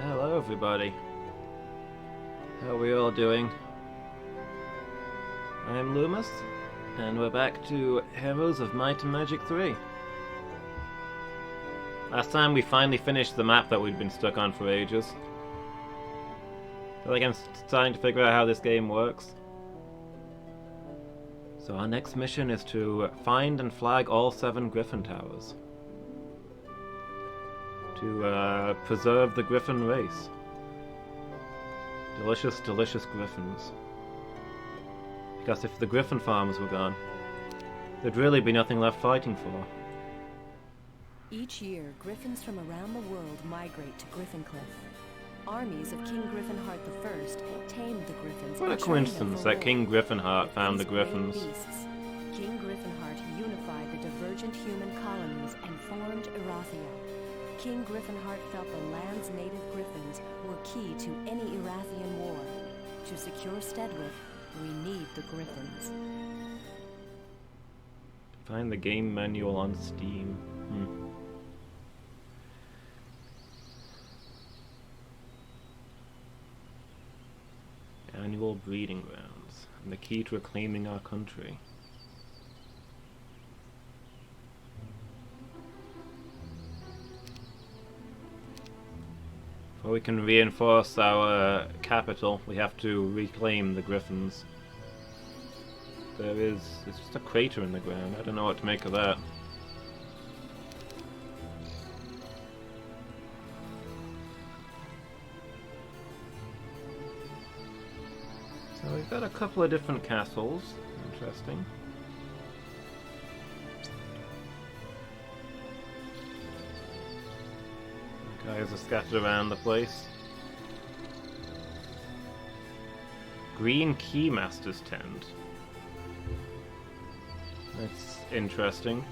Hello everybody. How are we all doing? I'm Lumus, and we're back to Heroes of Might and Magic 3. Last time we finally finished the map that we'd been stuck on for ages. I feel like I'm starting to figure out how this game works. So our next mission is to find and flag all 7 Griffin Towers. To preserve the Griffin race. Delicious, delicious Griffins. Because if the Griffin farms were gone, there'd really be nothing left fighting for. Each year, Griffins from around the world migrate to Griffincliff. Armies of King Griffinheart I tamed the Griffins. What a coincidence that King Griffinheart found the Griffins. King Griffinheart unified the divergent human colonies and formed Erathia. King Griffinheart felt the land's native Griffins were key to any Erathian war. To secure Stedwick, we need the Griffins. Find the game manual on Steam. Annual breeding grounds, and the key to reclaiming our country. Before we can reinforce our capital, we have to reclaim the Griffins. It's just a crater in the ground. I don't know what to make of that. So we've got a couple of different castles. Interesting. Guys are scattered around the place. Green Keymaster's Tent. That's interesting.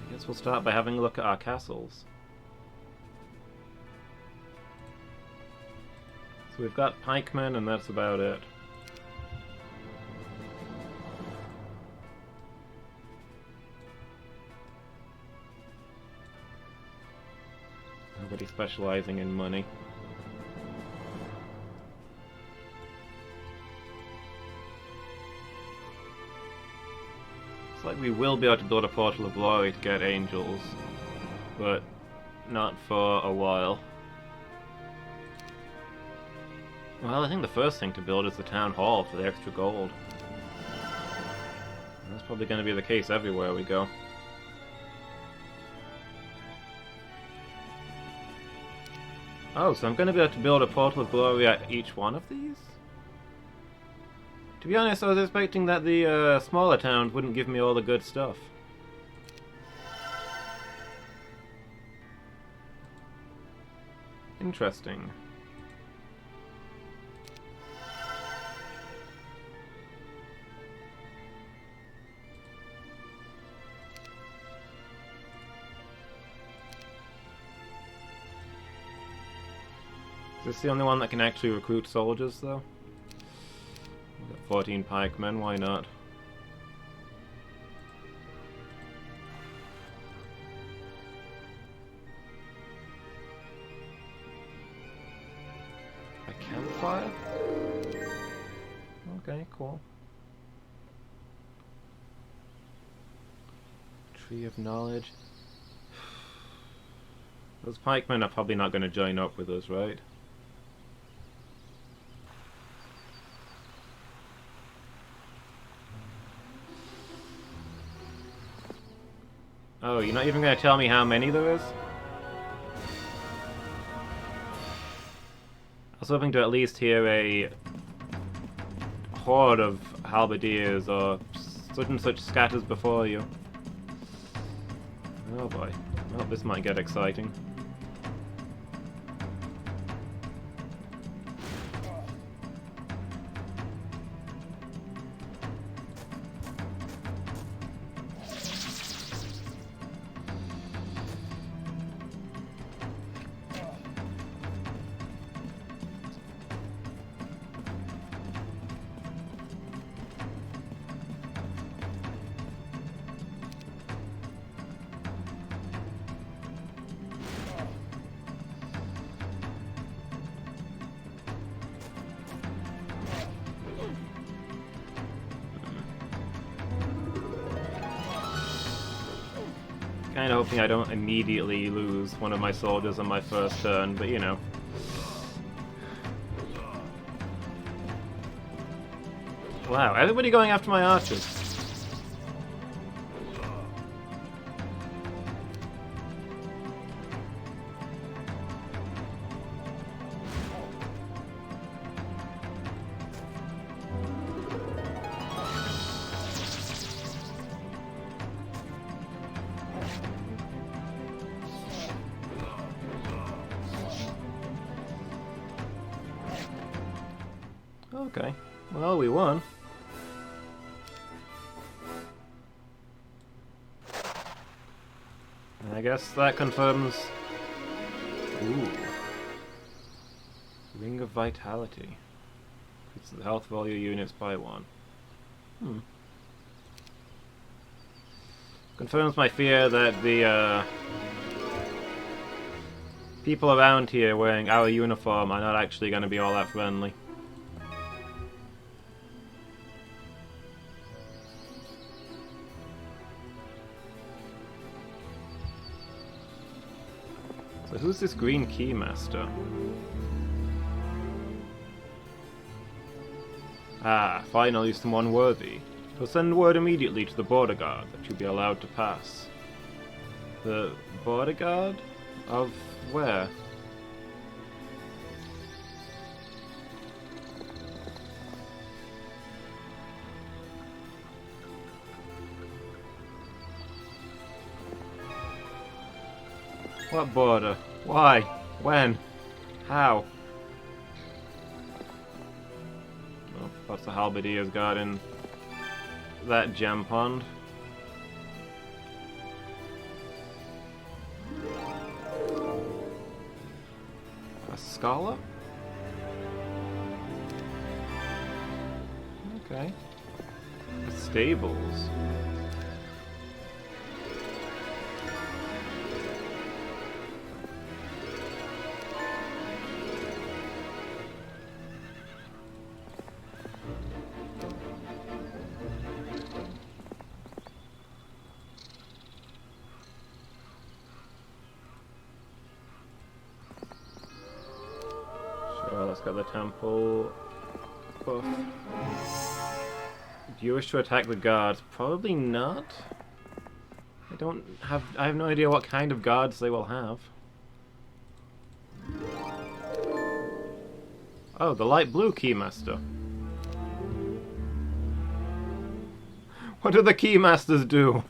I guess we'll start by having a look at our castles. So we've got pikemen and that's about it. Nobody specializing in money. It's like we will be able to build a Portal of Glory to get angels, but not for a while. Well, I think the first thing to build is the Town Hall for the extra gold. That's probably going to be the case everywhere we go. Oh, so I'm going to be able to build a Portal of Glory at each one of these? To be honest, I was expecting that the smaller towns wouldn't give me all the good stuff. Interesting. Is this the only one that can actually recruit soldiers, though? We've got 14 pikemen, why not? A campfire? Okay, cool. Tree of Knowledge. Those pikemen are probably not going to join up with us, right? Oh, you're not even going to tell me how many there is? I was hoping to at least hear a horde of halberdiers or such and such scatters before you. Oh boy. Well, this might get exciting. Kinda hoping I don't immediately lose one of my soldiers on my first turn, but you know. Wow, everybody going after my archers. Okay, well, we won. And I guess that confirms... Ooh. Ring of Vitality. It's the health of all your units by 1. Confirms my fear that the, people around here wearing our uniform are not actually going to be all that friendly. So who's this green keymaster? Ah, finally someone worthy. So send word immediately to the border guard that you'll be allowed to pass. The border guard? Of where? What border? Why? When? How? Oh, that's the Halberdier's guard in that gem pond. A scholar? Okay. Stables. Sure, let's get the temple buff. Do you wish to attack the guards? Probably not. I have no idea what kind of guards they will have. Oh, the light blue keymaster. What do the keymasters do?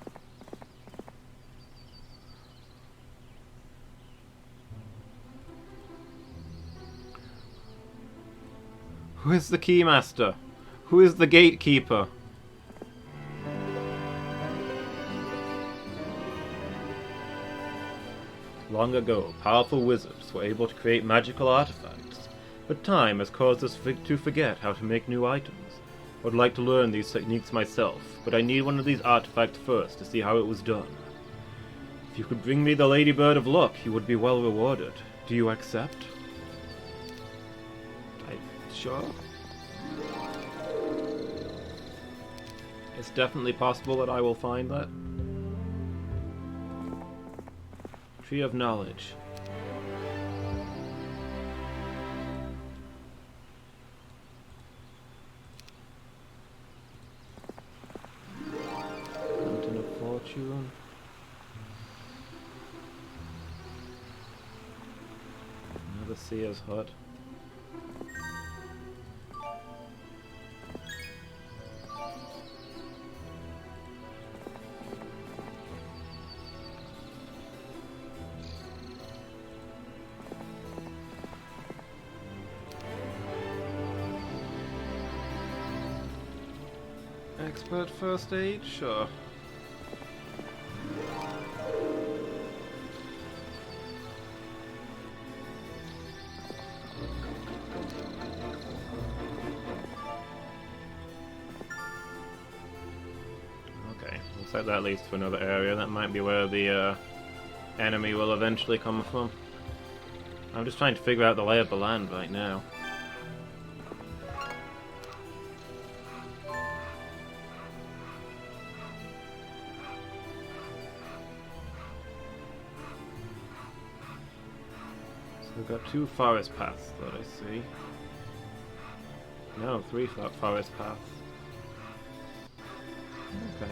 Who is the keymaster? Who is the gatekeeper? Long ago, powerful wizards were able to create magical artifacts, but time has caused us to forget how to make new items. I would like to learn these techniques myself, but I need one of these artifacts first to see how it was done. If you could bring me the Ladybird of Luck, you would be well rewarded. Do you accept? Sure. It's definitely possible that I will find that. Tree of Knowledge. Mountain of Fortune. Another seer's hut. Expert first aid? Sure. Okay, looks like that leads to another area. That might be where the enemy will eventually come from. I'm just trying to figure out the lay of the land right now. We've got 2 forest paths that I see. No, 3 forest paths. Okay.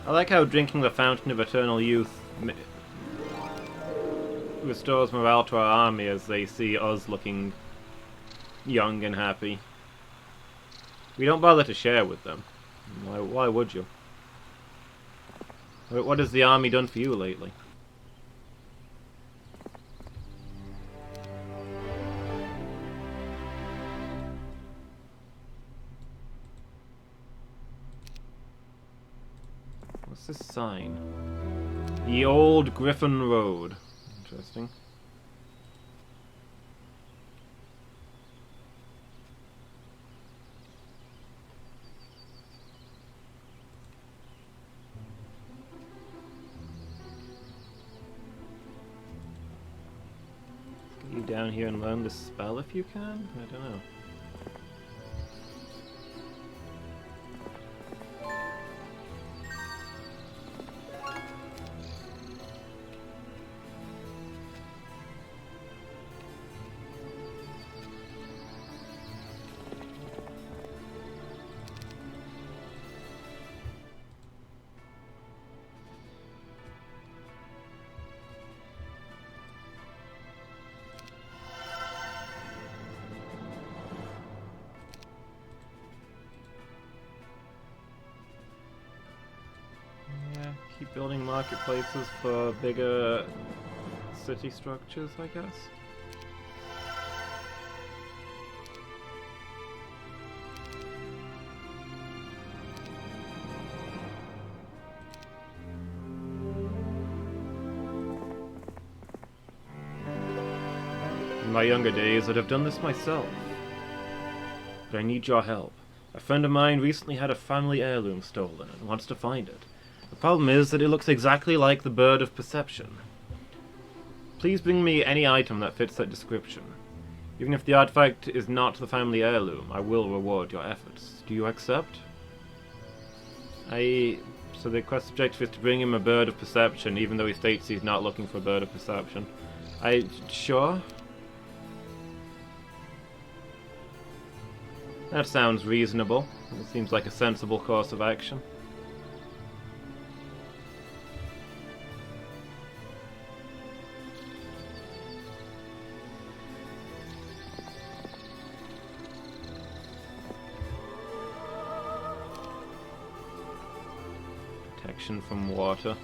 I like how drinking the Fountain of Eternal Youth restores morale to our army as they see us looking young and happy. We don't bother to share with them. Why would you? What has the army done for you lately? What's this sign? The Old Griffin Road. Interesting. Let's get you down here and learn this spell if you can? I don't know. Keep building marketplaces for bigger city structures, I guess. In my younger days, I'd have done this myself. But I need your help. A friend of mine recently had a family heirloom stolen and wants to find it. The problem is that it looks exactly like the Bird of Perception. Please bring me any item that fits that description. Even if the artifact is not the family heirloom, I will reward your efforts. Do you accept? So the quest objective is to bring him a Bird of Perception, even though he states he's not looking for a Bird of Perception. Sure? That sounds reasonable. It seems like a sensible course of action. Protection from water.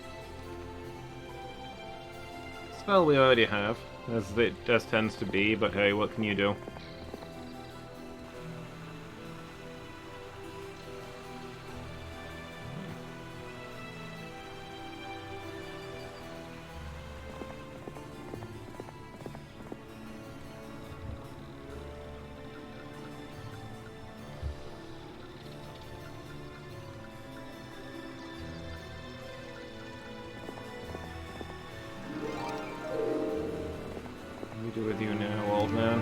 Spell we already have, as it just tends to be, but hey, what can you do? With you now, old man.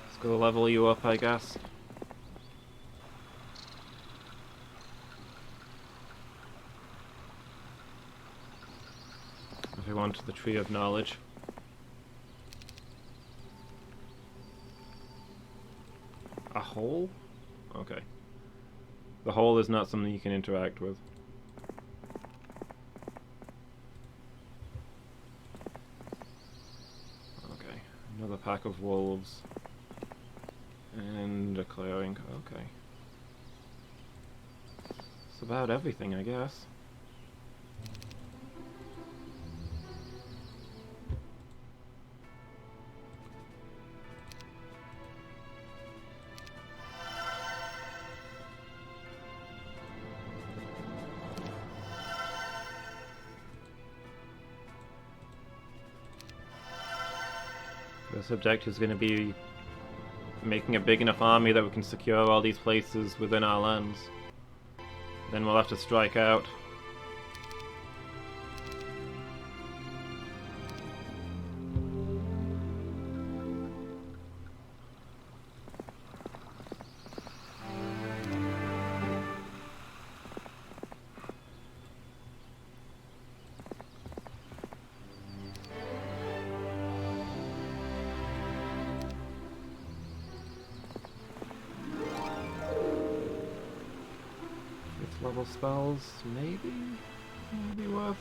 Let's go level you up, I guess. Everyone to the Tree of Knowledge. A hole? Okay. The hole is not something you can interact with. Another pack of wolves. And a clearing. Okay. That's about everything, I guess. This objective is going to be making a big enough army that we can secure all these places within our lands. Then we'll have to strike out. level spells, maybe worth.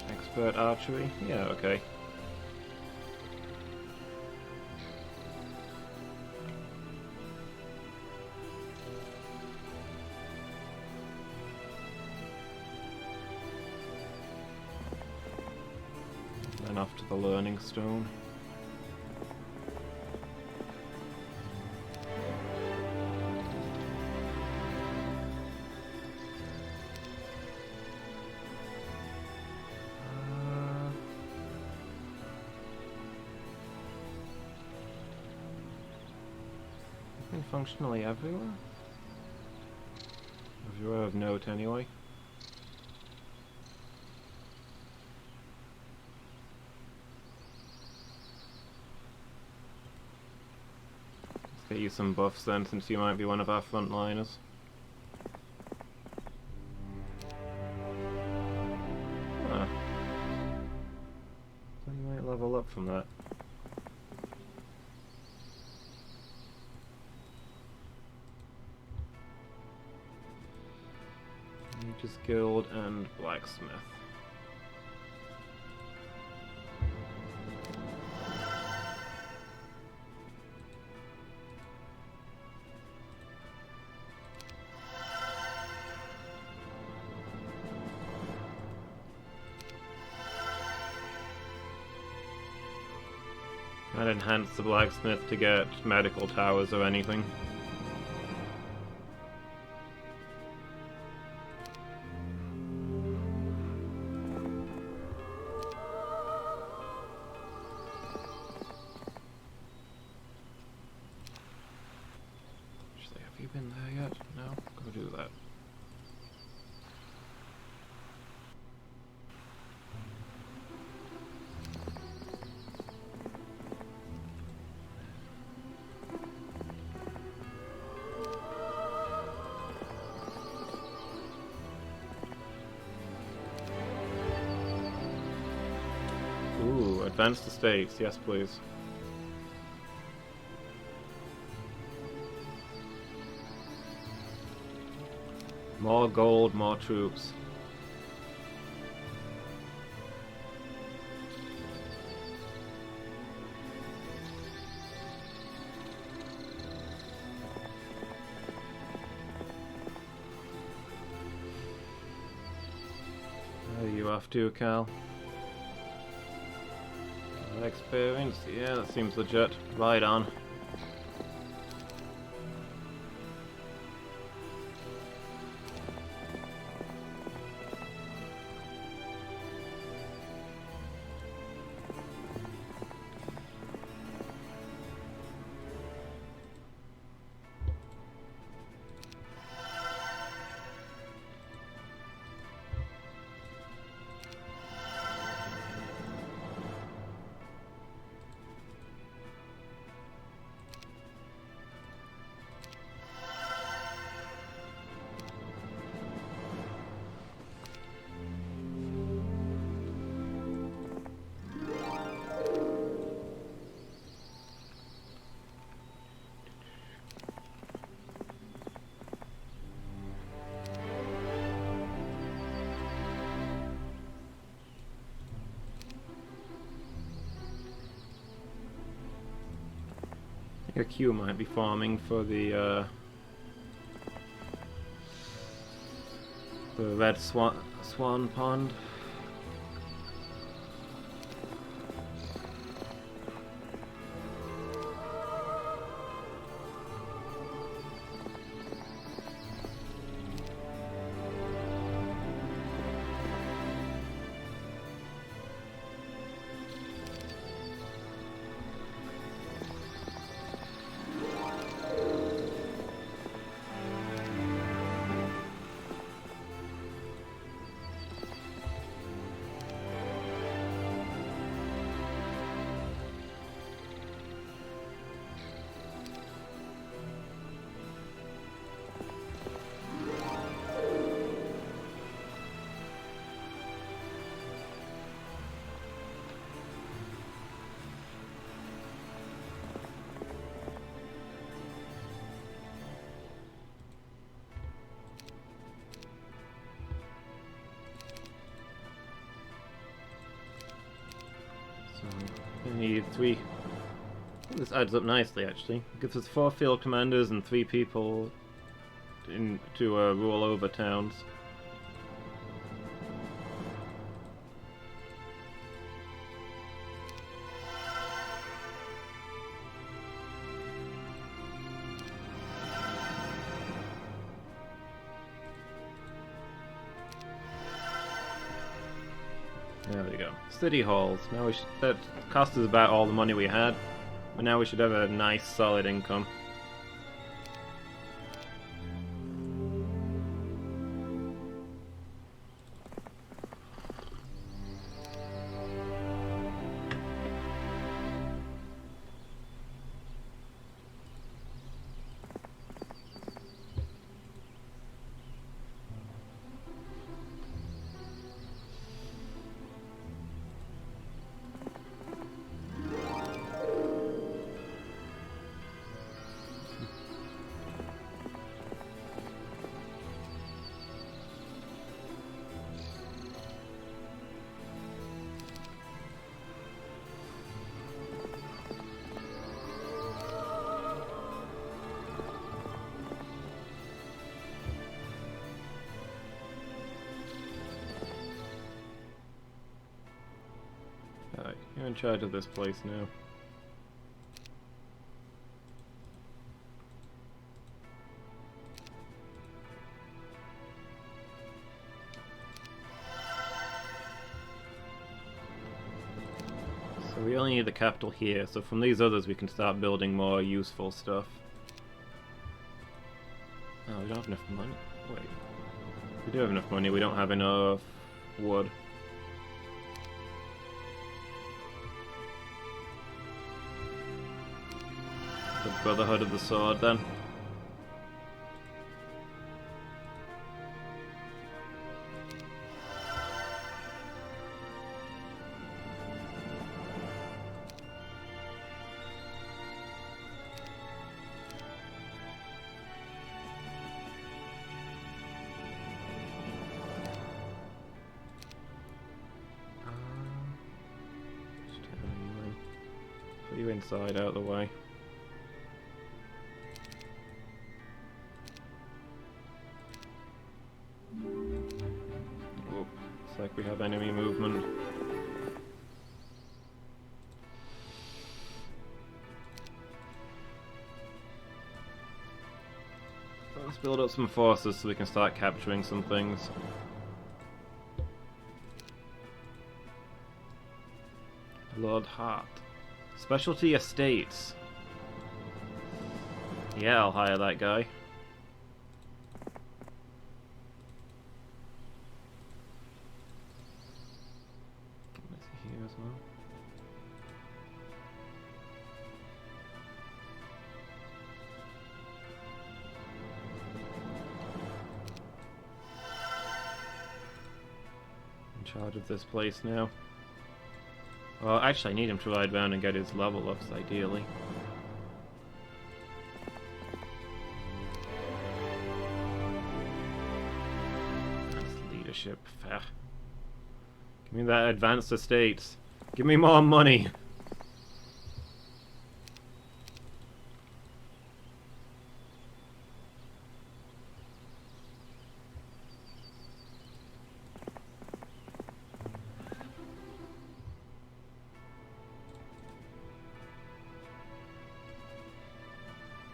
Expert archery? Yeah, okay. Then off to the learning stone. Functionally everywhere? Everywhere of note, anyway. Let's get you some buffs then, since you might be one of our frontliners. Huh. So you might level up from that. Mage's Guild and Blacksmith. I'd enhance the Blacksmith to get medical towers or anything. Have you been there yet? No? Go do that. Ooh, advanced estates, yes please. More gold, more troops. Where are you off to, Cal? Experience? Yeah, that seems legit. Right on. Your queue might be farming for the red swan pond. So we need 3. This adds up nicely, actually. It gives us 4 field commanders and 3 people to rule over towns. There we go. City halls. Now that cost us about all the money we had, but now we should have a nice, solid income. Alright, you're in charge of this place now. So we only need the capital here, so from these others we can start building more useful stuff. Oh, we don't have enough money. Wait. We do have enough money, we don't have enough wood. The Brotherhood of the Sword, then. Put you inside, out of the way. Looks like we have enemy movement. Let's build up some forces so we can start capturing some things. Lord Hart. Specialty Estates. Yeah, I'll hire that guy. Here as well. In charge of this place now. Well, actually I need him to ride around and get his level ups, ideally. That's leadership. Fair. Give me that advanced estates. Give me more money.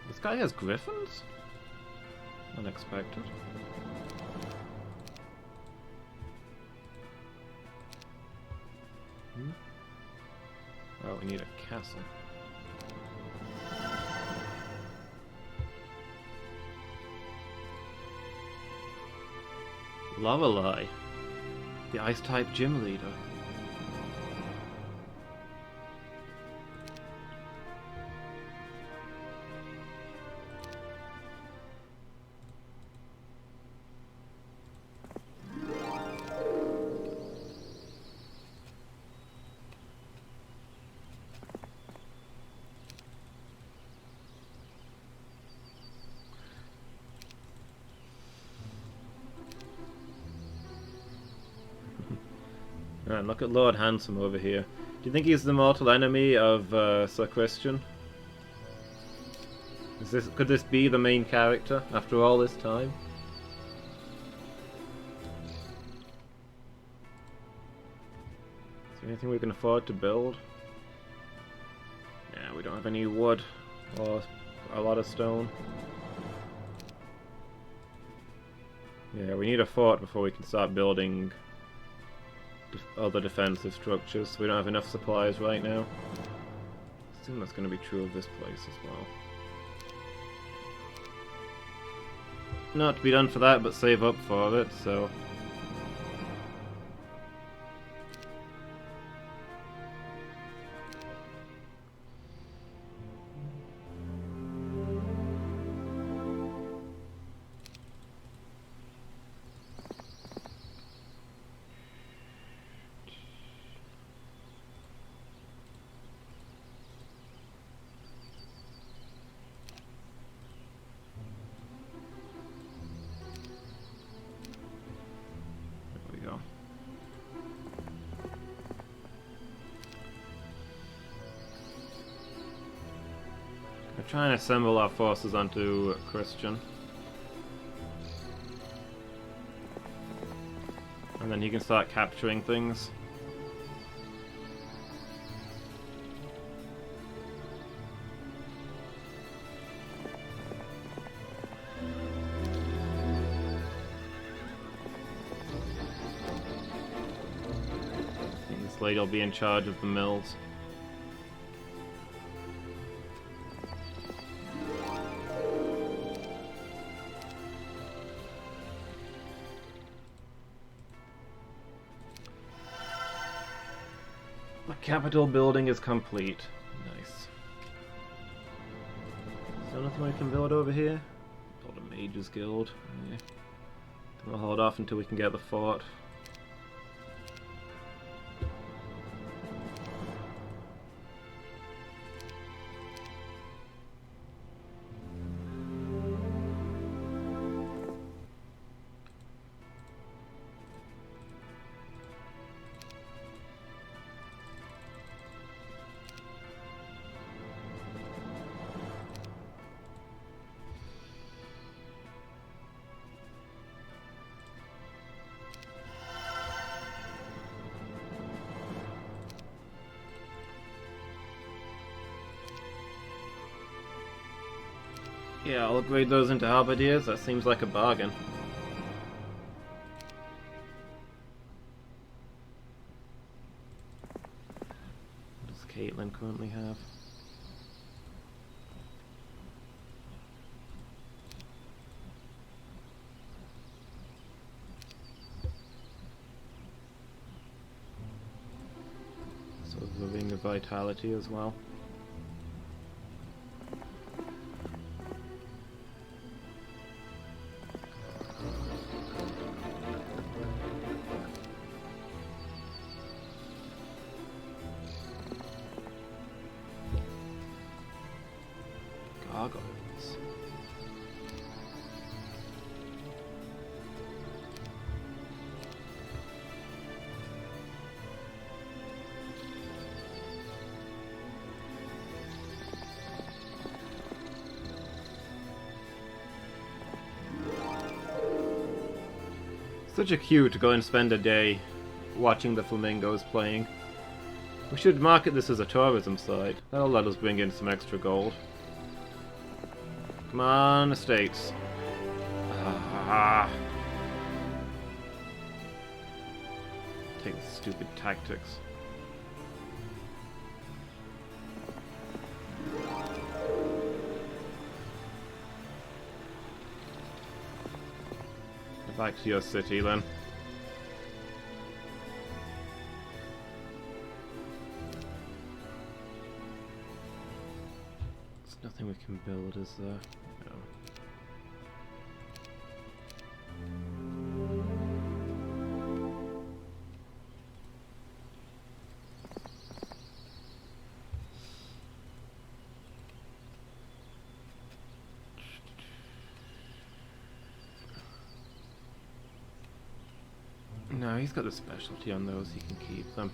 This guy has griffins? Unexpected. Oh, we need a castle. Lorelei, the ice-type gym leader. And look at Lord Handsome over here. Do you think he's the mortal enemy of Sir Christian? Could this be the main character after all this time? Is there anything we can afford to build? Yeah, we don't have any wood or a lot of stone. Yeah, we need a fort before we can start building other defensive structures, so we don't have enough supplies right now. I assume that's going to be true of this place as well. Not to be done for that, but save up for it, so... Try and assemble our forces onto Christian. And then he can start capturing things. This lady will be in charge of the mills. Capital building is complete. Nice. Is there nothing we can build over here? Build a mage's guild. Yeah. Then we'll hold off until we can get the fort. Yeah, I'll upgrade those into halberdiers. That seems like a bargain. What does Caitlin currently have? So the Ring of Vitality as well. Gargoyles. Such a cue to go and spend a day watching the flamingos playing. We should market this as a tourism site. That'll let us bring in some extra gold. Come on, estates. Take the stupid tactics. Back to your city then. There's nothing we can build, is there? No. No, he's got a specialty on those, he can keep them.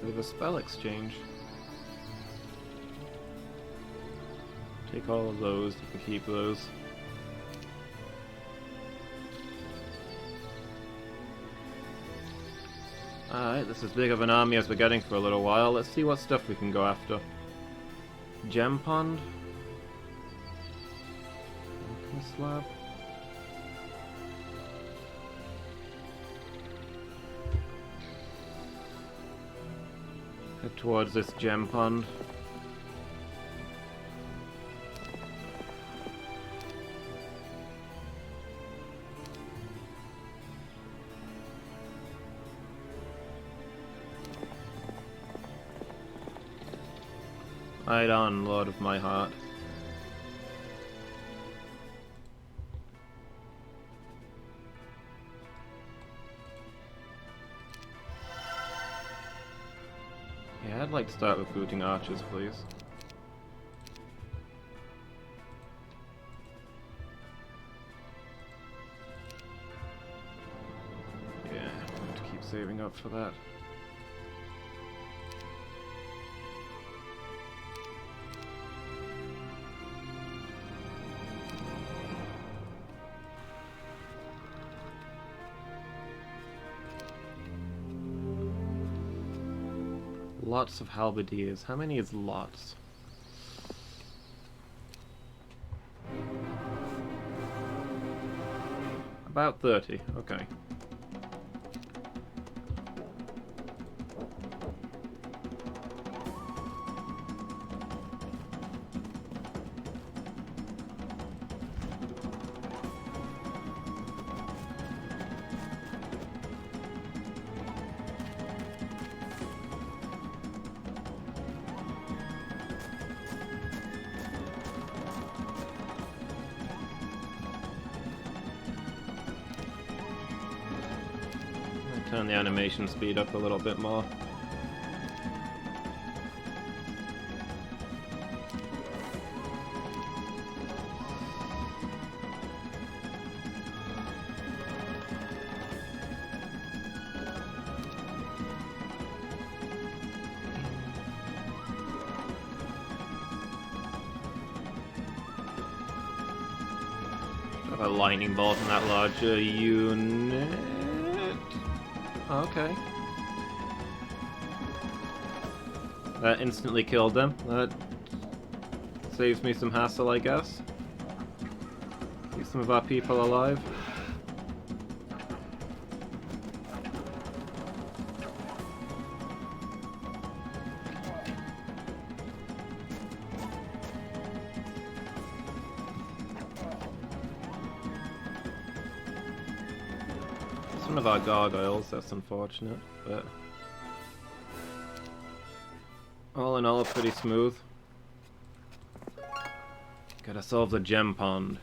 Bit of a spell exchange. Take all of those, you can keep those. Alright, this is as big of an army as we're getting for a little while. Let's see what stuff we can go after. Gem Pond? Alchemist Slab? Head towards this Gem Pond. Right on, Lord of my heart. Yeah, I'd like to start recruiting archers, please. Yeah, I have to keep saving up for that. Lots of halberdiers. How many is lots? About 30. Okay. Turn the animation speed up a little bit more. Have a lightning bolt in that larger unit. Okay. That instantly killed them. That saves me some hassle, I guess. Keep some of our people alive. One of our gargoyles, that's unfortunate, but all in all, pretty smooth. Gotta solve the gem pond.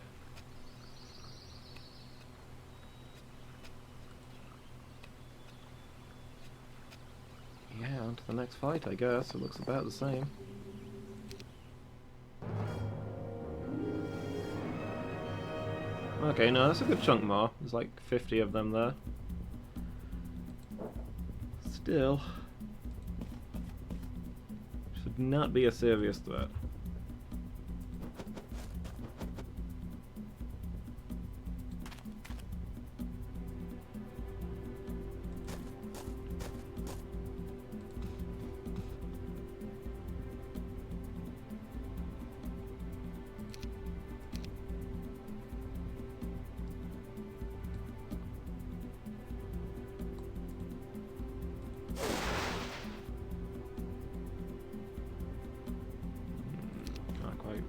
Yeah, on to the next fight, I guess. It looks about the same. Okay, no, that's a good chunk more. There's like 50 of them there. Still, should not be a serious threat.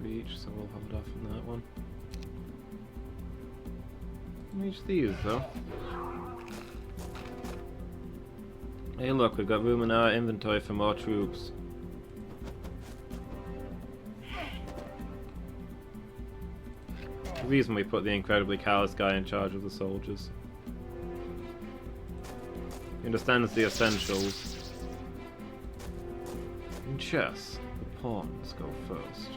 Reach, so we'll hold off on that one. Reach these though. Hey look, we've got room in our inventory for more troops. The reason we put the incredibly callous guy in charge of the soldiers. He understands the essentials. In chess, the pawns go first.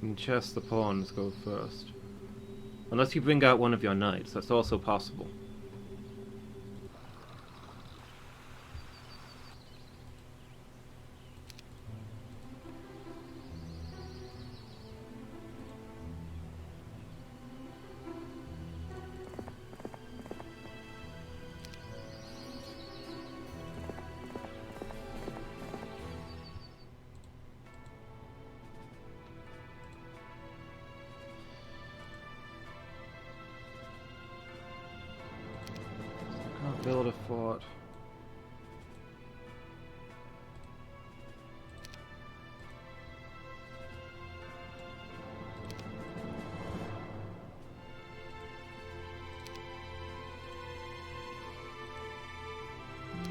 In chess, the pawns go first. Unless you bring out one of your knights, that's also possible. Build a fort.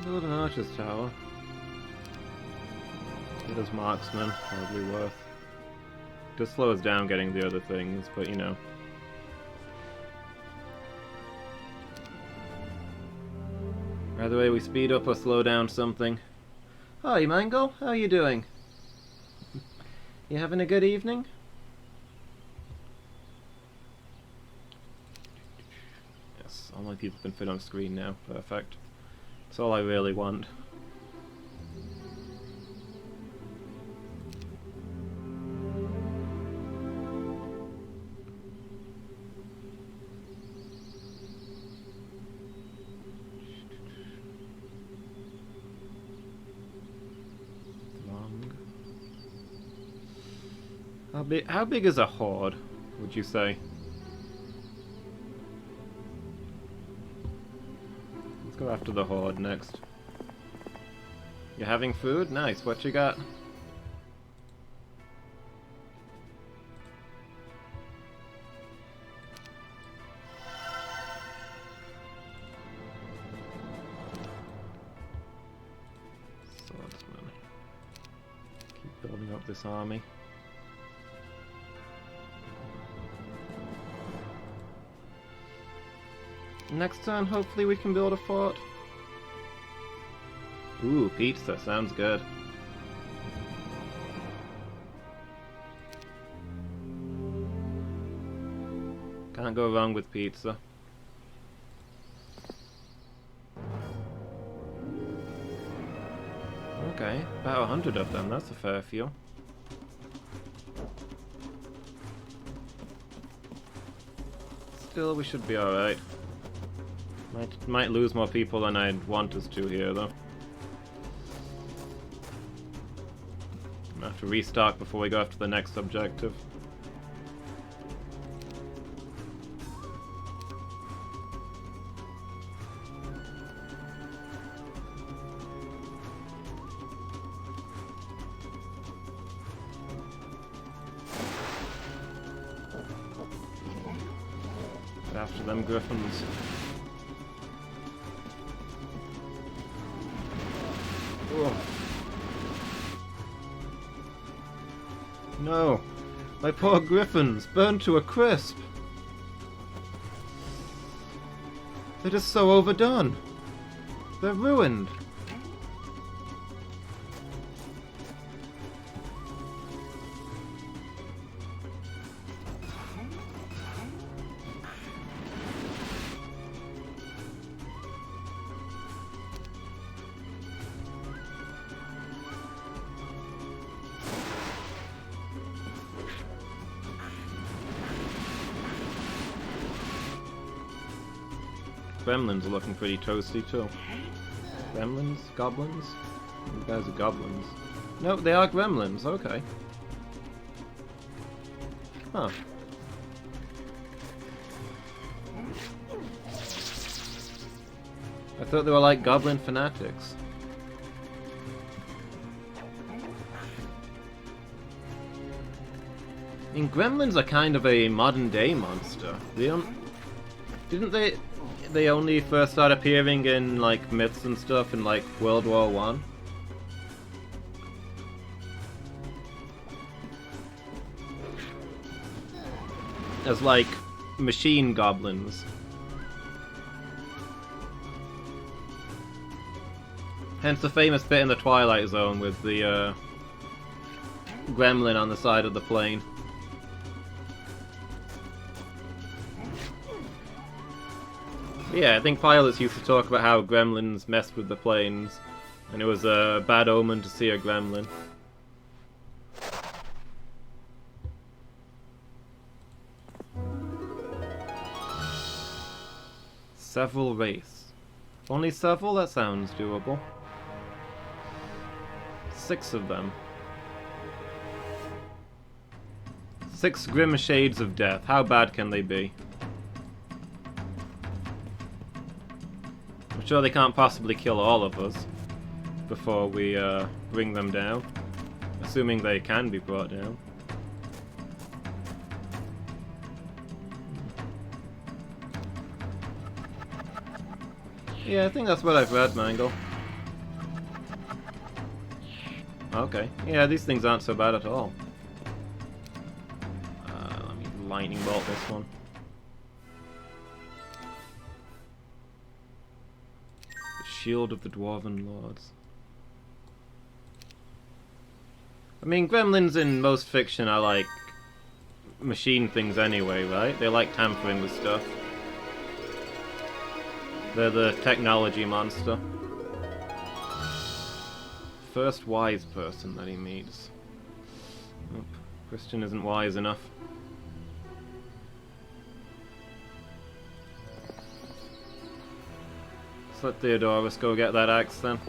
Build an archer's tower. It is marksman, probably worth. Just slow us down getting the other things, but you know. Either way, we speed up or slow down something. Hi, Mangle. How are you doing? You having a good evening? Yes, all my people can fit on screen now. Perfect. That's all I really want. How big is a horde, would you say? Let's go after the horde next. You having food? Nice, what you got? Swordsman. Keep building up this army. Next turn, hopefully we can build a fort. Ooh, pizza, sounds good. Can't go wrong with pizza. Okay, about 100 of them, that's a fair few. Still, we should be alright. Might lose more people than I'd want us to here, though. I'm gonna have to restock before we go after the next objective. After them griffins. Ugh. No! My poor griffins, burned to a crisp! They're just so overdone! They're ruined! Gremlins are looking pretty toasty too. Gremlins? Goblins? These guys are goblins. No, they are gremlins, okay. Huh. I thought they were like goblin fanatics. I mean, gremlins are kind of a modern day monster. Didn't they only first start appearing in like myths and stuff in like World War I? As like machine goblins. Hence the famous bit in the Twilight Zone with the gremlin on the side of the plane. Yeah, I think pilots used to talk about how gremlins messed with the planes, and it was a bad omen to see a gremlin. Several race. Only several? That sounds doable. 6 of them. 6 grim shades of death. How bad can they be? I'm sure they can't possibly kill all of us before we bring them down. Assuming they can be brought down. Yeah, I think that's what I've read, Mangle. Okay. Yeah, these things aren't so bad at all. Let me lightning bolt this one. The Shield of the Dwarven Lords. I mean, gremlins in most fiction are like machine things anyway, right? They like tampering with stuff. They're the technology monster. First wise person that he meets. Oop, Christian isn't wise enough. Let's let Theodorus go get that axe then.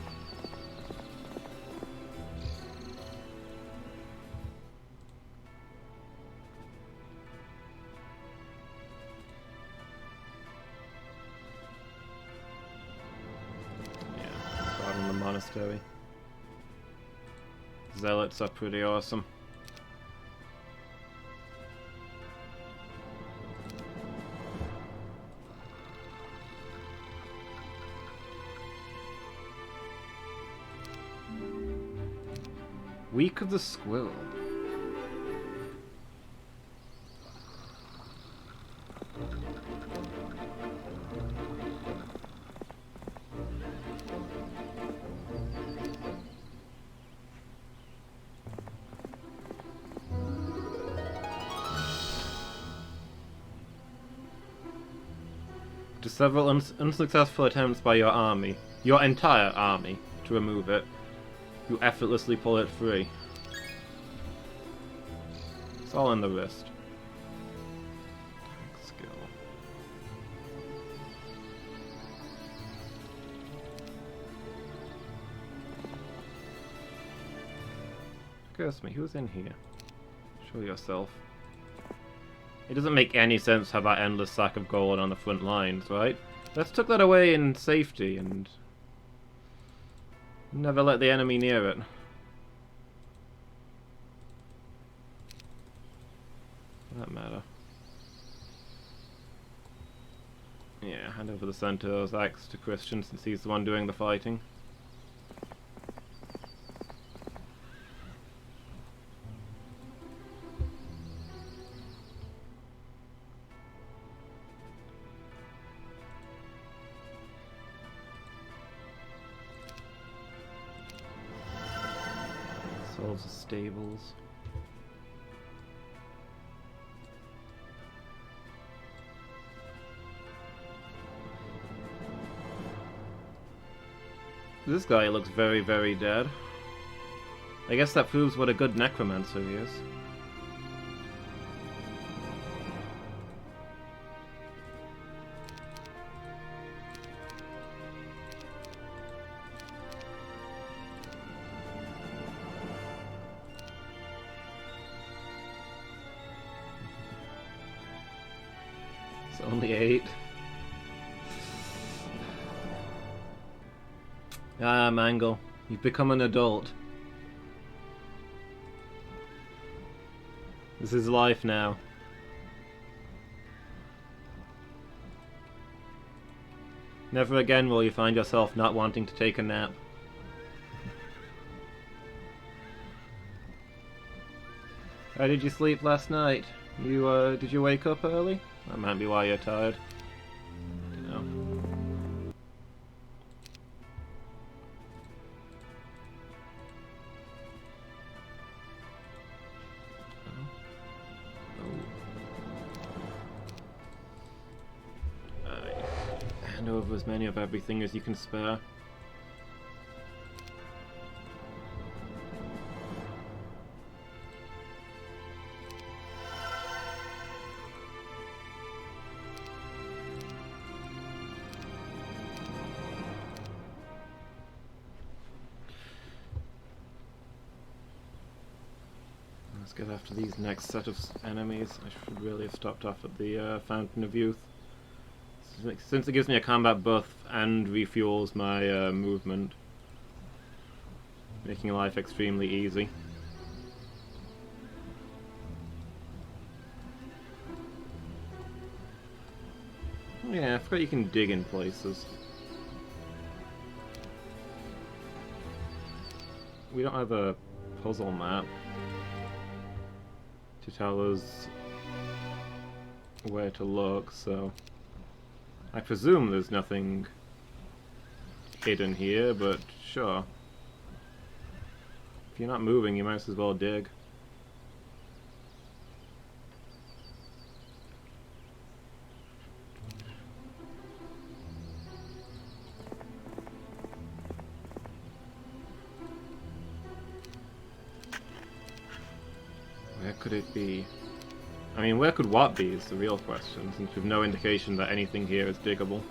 Monastery. Zealots are pretty awesome. Week of the Squirrel. Several unsuccessful attempts by your army, your entire army, to remove it, you effortlessly pull it free. It's all in the wrist. Skill. Curse me, who's in here? Show yourself. It doesn't make any sense to have that endless sack of gold on the front lines, right? Let's tuck that away in safety and never let the enemy near it. For that matter. Yeah, hand over the Centaur's axe to Christian since he's the one doing the fighting. Solves the stables. This guy looks very, very dead. I guess that proves what a good necromancer he is. It's only 8. Ah, Mangle, you've become an adult. This is life now. Never again will you find yourself not wanting to take a nap. How did you sleep last night? Did you wake up early? That might be why you're tired. You know. Send over as many of everything as you can spare. Let's get after these next set of enemies. I should really have stopped off at the Fountain of Youth. Since it gives me a combat buff and refuels my movement, making life extremely easy. Yeah, I forgot you can dig in places. We don't have a puzzle map to tell us where to look, so I presume there's nothing hidden here, but sure. If you're not moving, you might as well dig. Where could it be? I mean, where could what be is the real question, since we've no indication that anything here is diggable.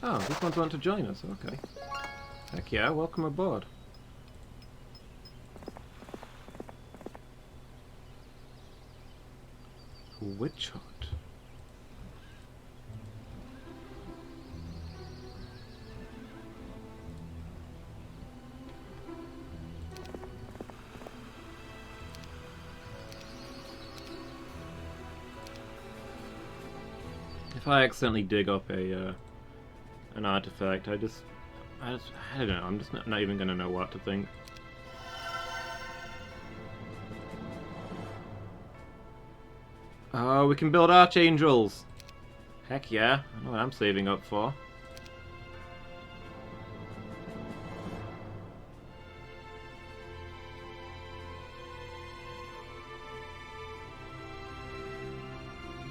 Oh, these ones want to join us, okay. Heck yeah, welcome aboard. Witch hut. If I accidentally dig up a an artifact, I don't know. I'm just not even gonna know what to think. Oh, we can build archangels! Heck yeah, I know what I'm saving up for.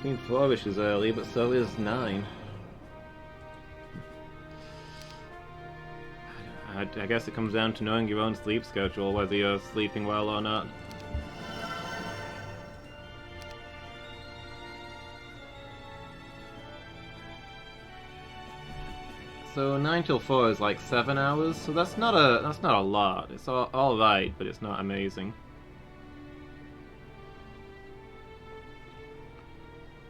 Being 4-ish is early, but so is 9. I guess it comes down to knowing your own sleep schedule, whether you're sleeping well or not. So 9 till 4 is like 7 hours, so that's not a lot. It's all right, but it's not amazing.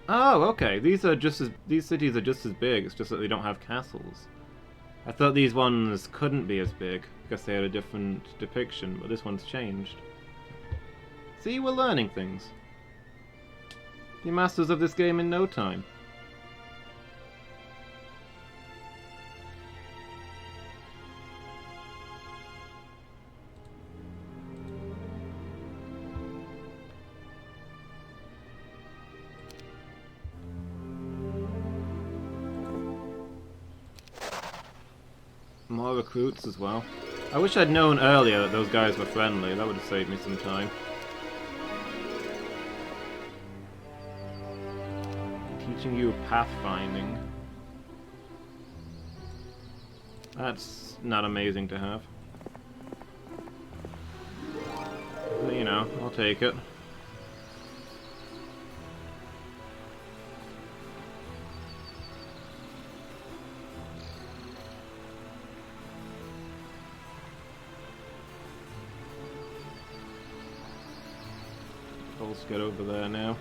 Oh, okay. These cities are just as big. It's just that they don't have castles. I thought these ones couldn't be as big because they had a different depiction, but this one's changed. See, we're learning things. Be masters of this game in no time. More recruits as well. I wish I'd known earlier that those guys were friendly. That would have saved me some time. Teaching you pathfinding. That's not amazing to have. But, you know, I'll take it. Let's get over there now.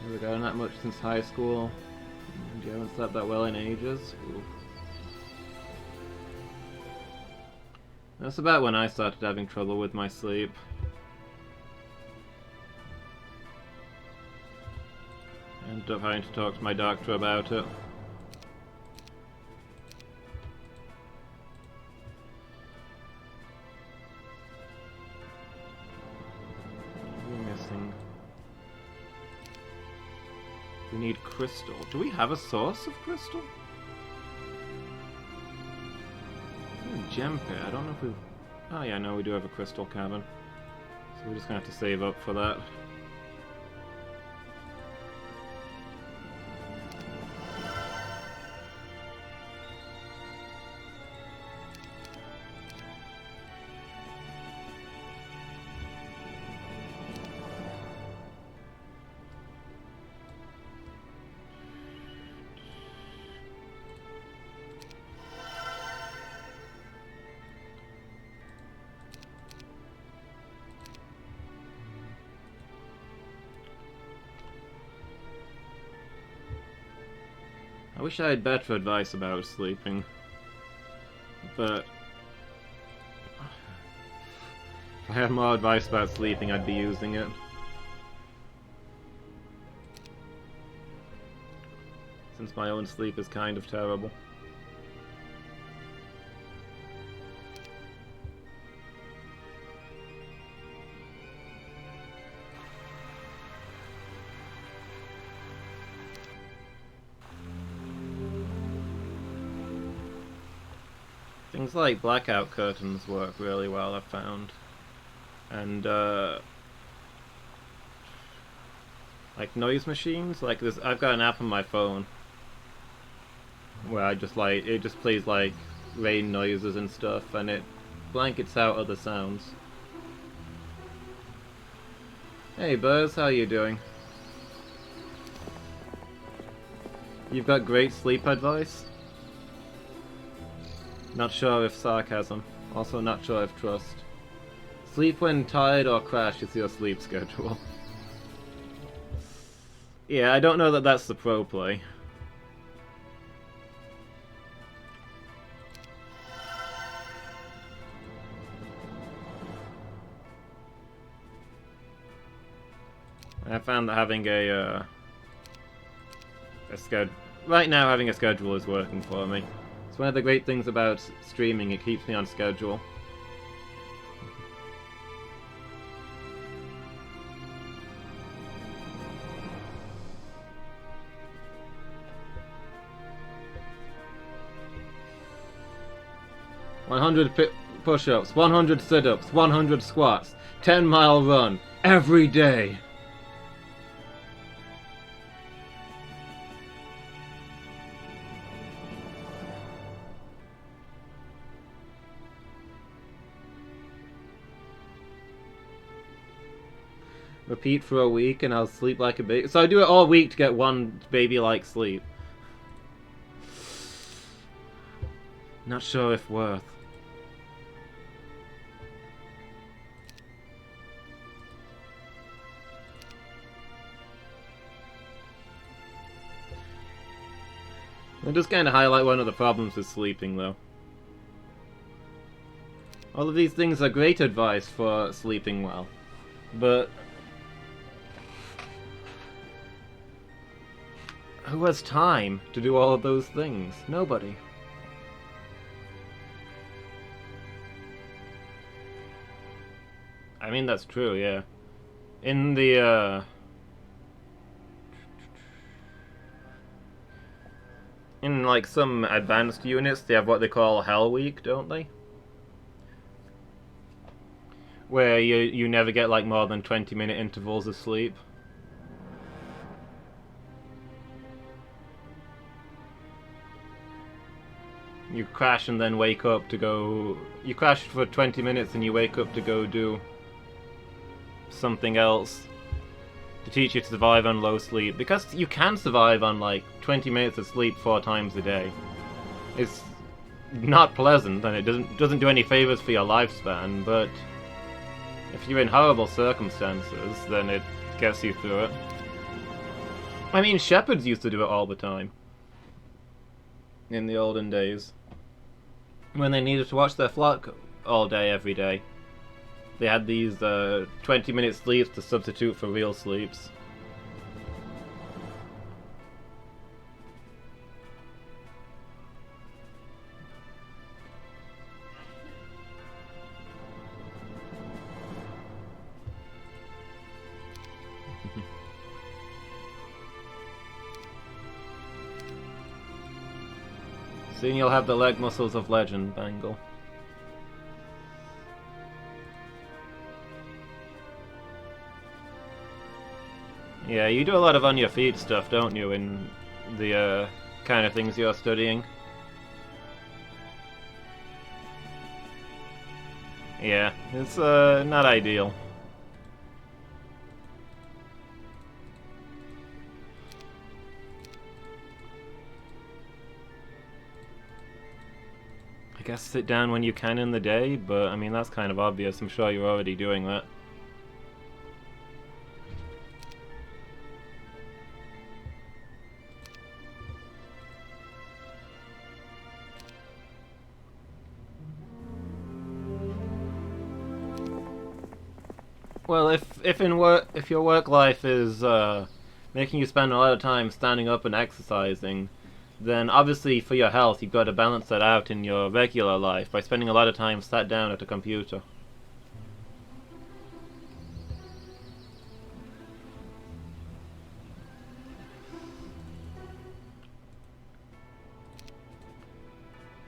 Here we go, not much since high school. And you haven't slept that well in ages. Ooh. That's about when I started having trouble with my sleep. Ended up having to talk to my doctor about it. We need crystal. Do we have a source of crystal? Gem pit. I don't know if we've... Oh yeah, no, we do have a crystal cabin. So we're just gonna have to save up for that. I wish I had better advice about sleeping, but if I had more advice about sleeping, I'd be using it. Since my own sleep is kind of terrible. Things like blackout curtains work really well, I've found. And, like noise machines, like this, I've got an app on my phone where I just like, it just plays like rain noises and stuff, and it blankets out other sounds. Hey Buzz, how you doing? You've got great sleep advice? Not sure if sarcasm. Also not sure if trust. Sleep when tired or crash is your sleep schedule. Yeah, I don't know that that's the pro play. I found that having a schedule... Right now having a schedule is working for me. It's one of the great things about streaming, it keeps me on schedule. Push-ups, 100 sit-ups, 100 squats, 10-mile run, every day! Repeat for a week and I'll sleep like a baby. So I do it all week to get one baby-like sleep. Not sure if worth. It does kind of highlight one of the problems with sleeping, though. All of these things are great advice for sleeping well, but who has time to do all of those things? Nobody. I mean, that's true, yeah. In the, in, like, some advanced units, they have what they call Hell Week, don't they? Where you never get, like, more than 20-minute intervals of sleep. You crash and then wake up to go... You crash for 20 minutes and you wake up to go do something else to teach you to survive on low sleep. Because you can survive on, like, 20 minutes of sleep 4 times a day. It's not pleasant, and it doesn't do any favors for your lifespan, but if you're in horrible circumstances, then it gets you through it. I mean, shepherds used to do it all the time. In the olden days. When they needed to watch their flock all day, every day. They had these 20-minute sleeps to substitute for real sleeps. Soon you'll have the leg muscles of legend, Bangle. Yeah, you do a lot of on your feet stuff, don't you, in the kind of things you're studying? Yeah, it's not ideal. I guess sit down when you can in the day, but I mean that's kind of obvious. I'm sure you're already doing that. Well, if your work life is making you spend a lot of time standing up and exercising, then obviously for your health you've got to balance that out in your regular life by spending a lot of time sat down at a computer.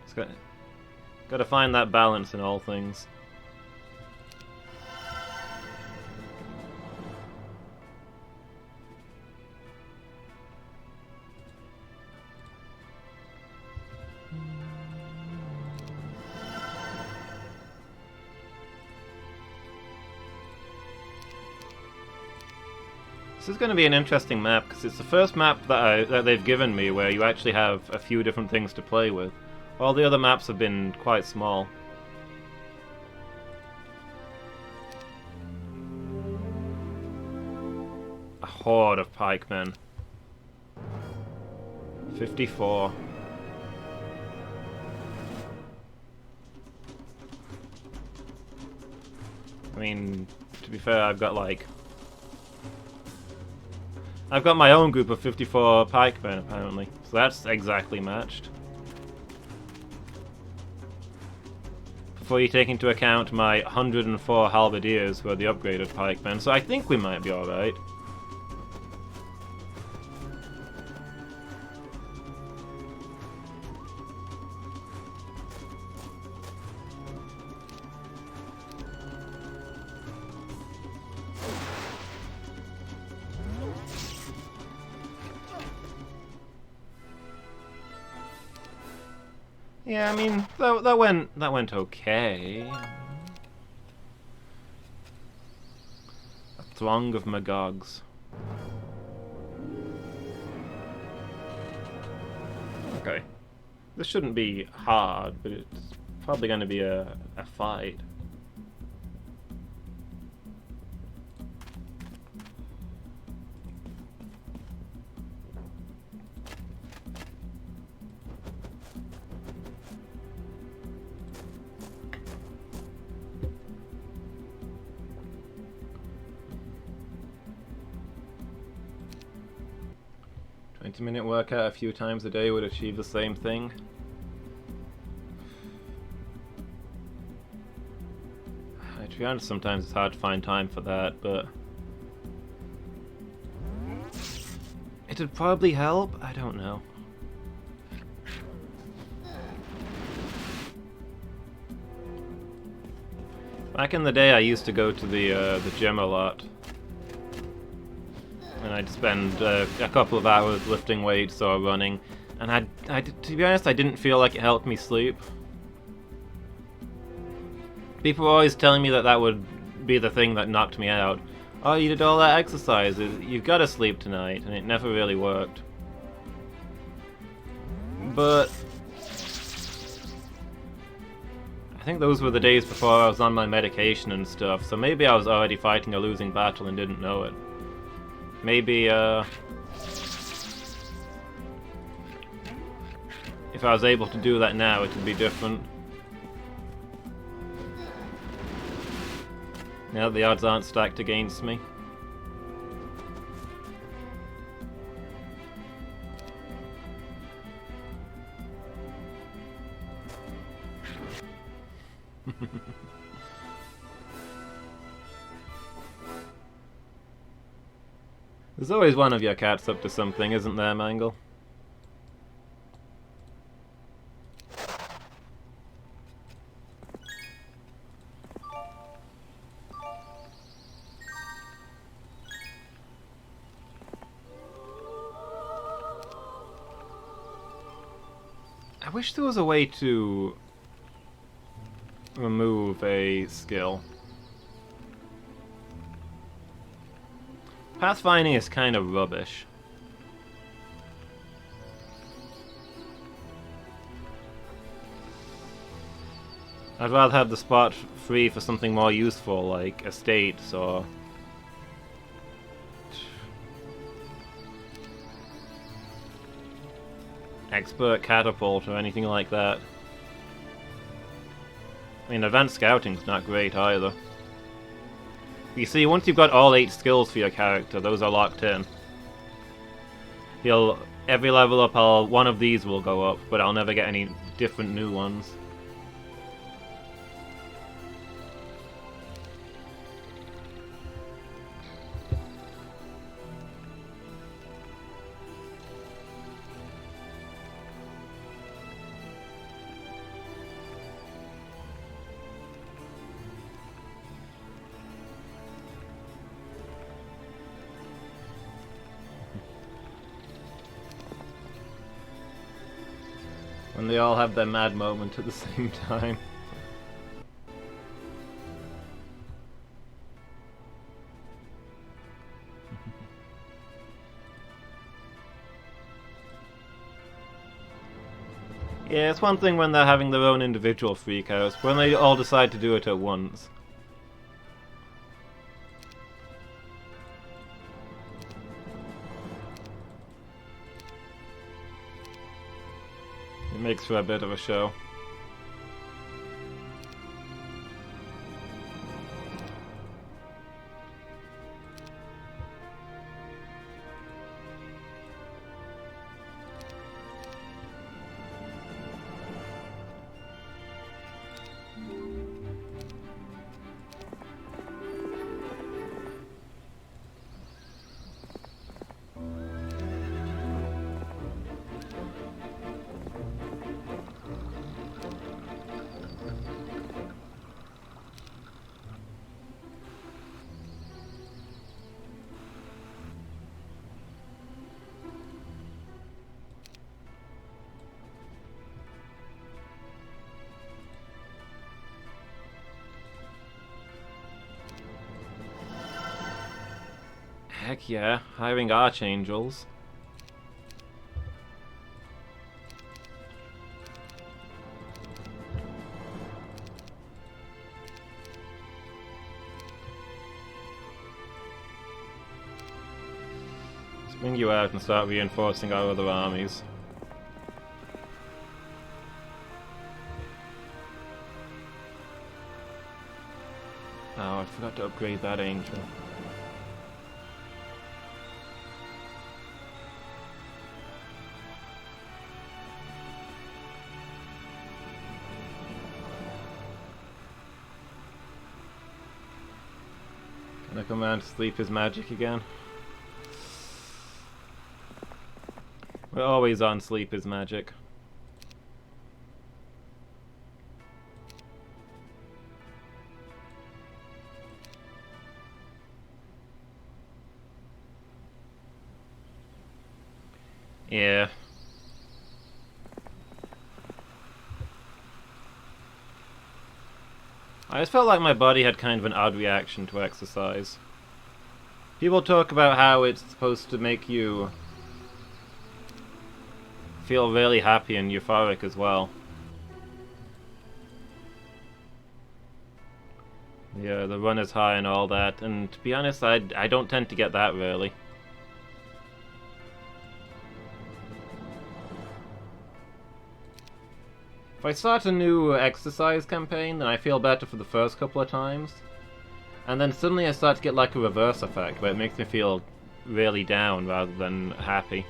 It's got to find that balance in all things. This is going to be an interesting map, because it's the first map that they've given me where you actually have a few different things to play with. All the other maps have been quite small. A horde of pikemen. 54. I mean, to be fair, I've got my own group of 54 pikemen, apparently. So that's exactly matched. Before you take into account my 104 halberdiers who are the upgraded pikemen, so I think we might be alright. Yeah, I mean, that went okay. A throng of Magogs. Okay. This shouldn't be hard, but it's probably going to be a fight. Minute workout a few times a day would achieve the same thing. To be honest, sometimes it's hard to find time for that, but it'd probably help. I don't know. Back in the day, I used to go to the gym a lot. And I'd spend a couple of hours lifting weights or running, and to be honest, I didn't feel like it helped me sleep. People were always telling me that would be the thing that knocked me out. Oh, you did all that exercise, you've got to sleep tonight, and it never really worked. But I think those were the days before I was on my medication and stuff, so maybe I was already fighting a losing battle and didn't know it. Maybe, if I was able to do that now, it would be different. Now the odds aren't stacked against me. There's always one of your cats up to something, isn't there, Mangle? wish there was a way to remove a skill. Pathfinding is kind of rubbish. I'd rather have the spot free for something more useful, like estates or... expert catapult or anything like that. I mean, advanced scouting's not great either. You see, once you've got all 8 skills for your character, those are locked in. Every level up, one of these will go up, but I'll never get any different new ones. When they all have their mad moment at the same time. Yeah, it's one thing when they're having their own individual freakouts, but when they all decide to do it at once. It makes for a bit of a show. Heck yeah, hiring archangels. Let's bring you out and start reinforcing our other armies. Oh, I forgot to upgrade that angel. Can I command to sleep his magic again? We're always on sleep his magic. Yeah. I just felt like my body had kind of an odd reaction to exercise. People talk about how it's supposed to make you feel really happy and euphoric as well. Yeah, the run is high and all that, and to be honest, I don't tend to get that really. If I start a new exercise campaign, then I feel better for the first couple of times. And then suddenly I start to get like a reverse effect, where it makes me feel really down rather than happy.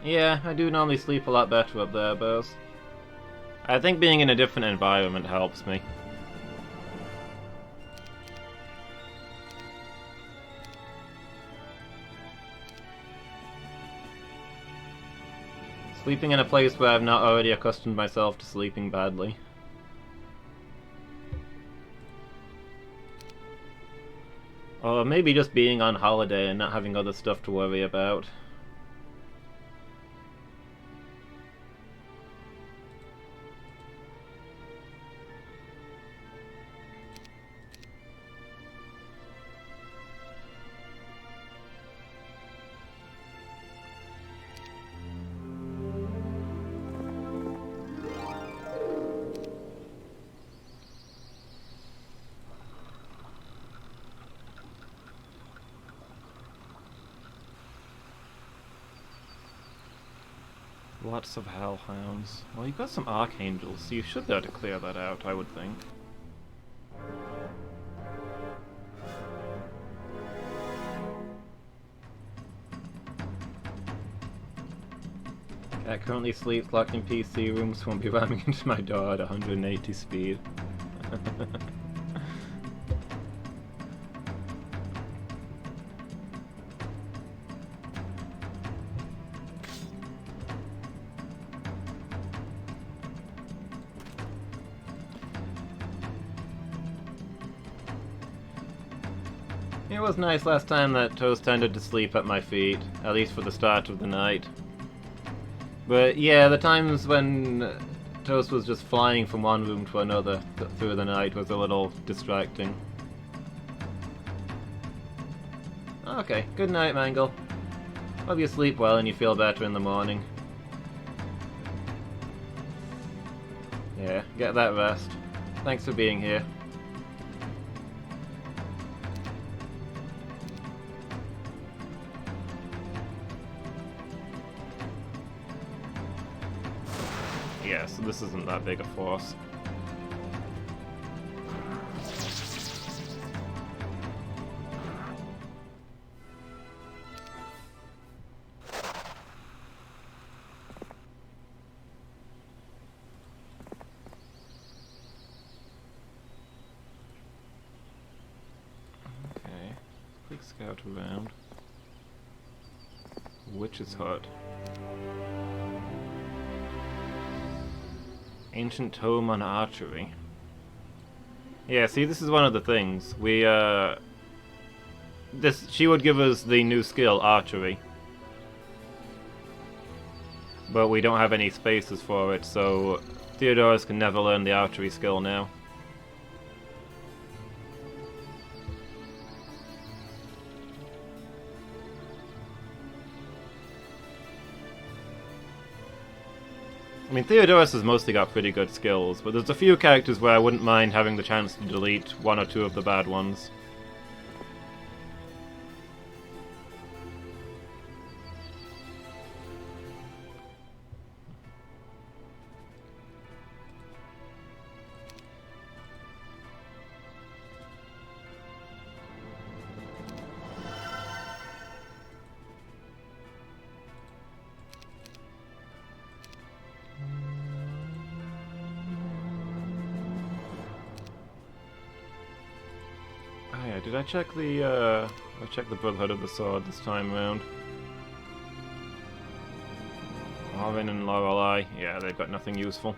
Yeah, I do normally sleep a lot better up there, Buzz. I think being in a different environment helps me. Sleeping in a place where I've not already accustomed myself to sleeping badly. Or maybe just being on holiday and not having other stuff to worry about. Lots of hellhounds. Well, you've got some archangels, so you should be able to clear that out, I would think. Cat currently sleeps locked in PC rooms, won't be ramming into my door at 180 speed. It was nice last time that Toast tended to sleep at my feet, at least for the start of the night. But yeah, the times when Toast was just flying from one room to another through the night was a little distracting. Okay, good night, Mangle. Hope you sleep well and you feel better in the morning. Yeah, get that rest. Thanks for being here. Yeah, so this isn't that big a force. Okay, quick scout around. Witch's Hut. Ancient tome on archery. Yeah, see, this is one of the things. She would give us the new skill, archery. But we don't have any spaces for it, so Theodorus can never learn the archery skill now. I mean, Theodorus has mostly got pretty good skills, but there's a few characters where I wouldn't mind having the chance to delete one or two of the bad ones. Did I check the Brotherhood of the Sword this time around? Marvin and Lorelei, yeah, they've got nothing useful.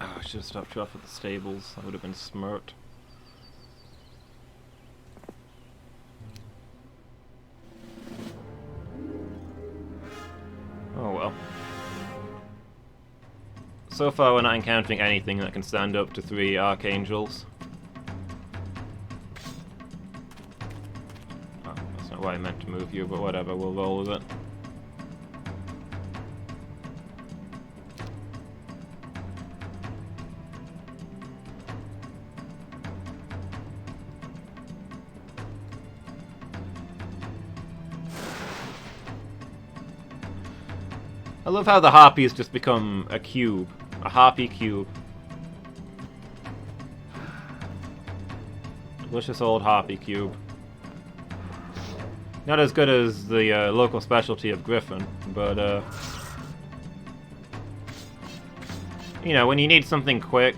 I should have stopped you off at the stables. I would have been smart. Oh well. So far we're not encountering anything that can stand up to 3 archangels. Oh, that's not why I meant to move you, but whatever, we'll roll with it. I love how the harpies just become a cube. A harpy cube. Delicious old harpy cube. Not as good as the local specialty of Griffin, but you know, when you need something quick,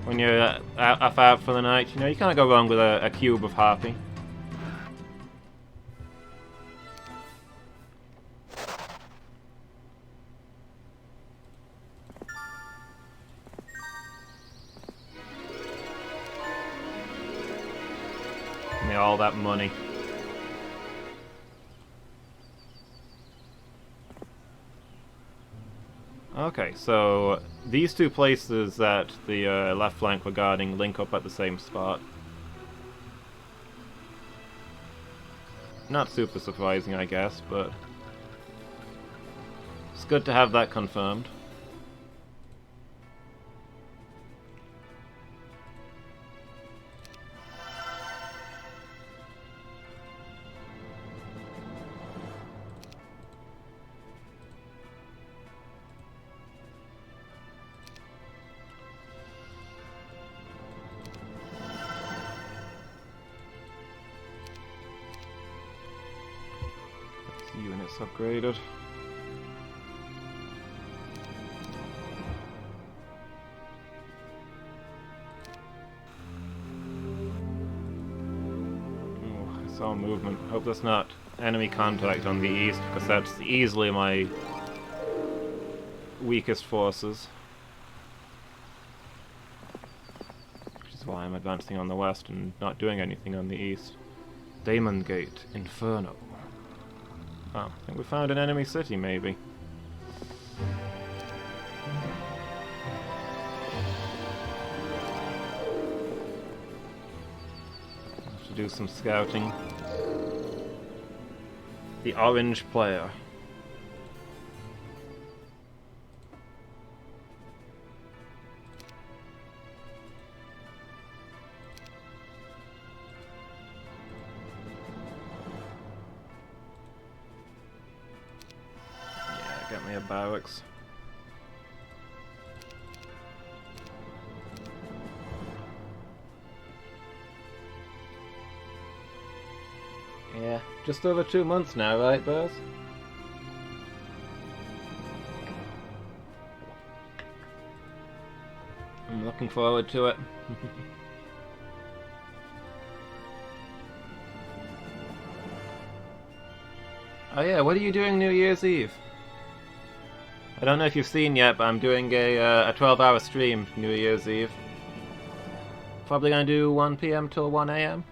when you're out for the night, you know, you can't go wrong with a cube of Harpy. And all that money. Okay, so these two places that the left flank were guarding link up at the same spot. Not super surprising, I guess, but it's good to have that confirmed. Units upgraded. Oh, I saw movement. Hope that's not enemy contact on the east, because that's easily my weakest forces. Which is why I'm advancing on the west and not doing anything on the east. Daemon Gate, Inferno. Oh, I think we found an enemy city, maybe. Have to do some scouting. The orange player. Get me a barracks. Yeah, just over 2 months now, right, Buzz? I'm looking forward to it. Oh yeah, what are you doing New Year's Eve? I don't know if you've seen yet, but I'm doing a 12-hour stream New Year's Eve. Probably gonna do 1 PM till 1 AM.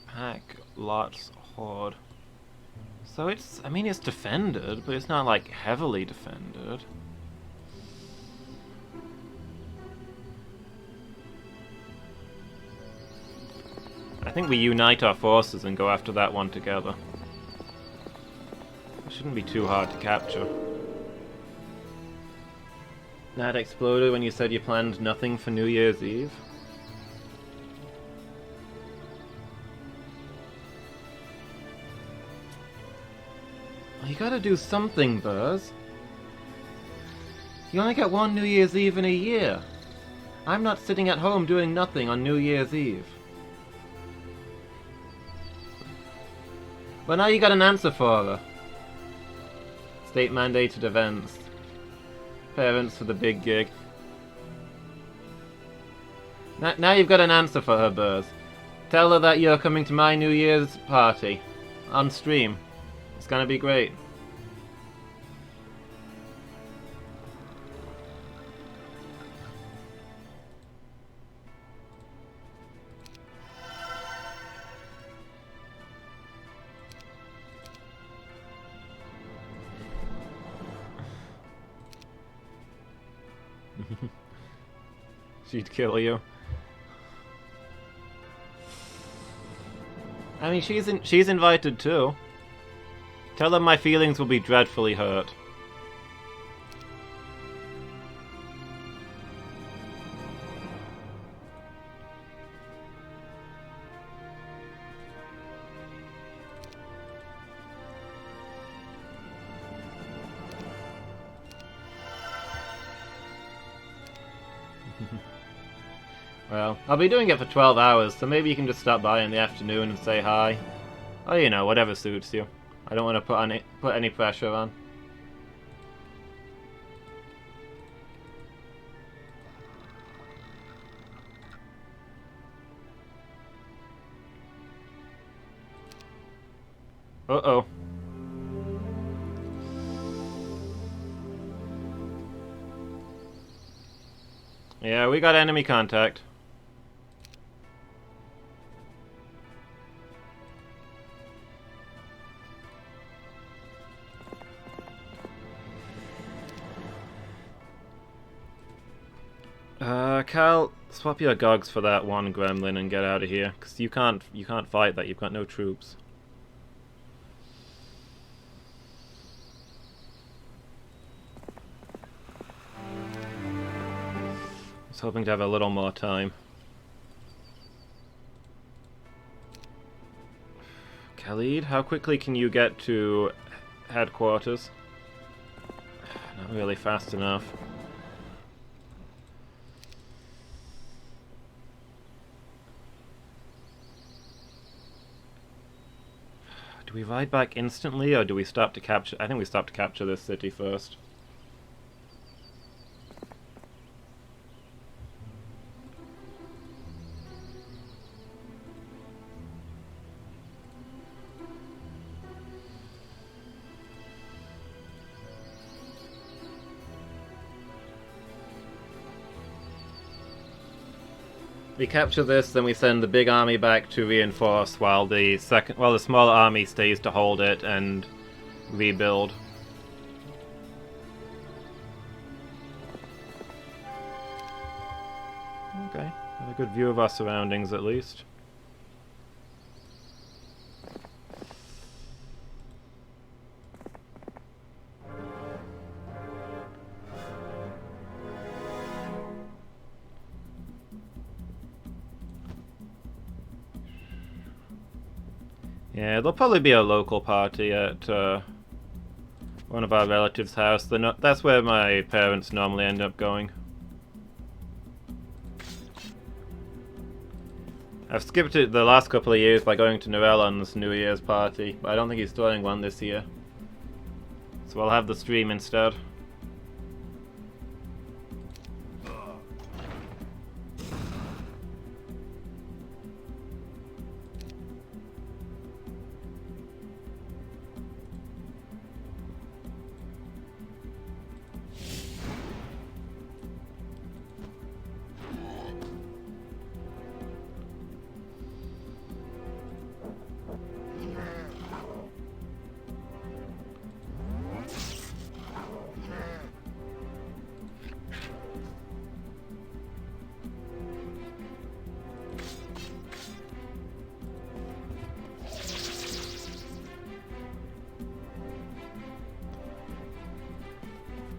Pack, lots, horde. So it's, I mean, it's defended, but it's not like heavily defended. I think we unite our forces and go after that one together. It shouldn't be too hard to capture. That exploded when you said you planned nothing for New Year's Eve? You gotta do something, Buzz. You only get one New Year's Eve in a year. I'm not sitting at home doing nothing on New Year's Eve. Well, now you got an answer for her. State-mandated events. Parents for the big gig. Now you've got an answer for her, Buzz. Tell her that you're coming to my New Year's party. On stream. It's gonna be great. She'd kill you. I mean, she's invited too. Tell them my feelings will be dreadfully hurt. Well, I'll be doing it for 12 hours, so maybe you can just stop by in the afternoon and say hi. Or, you know, whatever suits you. I don't want to put any pressure on. Uh-oh. Yeah, we got enemy contact. Cal, swap your gogs for that one gremlin and get out of here, cause you can't fight that. You've got no troops. I was hoping to have a little more time. Khalid, how quickly can you get to headquarters? Not really fast enough. Do we ride back instantly, or do we stop to capture... I think we stop to capture this city first. We capture this, then we send the big army back to reinforce, while the small army stays to hold it and rebuild. Okay, got a good view of our surroundings at least. Yeah, there'll probably be a local party at one of our relatives' house. That's where my parents normally end up going. I've skipped it the last couple of years by going to Norellon's New Year's party, but I don't think he's throwing one this year. So I'll have the stream instead.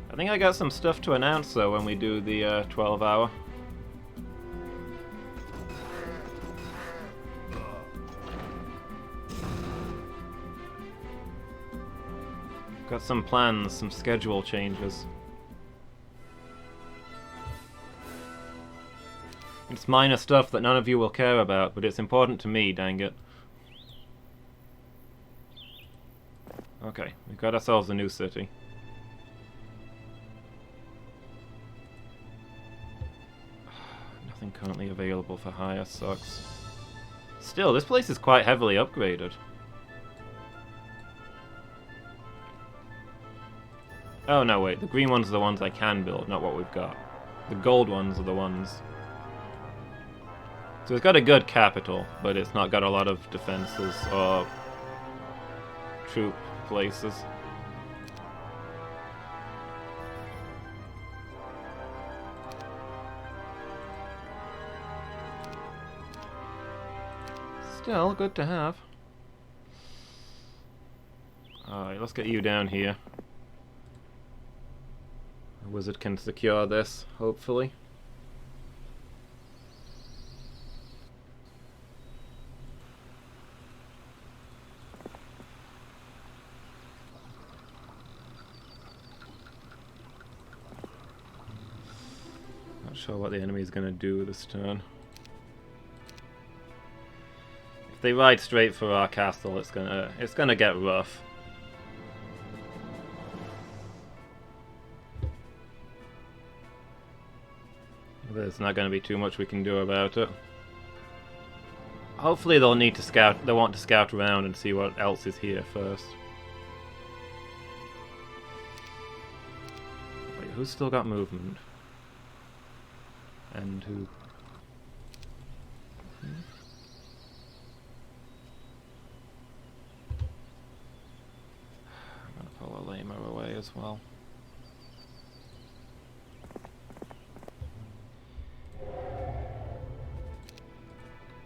I think I got some stuff to announce though when we do the 12 hour. Got some plans, some schedule changes. It's minor stuff that none of you will care about, but it's important to me, dang it. Okay, we've got ourselves a new city. Nothing currently available for hire, sucks. Still, this place is quite heavily upgraded. Oh no, wait, the green ones are the ones I can build, not what we've got. The gold ones are the ones... So it's got a good capital, but it's not got a lot of defenses or troop places. Still, good to have. Alright, let's get you down here. The wizard can secure this, hopefully. Not sure what the enemy is going to do this turn. they ride straight for our castle, it's gonna get rough. There's not gonna be too much we can do about it. Hopefully they'll need to scout. They want to scout around and see what else is here first. Wait, who's still got movement? And who? I'm gonna pull a lamer away as well.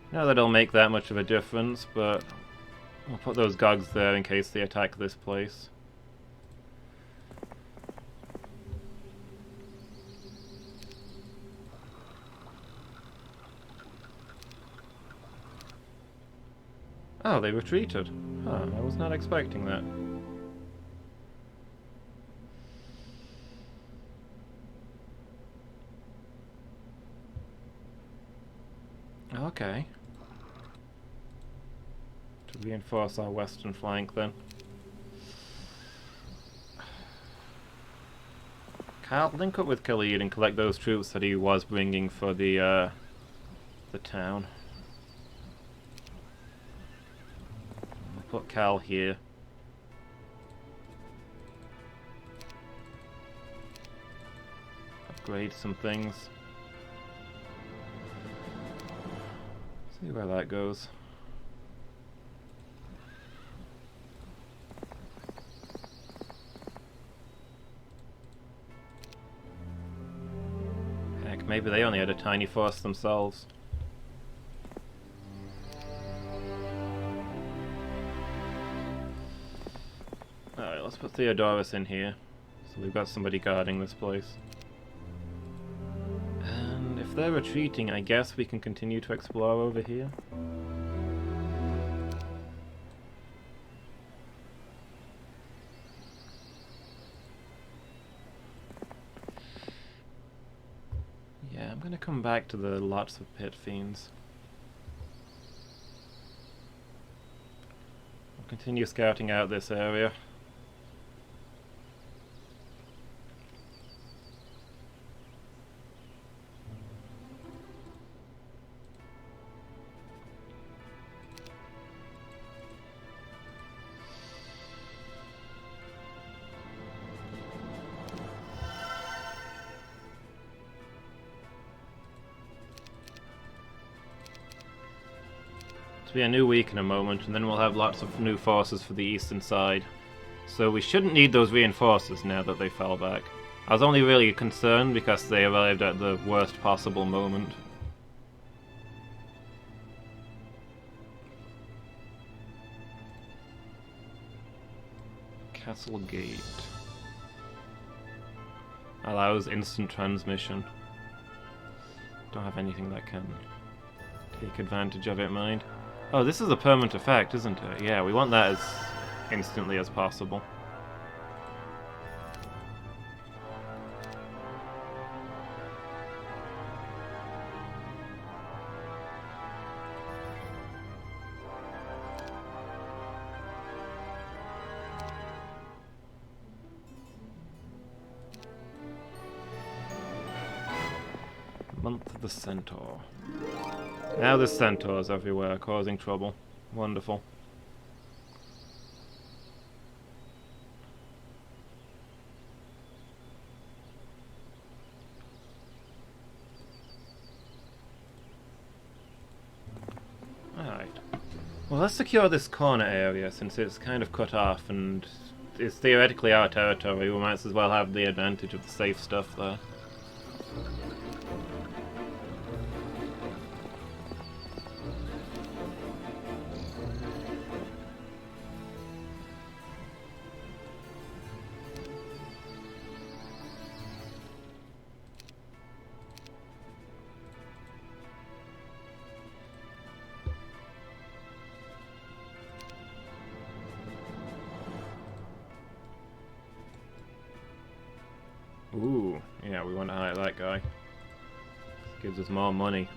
Not that it'll make that much of a difference, but I'll put those gogs there in case they attack this place. Oh, they retreated. Huh, I was not expecting that. Okay. To reinforce our western flank, then. Kyle, link up with Khalid and collect those troops that he was bringing for the town. I'll put Cal here. Upgrade some things. See where that goes. Heck, maybe they only had a tiny force themselves. Alright, let's put Theodorus in here. So we've got somebody guarding this place. And if they're retreating, I guess we can continue to explore over here. Yeah, I'm gonna come back to the lots of pit fiends. I'll continue scouting out this area. It'll be a new week in a moment, and then we'll have lots of new forces for the eastern side. So we shouldn't need those reinforcers now that they fell back. I was only really concerned because they arrived at the worst possible moment. Castle Gate. Allows instant transmission. Don't have anything that can take advantage of it, mind. Oh, this is a permanent effect, isn't it? Yeah, we want that as instantly as possible. Month of the Centaur. Now there's centaurs everywhere, causing trouble. Wonderful. Alright. Well, let's secure this corner area, since it's kind of cut off, and it's theoretically our territory. We might as well have the advantage of the safe stuff there. Ooh, yeah, we want to hire that guy. Gives us more money.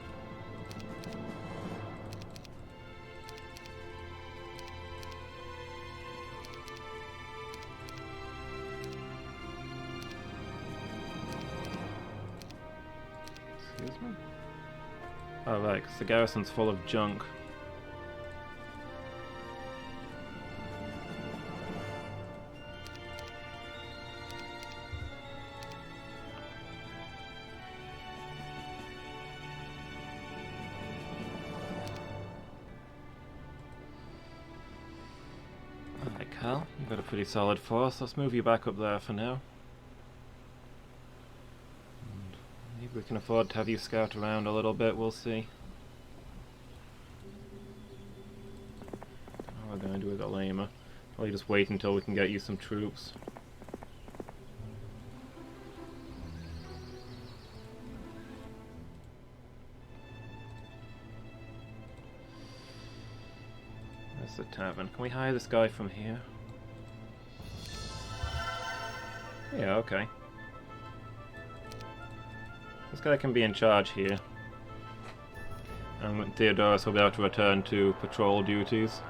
Oh right, 'cause the garrison's full of junk. Alright, Cal, you've got a pretty solid force. Let's move you back up there for now. And maybe we can afford to have you scout around a little bit, we'll see. What we're going to do with Alema. Probably just wait until we can get you some troops. There's the tavern. Can we hire this guy from here? Yeah, okay. This guy can be in charge here. And Theodorus will be able to return to patrol duties.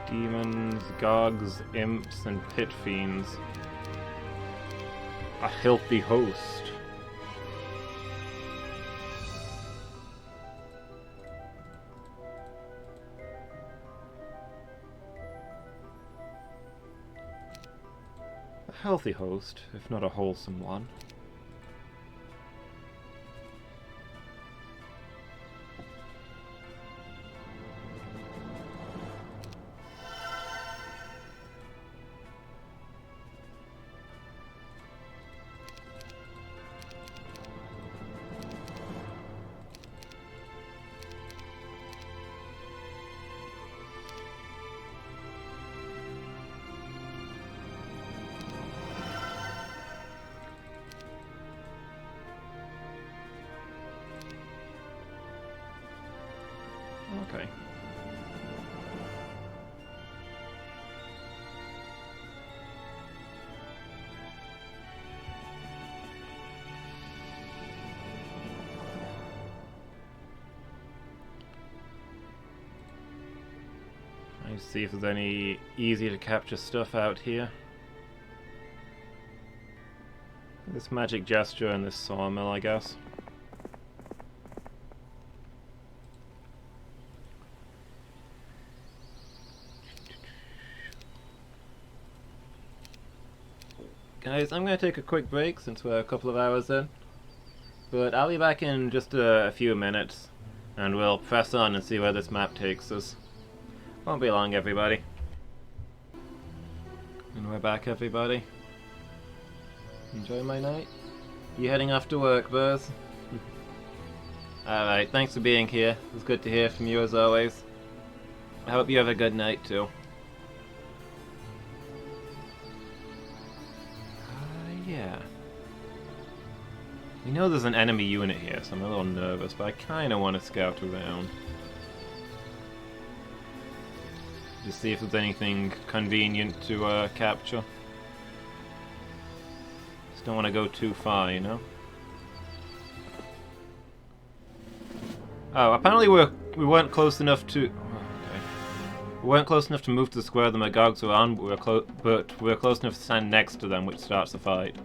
Demons, gogs, imps, and pit fiends. A healthy host. A healthy host, if not a wholesome one. Okay. Trying to see if there's any easy to capture stuff out here. This magic gesture and this sawmill, I guess. Guys, I'm going to take a quick break since we're a couple of hours in, but I'll be back in just a few minutes, and we'll press on and see where this map takes us. Won't be long, everybody. And we're back, everybody. Enjoy my night? You heading off to work, Buzz? Alright, thanks for being here. It was good to hear from you as always. I hope you have a good night, too. Yeah. We know there's an enemy unit here, so I'm a little nervous, but I kind of want to scout around. Just see if there's anything convenient to capture. Just don't want to go too far, you know? Oh, apparently we weren't close enough to... We weren't close enough to move to the square the Magogs were on, but we were close enough to stand next to them, which starts the fight.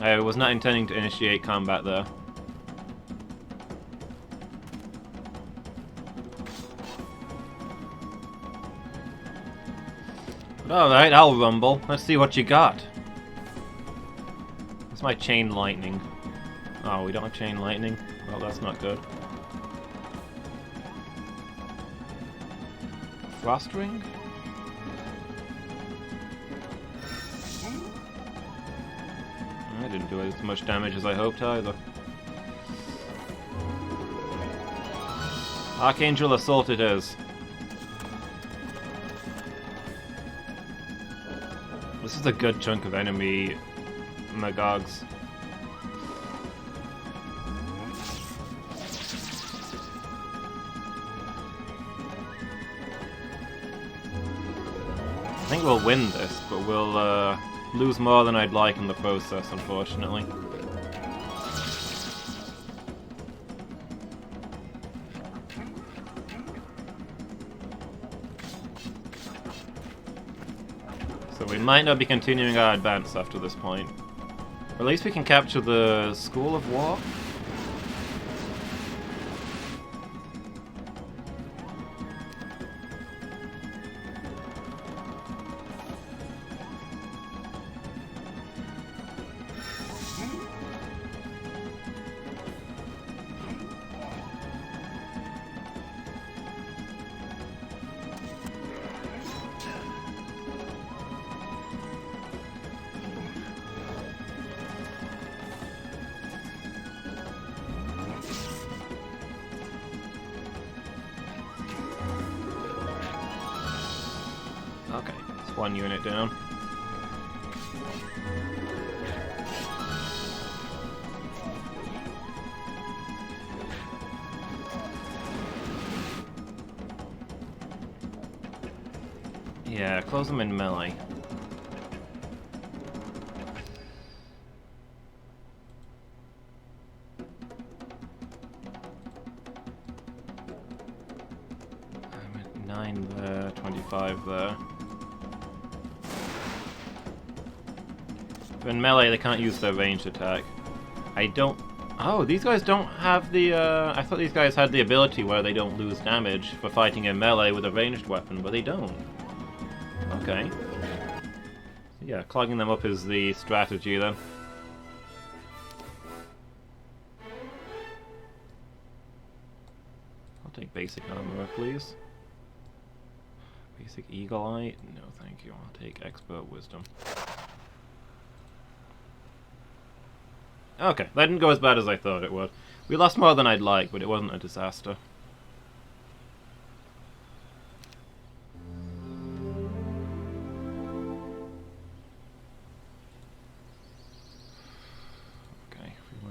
I was not intending to initiate combat there. But alright, I'll rumble. Let's see what you got. That's my chain lightning. Oh, we don't have chain lightning? Well, that's not good. Frost ring? I didn't do as much damage as I hoped either. Archangel Assault it is. This is a good chunk of enemy Magogs. I think we'll win this, but we'll lose more than I'd like in the process, unfortunately. So we might not be continuing our advance after this point. Or at least we can capture the School of War. Okay, it's one unit down. Yeah, close them in melee. I'm at 9 there, 25 there. In melee, they can't use their ranged attack. I don't... Oh, these guys don't have the, I thought these guys had the ability where they don't lose damage for fighting in melee with a ranged weapon, but they don't. Okay. Yeah, clogging them up is the strategy then. I'll take basic armor, please. Basic eagle eye? No, thank you. I'll take expert wisdom. Okay, that didn't go as bad as I thought it would. We lost more than I'd like, but it wasn't a disaster. Okay, if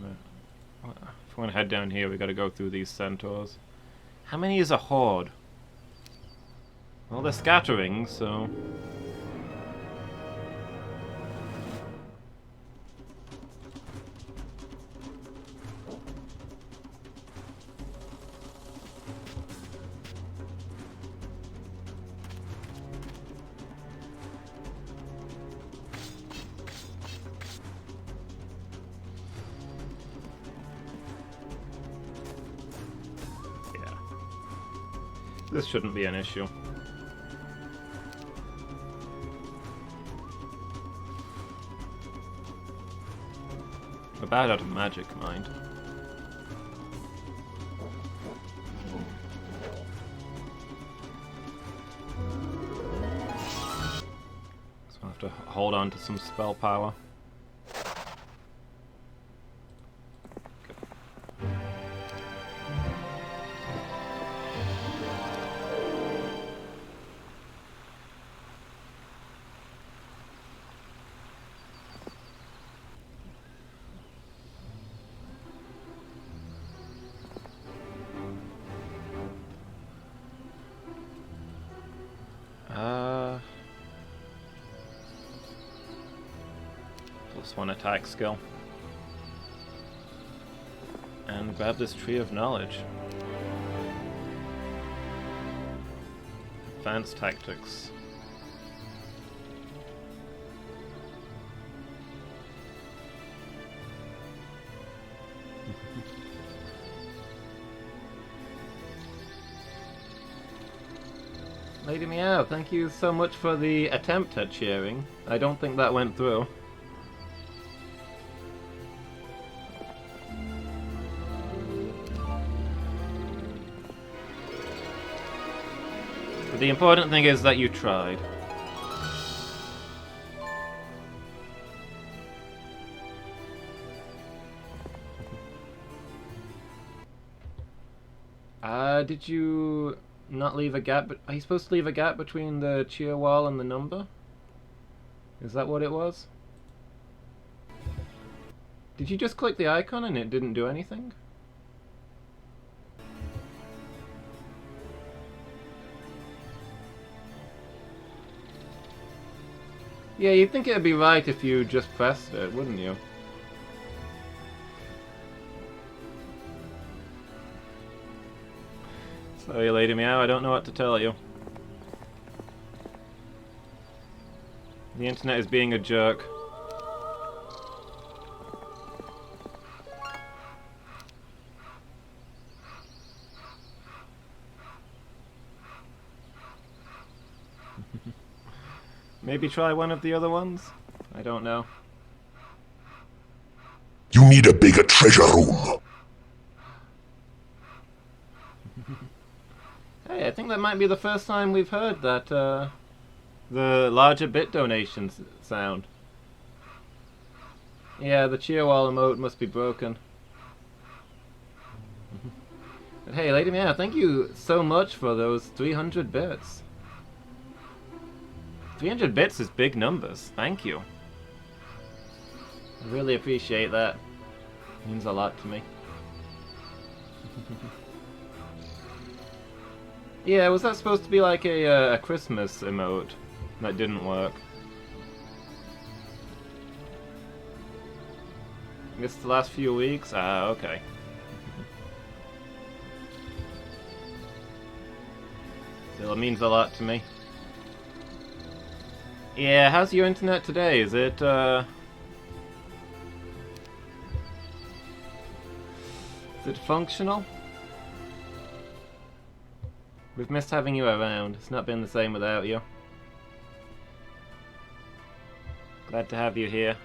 we want to head down here, we got to go through these centaurs. How many is a horde? Well, they're scattering, so... This shouldn't be an issue. We're bad out of magic, mind. So we'll have to hold on to some spell power. +1 attack skill. And grab this Tree of Knowledge. Advanced Tactics. Lady Meow, thank you so much for the attempt at cheering. I don't think that went through. But the important thing is that you tried. Did you not leave a gap? Are you supposed to leave a gap between the cheer wall and the number? Is that what it was? Did you just click the icon and it didn't do anything? Yeah, you'd think it'd be right if you just pressed it, wouldn't you? Sorry, Lady Meow, I don't know what to tell you. The internet is being a jerk. Maybe try one of the other ones? I don't know. You need a bigger treasure room. Hey, I think that might be the first time we've heard that, the larger bit donations sound. Yeah, the cheer wall emote must be broken. But hey, Lady Meow, thank you so much for those 300 bits. 300 bits is big numbers. Thank you. I really appreciate that. It means a lot to me. Yeah, was that supposed to be like a Christmas emote? That didn't work. Missed the last few weeks? Ah, okay. Still, it means a lot to me. Yeah, how's your internet today? Is it, is it functional? We've missed having you around. It's not been the same without you. Glad to have you here.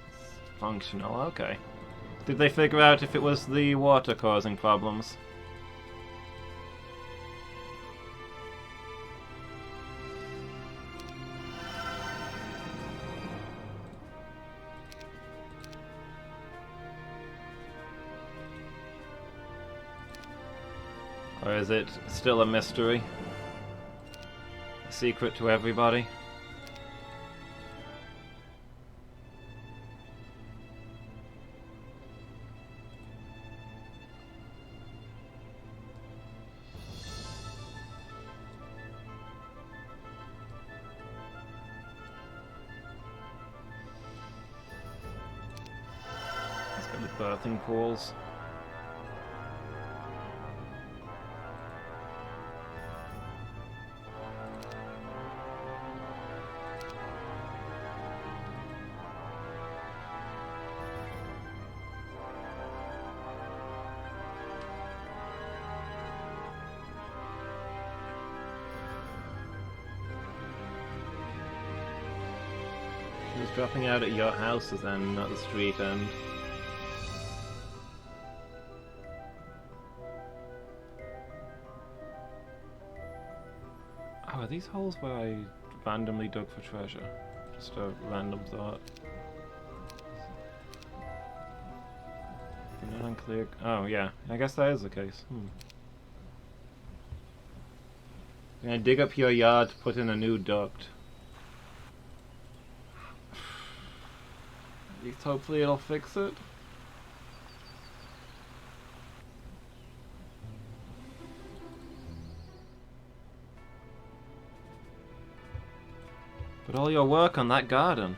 It's functional, okay. Did they figure out if it was the water causing problems? Or is it still a mystery? A secret to everybody? Let's go with birthing pools. He was dropping out at your houses then, not the street end. Oh, are these holes where I randomly dug for treasure? Just a random thought. Not unclear. Oh, yeah. I guess that is the case. I'm gonna dig up your yard to put in a new duct. At least hopefully it'll fix it. But all your work on that garden.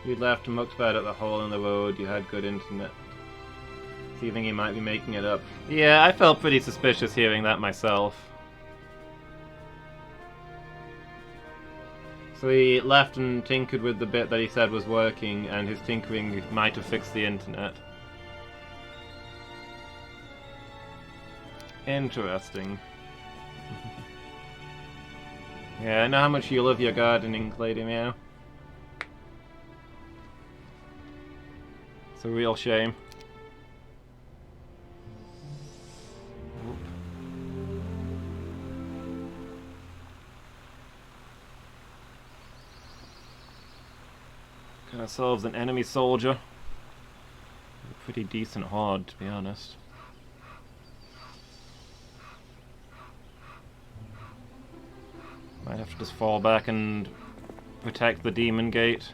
You'd laughed and mucked about at the hole in the road, you had good internet. So you think he might be making it up? Yeah, I felt pretty suspicious hearing that myself. So he left and tinkered with the bit that he said was working, and his tinkering might have fixed the internet. Interesting. Yeah, I know how much you love your gardening, Lady Meow. It's a real shame. Got ourselves an enemy soldier. A pretty decent horde, to be honest. Might have to just fall back and protect the demon gate.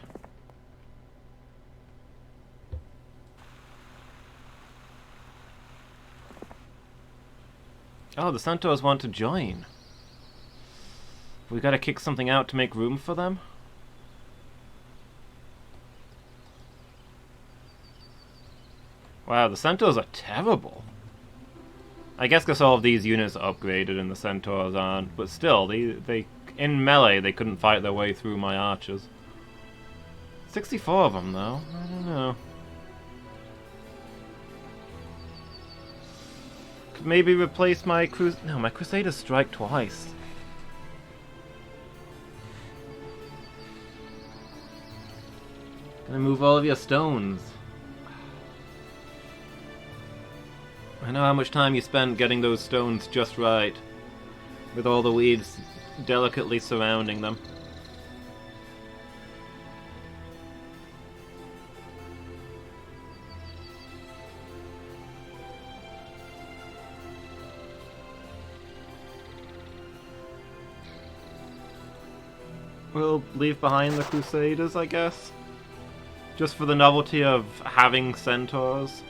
Oh, the Centaurs want to join. We gotta kick something out to make room for them? Wow, the Centaurs are terrible. I guess because all of these units are upgraded and the Centaurs aren't, but still, they in melee they couldn't fight their way through my archers. 64 of them though, I don't know. Could maybe replace my my Crusaders strike twice. Gonna move all of your stones. I know how much time you spent getting those stones just right, with all the weeds delicately surrounding them. We'll leave behind the Crusaders, I guess. Just for the novelty of having centaurs.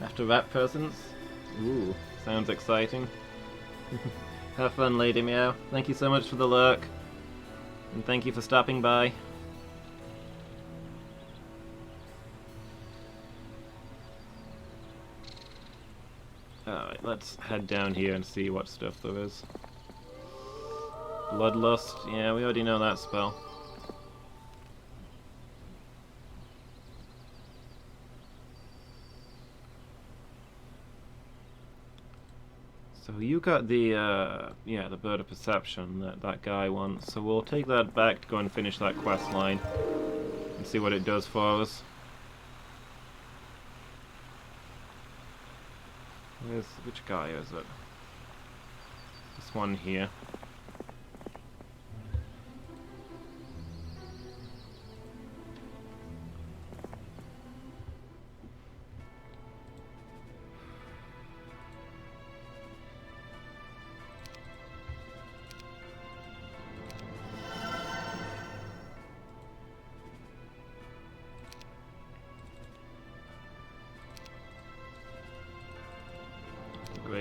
After rat presents? Ooh, sounds exciting. Have fun, Lady Meow. Thank you so much for the lurk. And thank you for stopping by. Alright, let's head down here and see what stuff there is. Bloodlust, yeah, we already know that spell. So you got the, yeah, the Bird of Perception that guy wants, so we'll take that back to go and finish that quest line and see what it does for us. Which guy is it? This one here.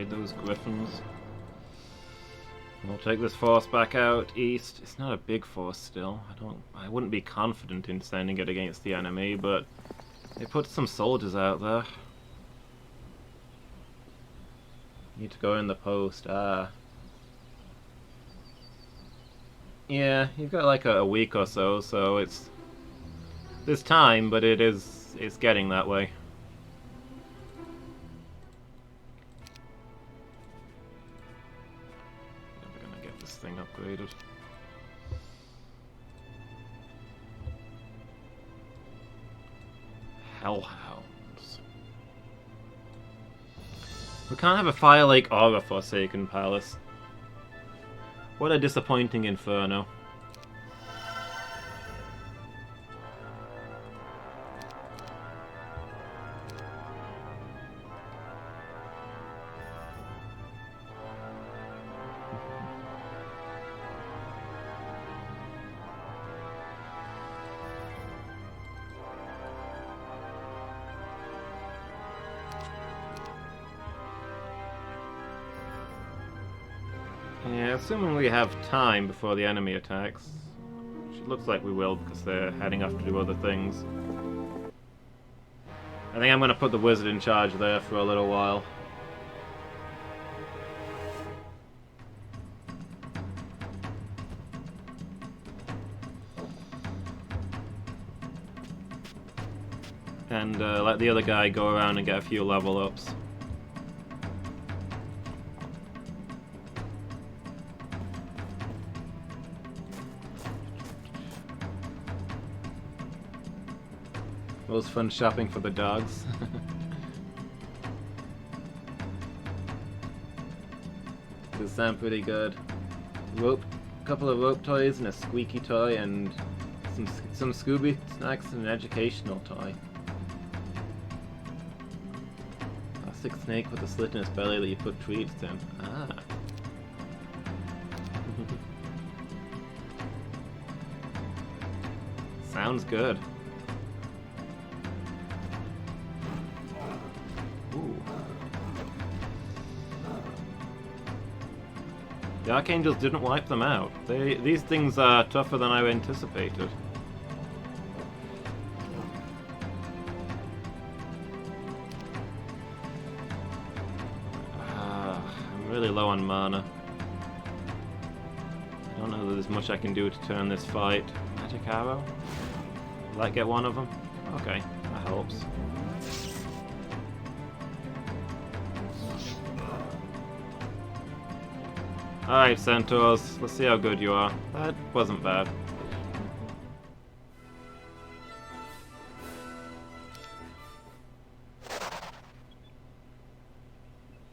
Those griffins. We'll take this force back out east. It's not a big force still. I wouldn't be confident in sending it against the enemy, but they put some soldiers out there. Need to go in the post. Yeah, you've got like a week or so, so there's time, but it's getting that way. Thing upgraded. Hellhounds. We can't have a Fire Lake or a Forsaken Palace. What a disappointing inferno. Yeah, assuming we have time before the enemy attacks. Which it looks like we will, because they're heading off to do other things. I think I'm going to put the wizard in charge there for a little while. And let the other guy go around and get a few level ups. It was fun shopping for the dogs. Does sound pretty good. Couple of rope toys and a squeaky toy and some Scooby snacks and an educational toy. Plastic snake with a slit in its belly that you put treats in. Ah. Sounds good. Ooh. The Archangels didn't wipe them out. These things are tougher than I anticipated. I'm really low on mana. I don't know that there's much I can do to turn this fight. Magic Arrow? Will that get one of them? Okay, that helps. Alright, Centaurs, let's see how good you are. That wasn't bad.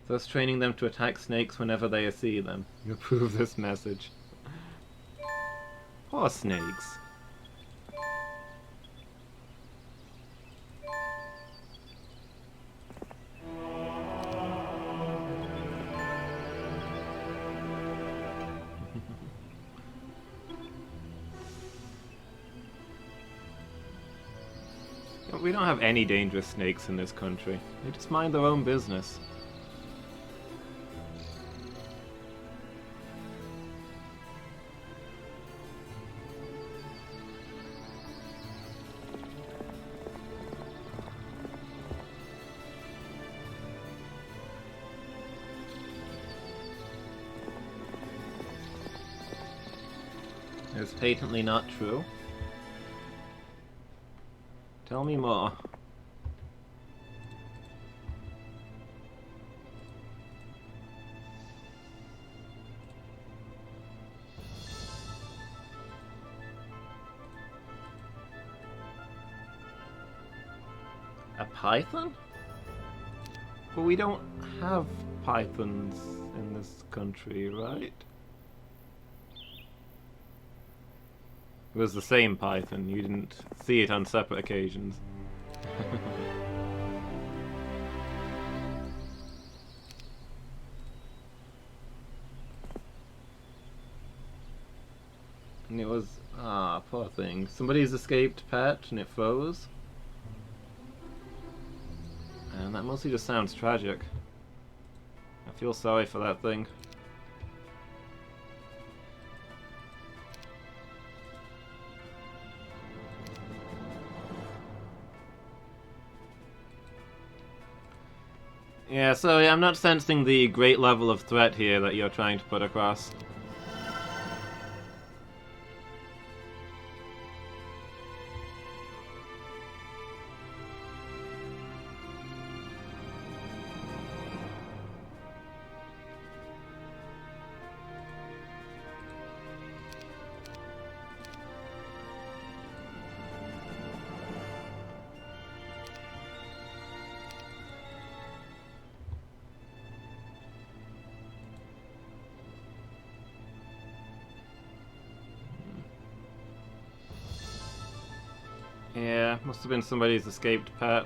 Thus training them to attack snakes whenever they see them. You approve this message. Poor snakes. We don't have any dangerous snakes in this country. They just mind their own business. It's patently not true. Tell me more. A python? But we don't have pythons in this country, right? It was the same python, you didn't see it on separate occasions. And it was... ah, poor thing. Somebody's escaped pet and it froze. And that mostly just sounds tragic. I feel sorry for that thing. Yeah, so I'm not sensing the great level of threat here that you're trying to put across. Yeah, must have been somebody's escaped pet.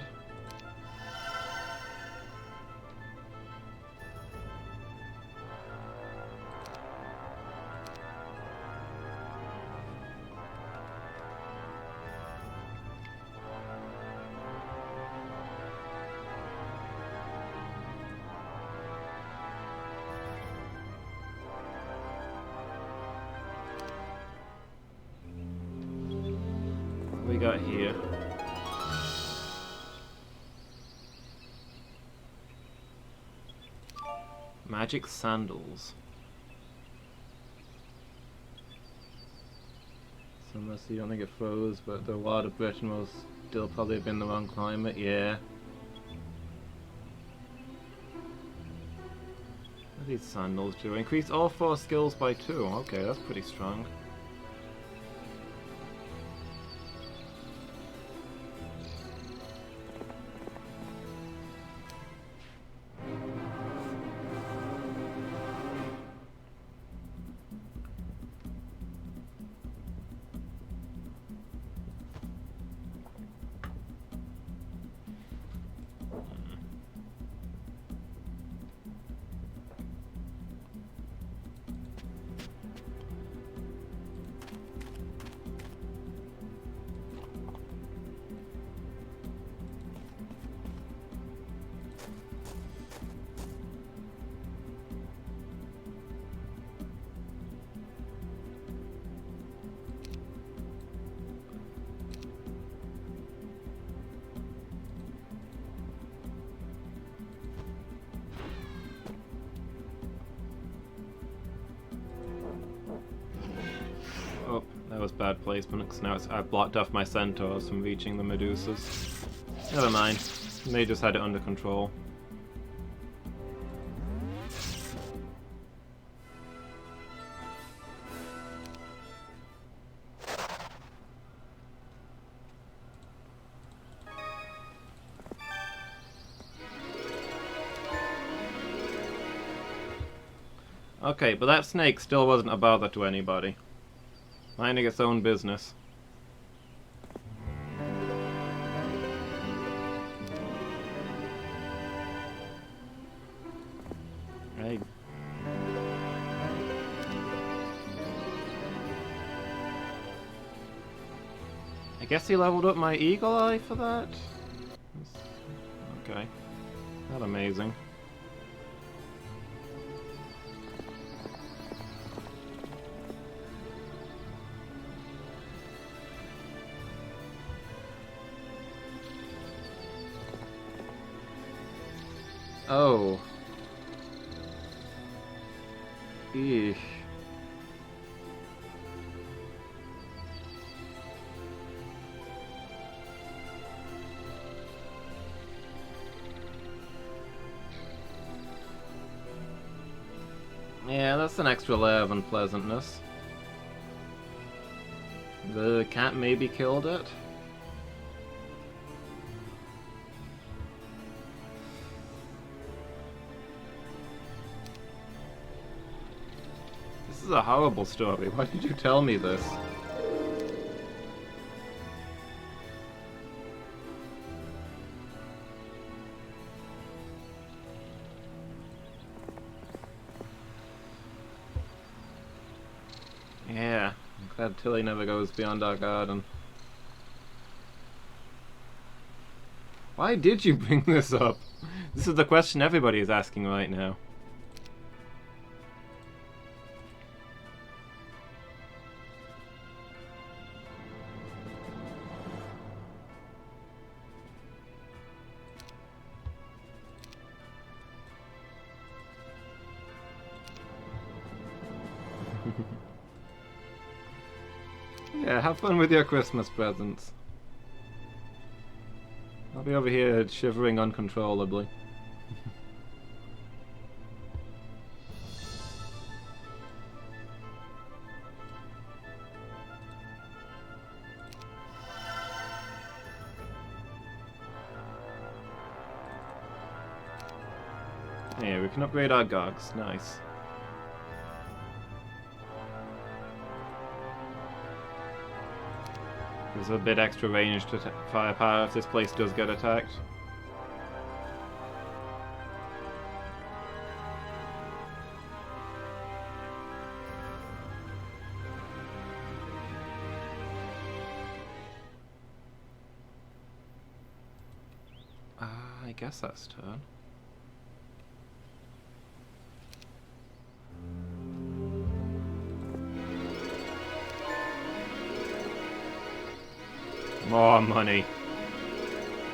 What we got here? Magic sandals. So unless you don't think it froze, but the water Britain will still probably have been the wrong climate, yeah. What do these sandals do? Increase all 4 skills by 2. Okay, that's pretty strong. bad placement, because now I've blocked off my centaurs from reaching the Medusas. Never mind. They just had it under control. Okay, but that snake still wasn't a bother to anybody. Minding its own business. Right. I guess he leveled up my eagle eye for that? Okay. Not amazing. Oh. Eesh. Yeah, that's an extra layer of unpleasantness. The cat maybe killed it? This is a horrible story. Why did you tell me this? Yeah, I'm glad Tilly never goes beyond our garden. Why did you bring this up? This is the question everybody is asking right now. Yeah, have fun with your Christmas presents. I'll be over here shivering uncontrollably. Yeah, we can upgrade our gogs. Nice. There's a bit extra range to firepower if this place does get attacked. I guess that's turn. More money.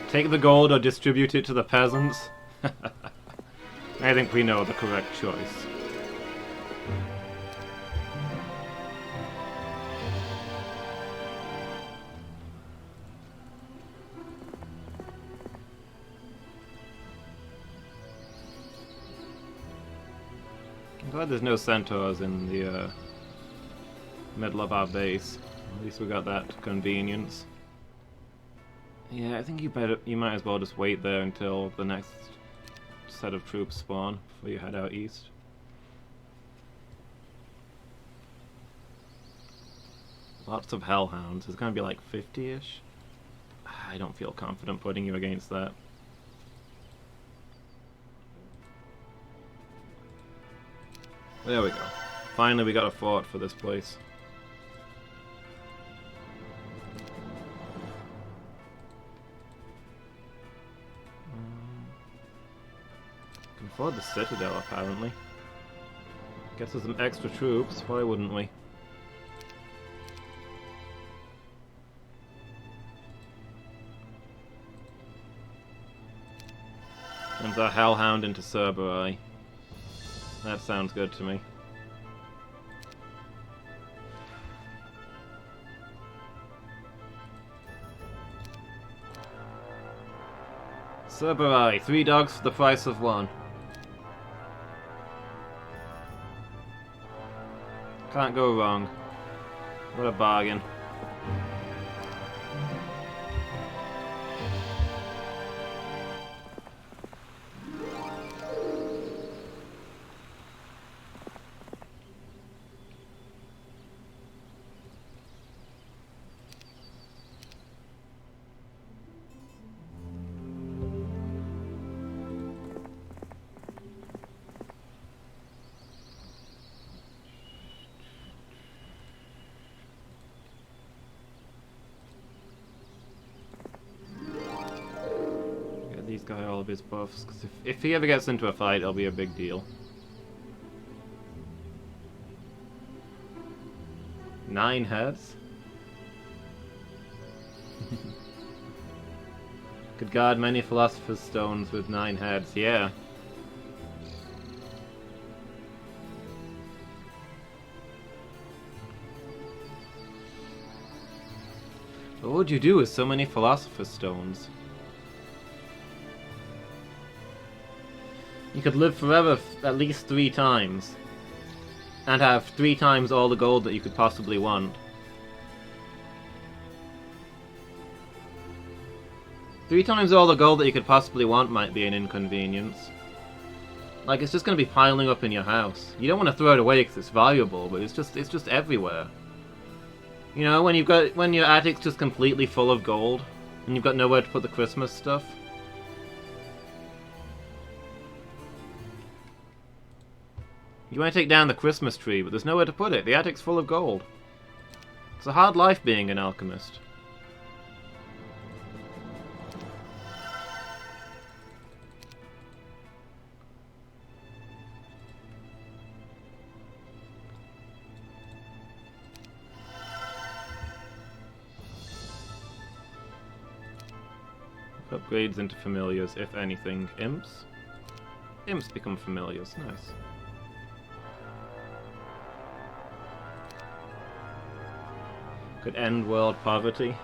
Take the gold or distribute it to the peasants? I think we know the correct choice. I'm glad there's no centaurs in the middle of our base. At least we got that convenience. Yeah, I think you might as well just wait there until the next set of troops spawn before you head out east. Lots of hellhounds. There's gonna be like 50-ish. I don't feel confident putting you against that. There we go. Finally we got a fort for this place. Can afford the citadel apparently. Gets us some extra troops, why wouldn't we? Turns our hellhound into Cerberus. That sounds good to me. Cerberus, 3 dogs for the price of 1. Can't go wrong. What a bargain. These guys all of his buffs, because if he ever gets into a fight, it'll be a big deal. 9 heads? Could guard many Philosopher's Stones with 9 heads, yeah. But what would you do with so many Philosopher's Stones? You could live forever at least 3 times. And have 3 times all the gold that you could possibly want. 3 times all the gold that you could possibly want might be an inconvenience. Like, it's just going to be piling up in your house. You don't want to throw it away because it's valuable, but it's just everywhere. You know, when your attic's just completely full of gold, and you've got nowhere to put the Christmas stuff. You want to take down the Christmas tree, but there's nowhere to put it. The attic's full of gold. It's a hard life being an alchemist. Upgrades into familiars, if anything. Imps? Imps become familiars, nice. Could end world poverty.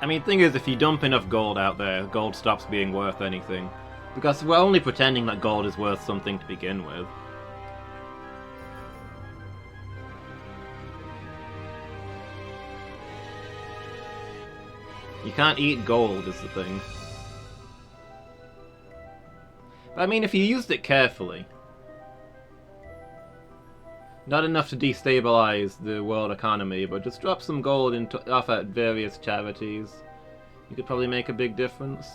I mean, the thing is, if you dump enough gold out there, gold stops being worth anything. Because we're only pretending that gold is worth something to begin with. You can't eat gold, is the thing. But I mean, if you used it carefully. Not enough to destabilize the world economy, but just drop some gold off at various charities. You could probably make a big difference.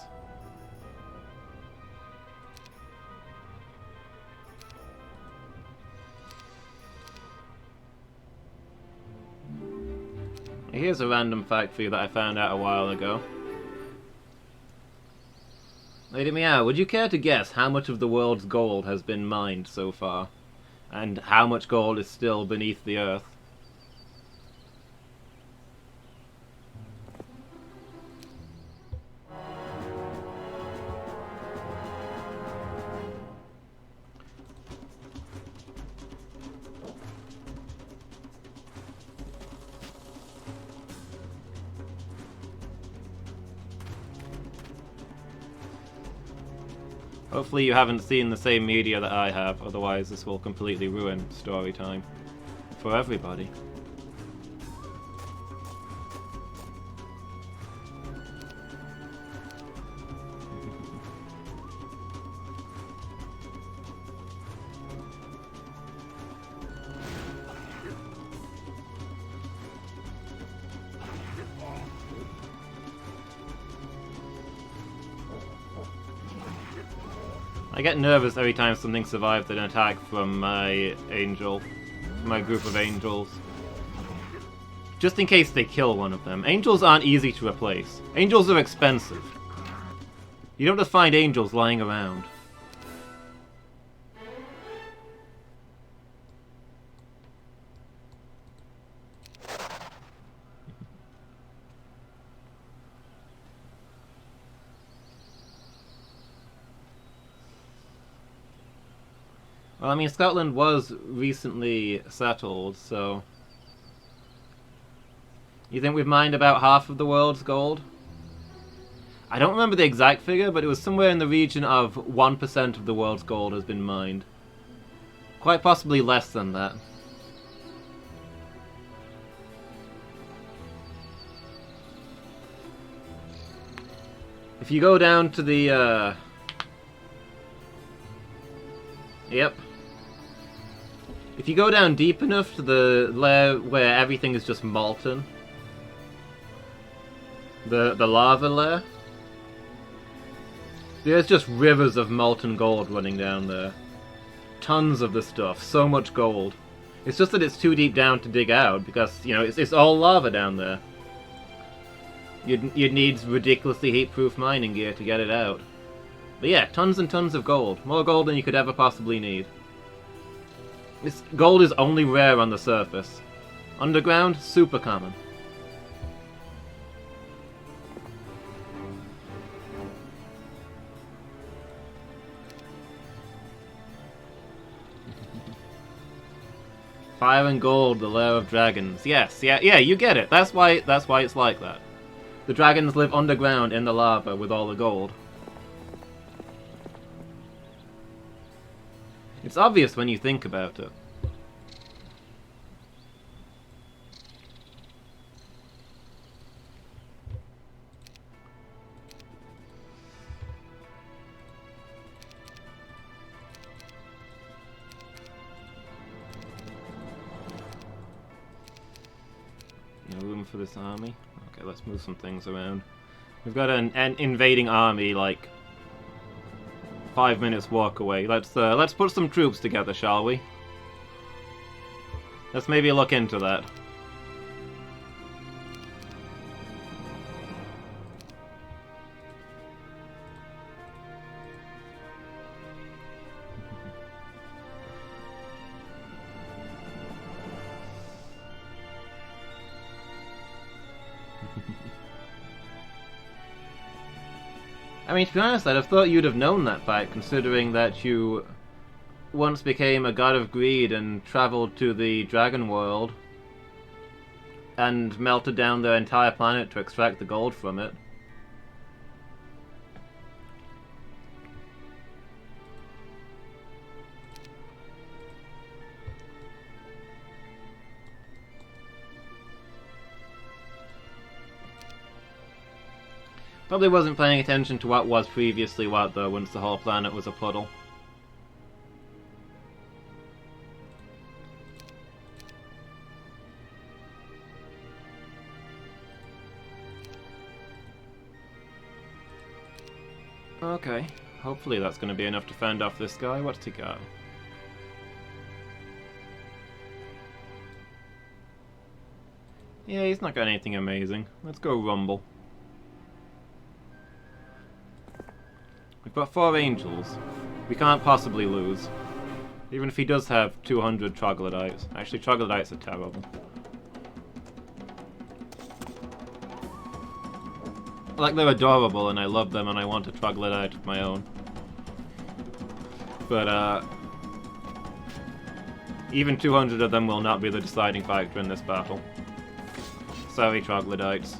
Here's a random fact for you that I found out a while ago. Lady Meow, would you care to guess how much of the world's gold has been mined so far? And how much gold is still beneath the earth? Hopefully you haven't seen the same media that I have, otherwise this will completely ruin story time for everybody. I get nervous every time something survives an attack from my angel, my group of angels. Just in case they kill one of them. Angels aren't easy to replace. Angels are expensive. You don't just find angels lying around. Well, I mean, Scotland was recently settled, so You think we've mined about half of the world's gold? I don't remember the exact figure, but it was somewhere in the region of 1% of the world's gold has been mined. Quite possibly less than that. If you go down to the, Yep. If you go down deep enough to the layer where everything is just molten, the lava layer, there's just rivers of molten gold running down there. Tons of the stuff, so much gold. It's just that it's too deep down to dig out, because, you know, it's all lava down there. You'd need ridiculously heat-proof mining gear to get it out. But yeah, tons and tons of gold. More gold than you could ever possibly need. Gold is only rare on the surface. Underground, super common. Fire and gold, the lair of dragons. Yes, yeah, you get it. That's why it's like that. The dragons live underground in the lava with all the gold. It's obvious when you think about it. No room for this army? Okay, let's move some things around. We've got an invading army, like 5 minutes walk away. Let's put some troops together, shall we? Let's maybe look into that. I mean, to be honest, I'd have thought you'd have known that fact, considering that you once became a god of greed and travelled to the dragon world and melted down their entire planet to extract the gold from it. Probably wasn't paying attention to what was previously what, though, once the whole planet was a puddle. Okay, hopefully that's going to be enough to fend off this guy. What's he got? Yeah, he's not got anything amazing. Let's go Rumble. We've got 4 angels. We can't possibly lose. Even if he does have 200 troglodytes. Actually, troglodytes are terrible. Like, they're adorable and I love them and I want a troglodyte of my own. But, even 200 of them will not be the deciding factor in this battle. Sorry, troglodytes.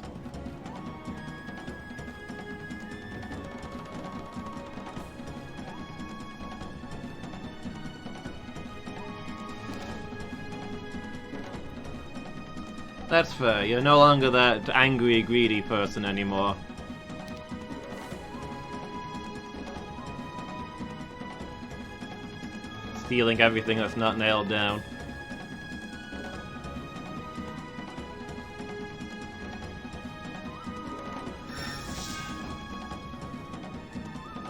That's fair, you're no longer that angry, greedy person anymore. Stealing everything that's not nailed down.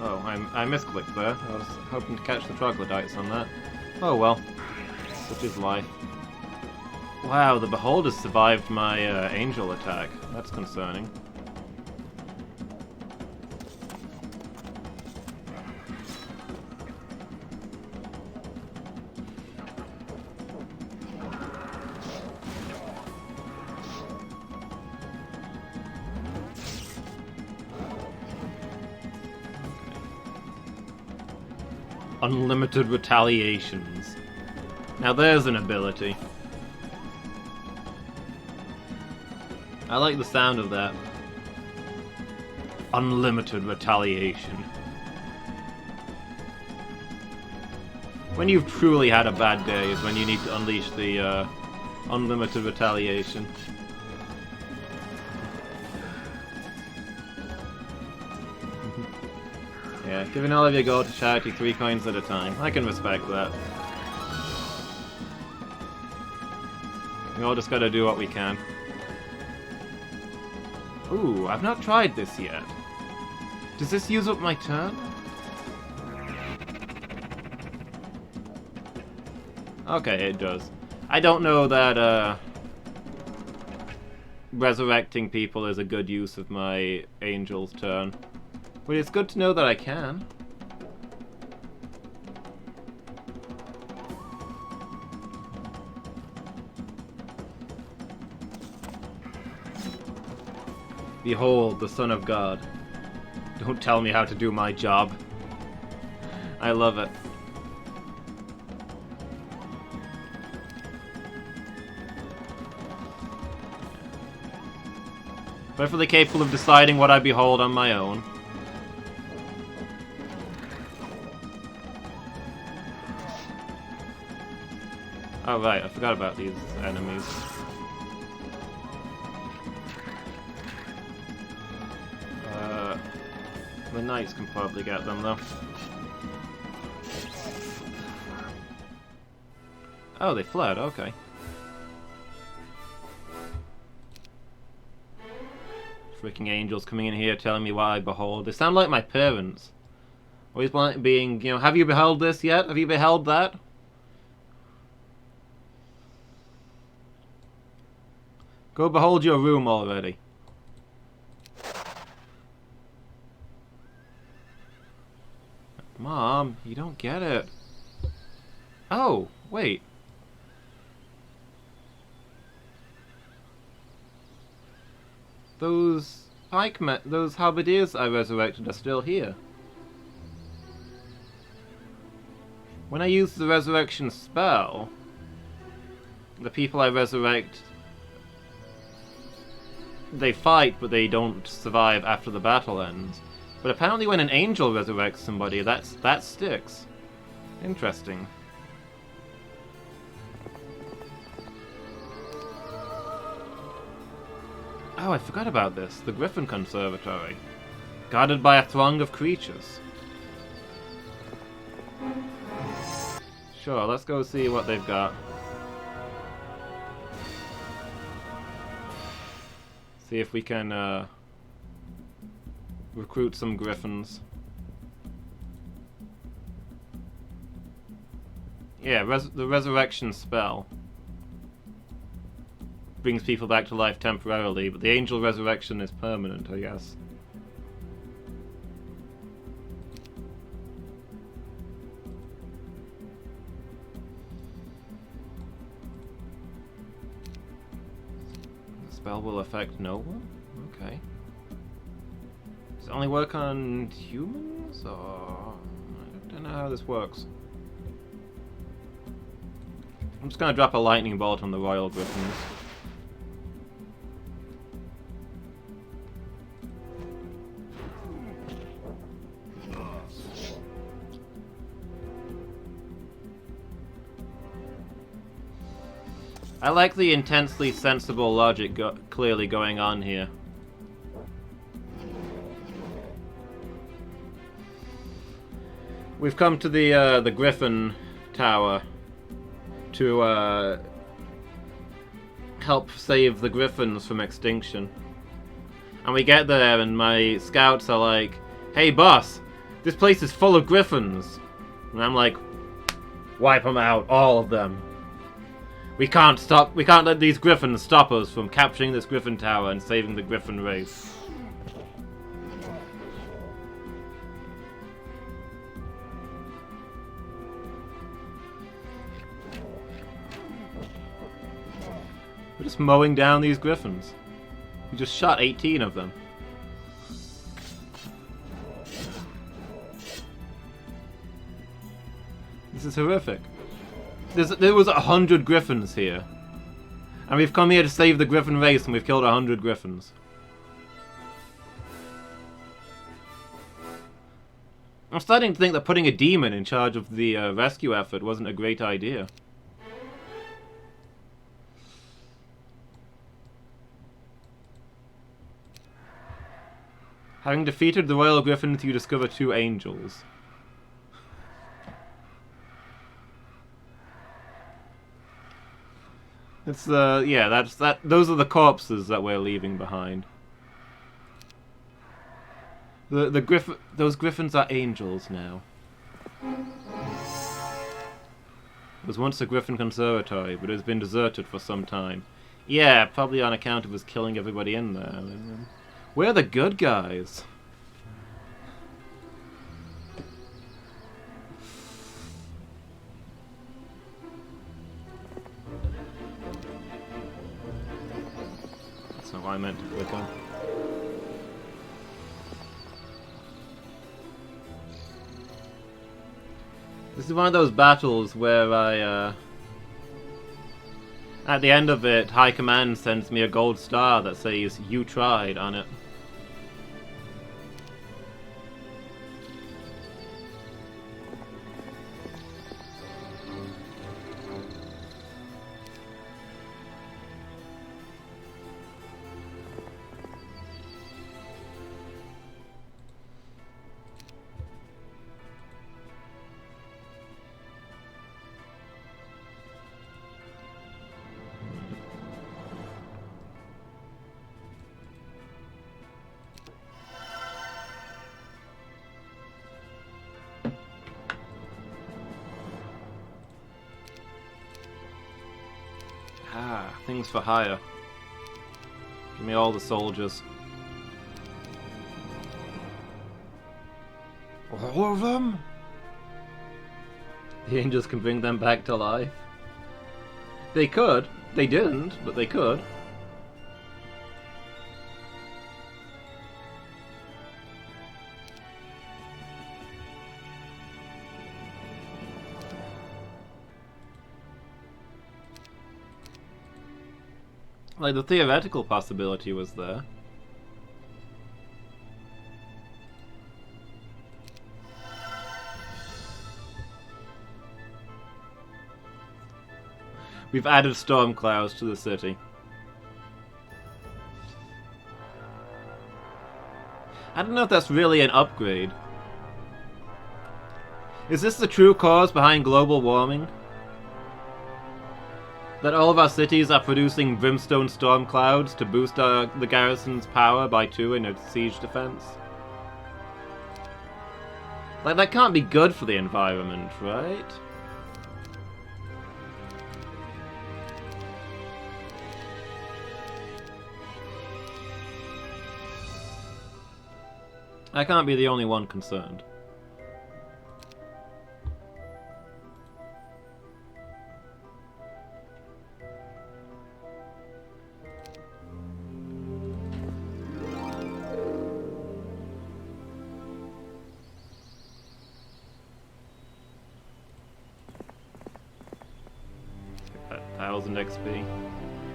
Oh, I misclicked there. I was hoping to catch the troglodytes on that. Oh well. Such is life. Wow, the Beholder survived my angel attack. That's concerning. Unlimited retaliations. Now there's an ability. I like the sound of that. Unlimited retaliation. When you've truly had a bad day is when you need to unleash the unlimited retaliation. Yeah, giving all of your gold to charity 3 coins at a time. I can respect that. We all just gotta do what we can. Ooh, I've not tried this yet. Does this use up my turn? Okay, it does. I don't know that, resurrecting people is a good use of my angel's turn. But it's good to know that I can. Behold, the Son of God. Don't tell me how to do my job. I love it. Perfectly capable of deciding what I behold on my own. Oh right, I forgot about these enemies. The knights can probably get them though. Oh, they fled, okay. Freaking angels coming in here telling me what I behold. They sound like my parents. Always being, you know, have you beheld this yet? Have you beheld that? Go behold your room already. Mom, you don't get it. Oh, wait. Those those halberdiers I resurrected are still here. When I use the resurrection spell, the people I resurrect, they fight, but they don't survive after the battle ends. But apparently when an angel resurrects somebody, that sticks. Interesting. Oh, I forgot about this. The Griffin Conservatory. Guarded by a throng of creatures. Sure, let's go see what they've got. See if we can, recruit some griffins. Yeah, the resurrection spell brings people back to life temporarily, but the angel resurrection is permanent, I guess. The spell will affect no one? Okay. Does it only work on humans, or... I don't know how this works. I'm just gonna drop a lightning bolt on the royal griffins. I like the intensely sensible logic clearly going on here. We've come to the Griffin Tower to help save the griffins from extinction. And we get there and my scouts are like, "Hey boss, this place is full of griffins." And I'm like, "Wipe them out, all of them. We can't let these griffins stop us from capturing this Griffin Tower and saving the Griffin race." We're just mowing down these griffins. We just shot 18 of them. This is horrific. There was 100 griffins here. And we've come here to save the Griffin race, and we've killed 100 Griffins. I'm starting to think that putting a demon in charge of the rescue effort wasn't a great idea. Having defeated the Royal Griffins, you discover 2 angels. It's yeah, those are the corpses that we're leaving behind. Those Griffins are angels now. It was once a Griffin conservatory, but it has been deserted for some time. Yeah, probably on account of us killing everybody in there. We're the good guys. That's not what I meant to click on. This is one of those battles where at the end of it, High Command sends me a gold star that says, "You tried" on it. Things for hire. Give me all the soldiers. All of them? The angels can bring them back to life. They could. They didn't, but they could. Like, the theoretical possibility was there. We've added storm clouds to the city. I don't know if that's really an upgrade. Is this the true cause behind global warming? That all of our cities are producing brimstone storm clouds to boost the garrison's power by 2 in its siege defense? Like, that can't be good for the environment, right? I can't be the only one concerned. XP.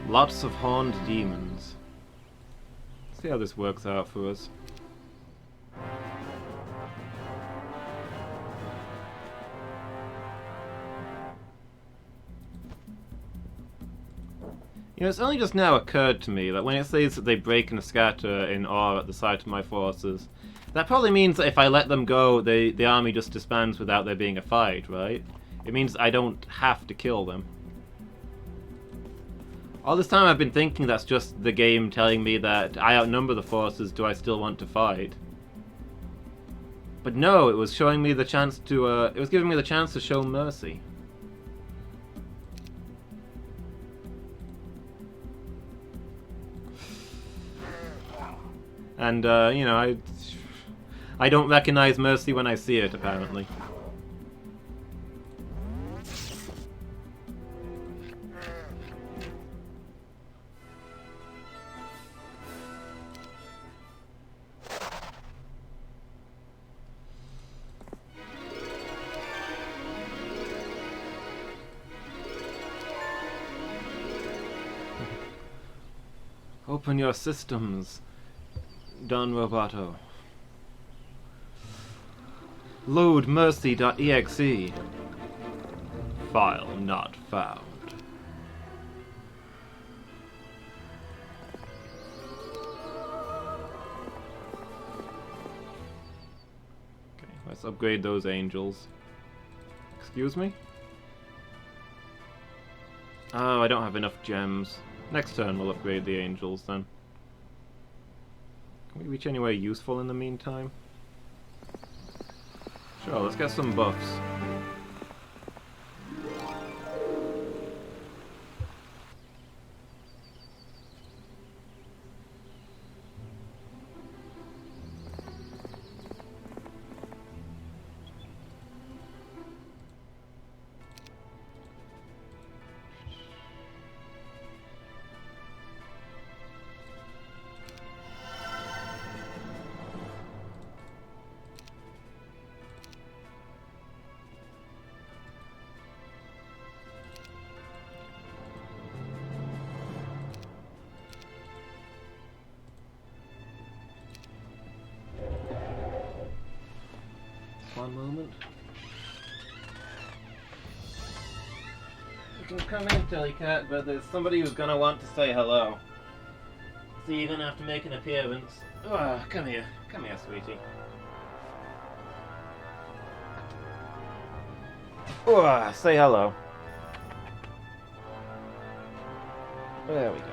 Lots of horned demons. See how this works out for us. You know, it's only just now occurred to me that when it says that they break and scatter in awe at the sight of my forces, that probably means that if I let them go, the army just disbands without there being a fight, right? It means I don't have to kill them. All this time I've been thinking that's just the game telling me that I outnumber the forces, do I still want to fight? But no, it was showing me the chance to, it was giving me the chance to show mercy. And, you know, I don't recognize mercy when I see it, apparently. Open your systems, Don Roboto. Load mercy.exe. File not found. Okay, let's upgrade those angels. Excuse me? Oh, I don't have enough gems. Next turn we'll upgrade the angels then. Can we reach anywhere useful in the meantime? Sure, let's get some buffs. One moment. You can come in, Jellycat, but there's somebody who's gonna want to say hello. So you're gonna have to make an appearance. Oh, come here. Come here, sweetie. Oh, say hello. There we go.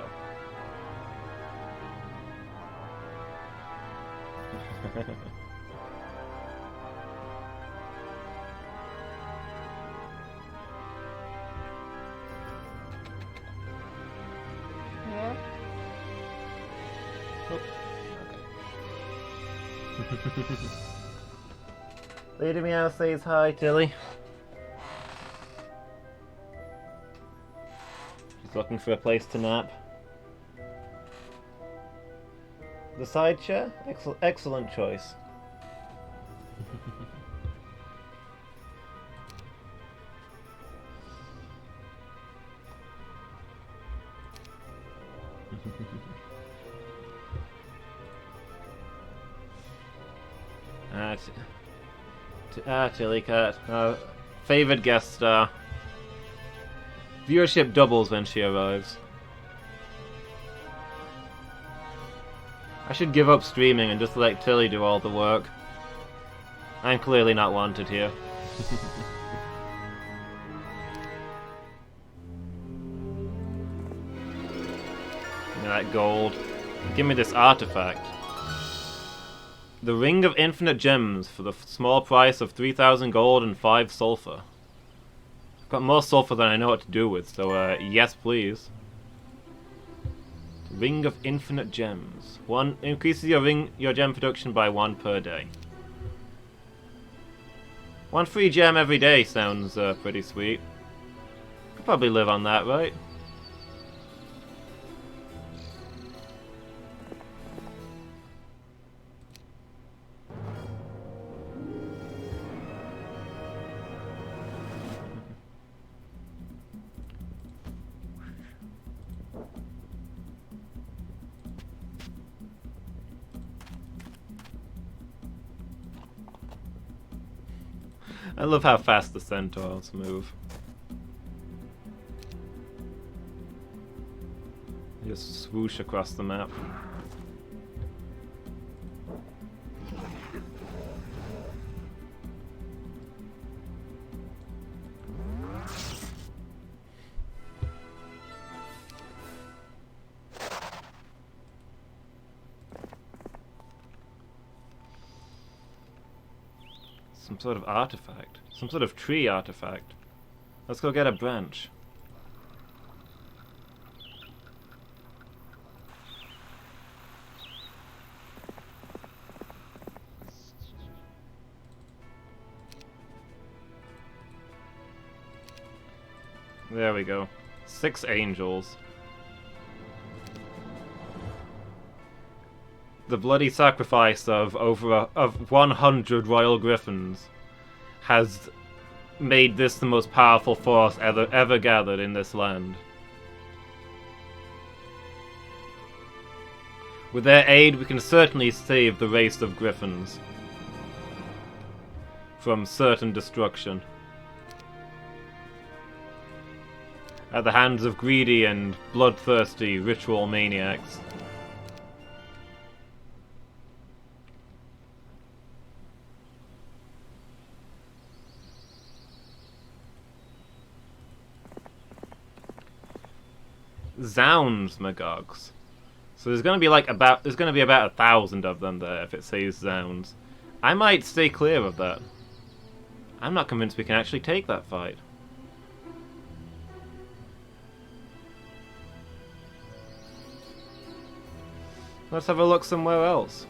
Lady Meow says hi, Tilly. She's looking for a place to nap. The side chair? Excellent choice. Tillycat. Favored guest star. Viewership doubles when she arrives. I should give up streaming and just let Tilly do all the work. I'm clearly not wanted here. Give me that gold. Give me this artifact. The Ring of Infinite Gems for the small price of 3,000 gold and 5 sulfur. I've got more sulfur than I know what to do with, so yes please. Ring of Infinite Gems. One increases your gem production by 1 per day. 1 free gem every day sounds pretty sweet. Could probably live on that, right? I love how fast the centaurs move. Just swoosh across the map. Some sort of artifact. Some sort of tree artifact. Let's go get a branch. There we go. 6 angels. The bloody sacrifice of 100 royal griffins has made this the most powerful force ever gathered in this land. With their aid, we can certainly save the race of griffins from certain destruction at the hands of greedy and bloodthirsty ritual maniacs. Zounds, Magogs. So there's gonna be about 1,000 of them there if it says zounds. I might stay clear of that. I'm not convinced we can actually take that fight. Let's have a look somewhere else.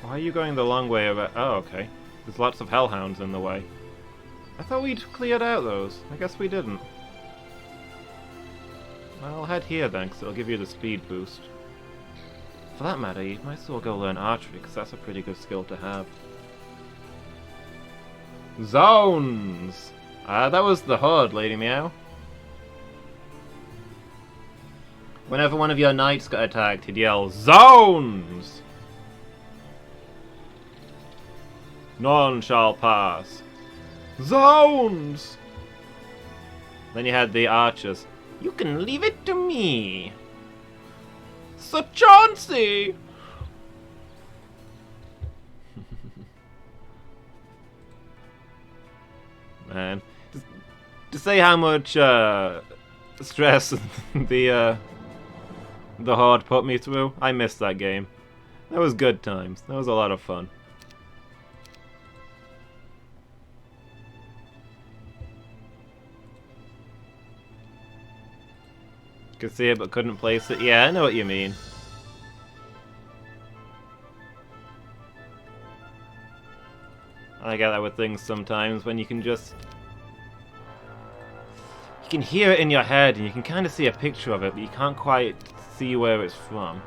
Why are you going the long way about? Oh, okay. There's lots of hellhounds in the way. I thought we'd cleared out those. I guess we didn't. Well, I'll head here then, because it'll give you the speed boost. For that matter, you might as well go learn archery, because that's a pretty good skill to have. Zones! That was the Horde, Lady Meow. Whenever one of your knights got attacked, he'd yell, ZONES! None shall pass. Zones! Then you had the archers. You can leave it to me. Sir Chauncey! Man. To say how much stress the Horde put me through, I missed that game. That was good times. That was a lot of fun. Could see it but couldn't place it. Yeah, I know what you mean. I get that with things sometimes when you can just... You can hear it in your head and you can kind of see a picture of it, but you can't quite see where it's from.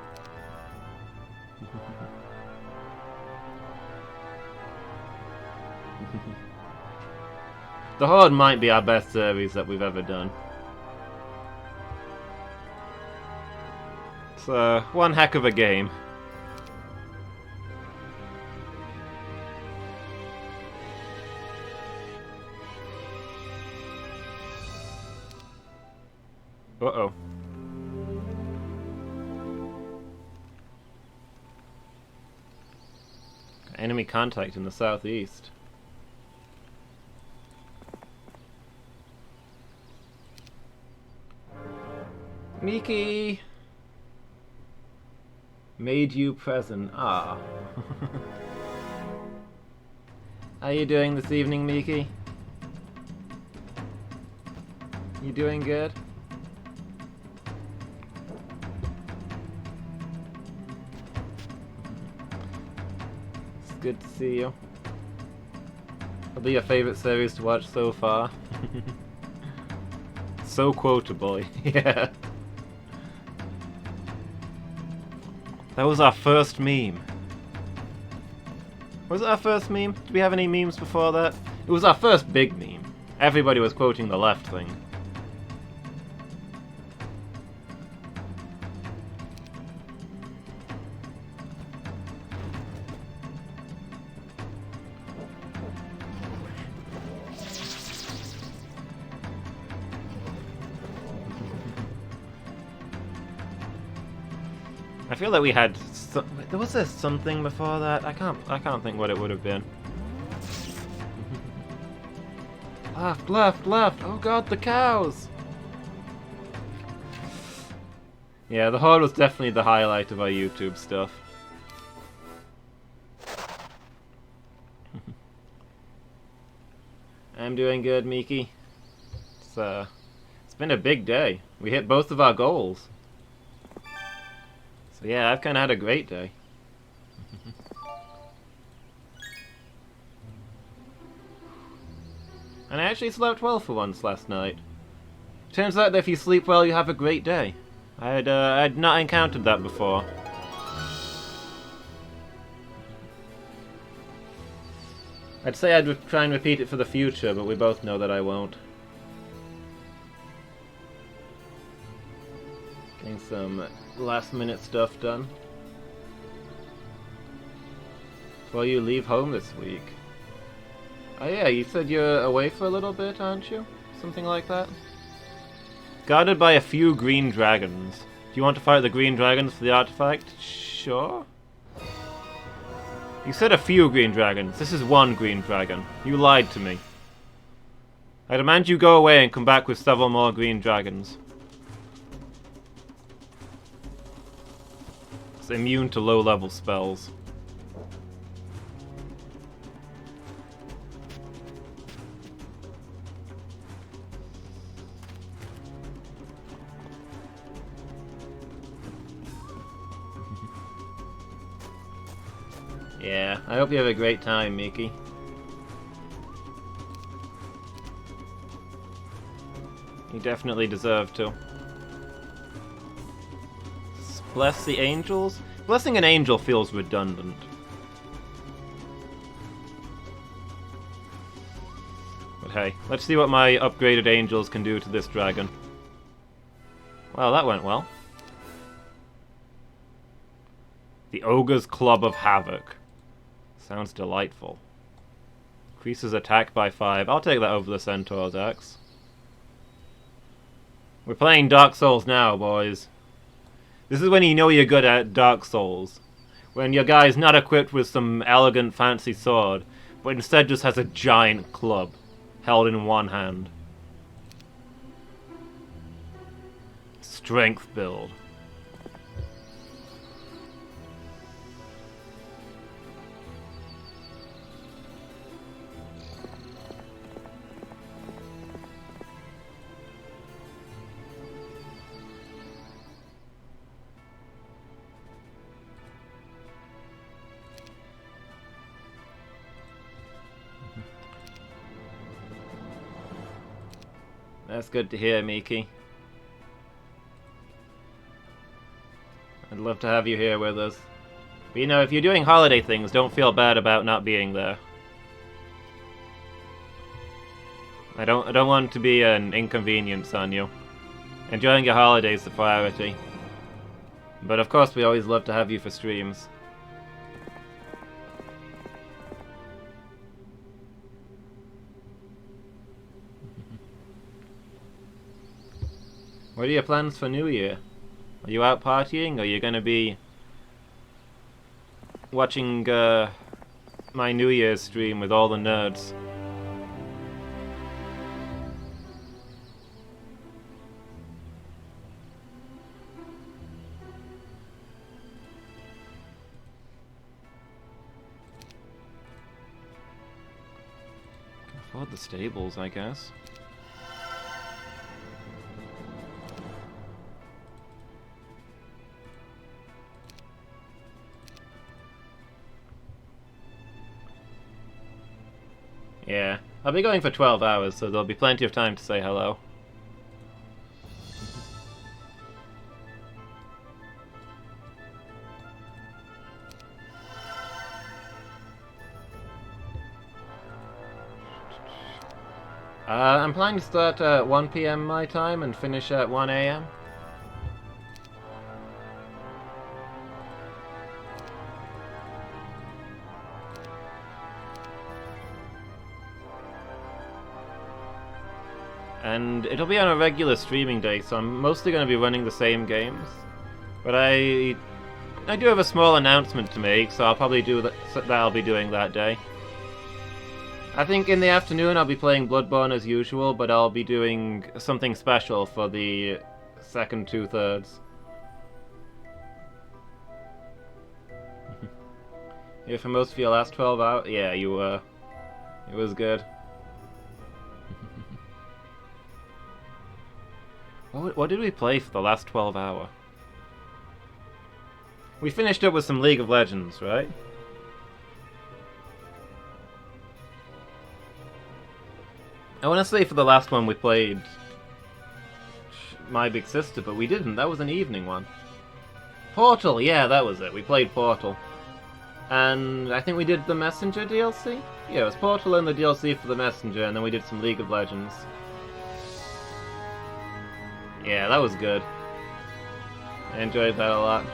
The Horde might be our best series that we've ever done. It's one heck of a game. Uh-oh. Enemy contact in the southeast. Miki! Made you present. Ah. How you doing this evening, Miki? You doing good? It's good to see you. It'll be your favorite series to watch so far. So quotable, yeah. That was our first meme. Was it our first meme? Did we have any memes before that? It was our first big meme. Everybody was quoting the left thing. I feel like we had was there something before that? I can't think what it would have been. Left, left, left. Oh god, the cows. Yeah, the Horde was definitely the highlight of our YouTube stuff. I'm doing good, Miki. It's been a big day. We hit both of our goals. So yeah, I've kind of had a great day. And I actually slept well for once last night. Turns out that if you sleep well, you have a great day. I'd not encountered that before. I'd say I'd try and repeat it for the future, but we both know that I won't. Getting some last-minute stuff done. Before you leave home this week. Oh yeah, you said you're away for a little bit, aren't you? Something like that? Guarded by a few green dragons. Do you want to fight the green dragons for the artifact? Sure. You said a few green dragons. This is one green dragon. You lied to me. I demand you go away and come back with several more green dragons. It's immune to low-level spells. Yeah, I hope you have a great time, Miki. You definitely deserve to. Bless the angels? Blessing an angel feels redundant. But hey, let's see what my upgraded angels can do to this dragon. Well, that went well. The Ogre's Club of Havoc. Sounds delightful. Increases attack by 5. I'll take that over the Centaur's axe. We're playing Dark Souls now, boys. This is when you know you're good at Dark Souls. When your guy's not equipped with some elegant fancy sword, but instead just has a giant club, held in one hand. Strength build. That's good to hear, Miki. I'd love to have you here with us. But you know, if you're doing holiday things, don't feel bad about not being there. I don't want to be an inconvenience on you. Enjoying your holidays is the priority. But of course, we always love to have you for streams. What are your plans for New Year? Are you out partying, or are you gonna be watching my New Year's stream with all the nerds? Can afford the stables, I guess. Yeah, I'll be going for 12 hours, so there'll be plenty of time to say hello. I'm planning to start at 1 PM my time and finish at 1 AM. And it'll be on a regular streaming day, so I'm mostly going to be running the same games. But I do have a small announcement to make, so I'll probably do that. I'll be doing that day. I think in the afternoon I'll be playing Bloodborne as usual, but I'll be doing something special for the second 2/3. Here for most of your last 12 hours? Yeah, you were. It was good. What did we play for the last 12 hour? We finished up with some League of Legends, right? I want to say for the last one we played My Big Sister, but we didn't. That was an evening one. Portal, yeah, that was it. We played Portal. And I think we did the Messenger DLC? Yeah, it was Portal and the DLC for the Messenger, and then we did some League of Legends. Yeah, that was good. I enjoyed that a lot.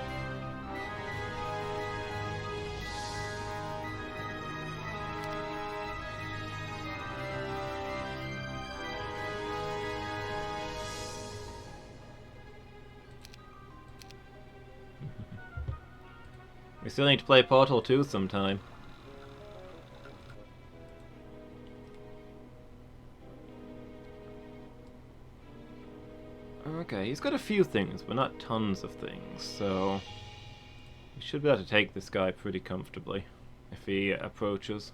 We still need to play Portal 2 sometime. Okay, he's got a few things, but not tons of things, so we should be able to take this guy pretty comfortably if he approaches.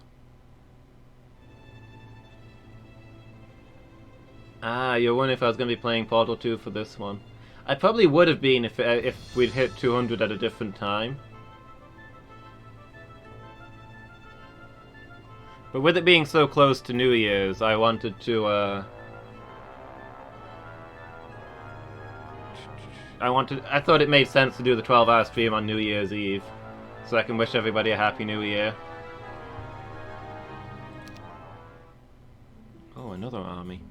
Ah, you're wondering if I was going to be playing Portal 2 for this one. I probably would have been if we'd hit 200 at a different time. But with it being so close to New Year's, I wanted to, I thought it made sense to do the 12-hour stream on New Year's Eve, so I can wish everybody a Happy New Year. Oh, another army.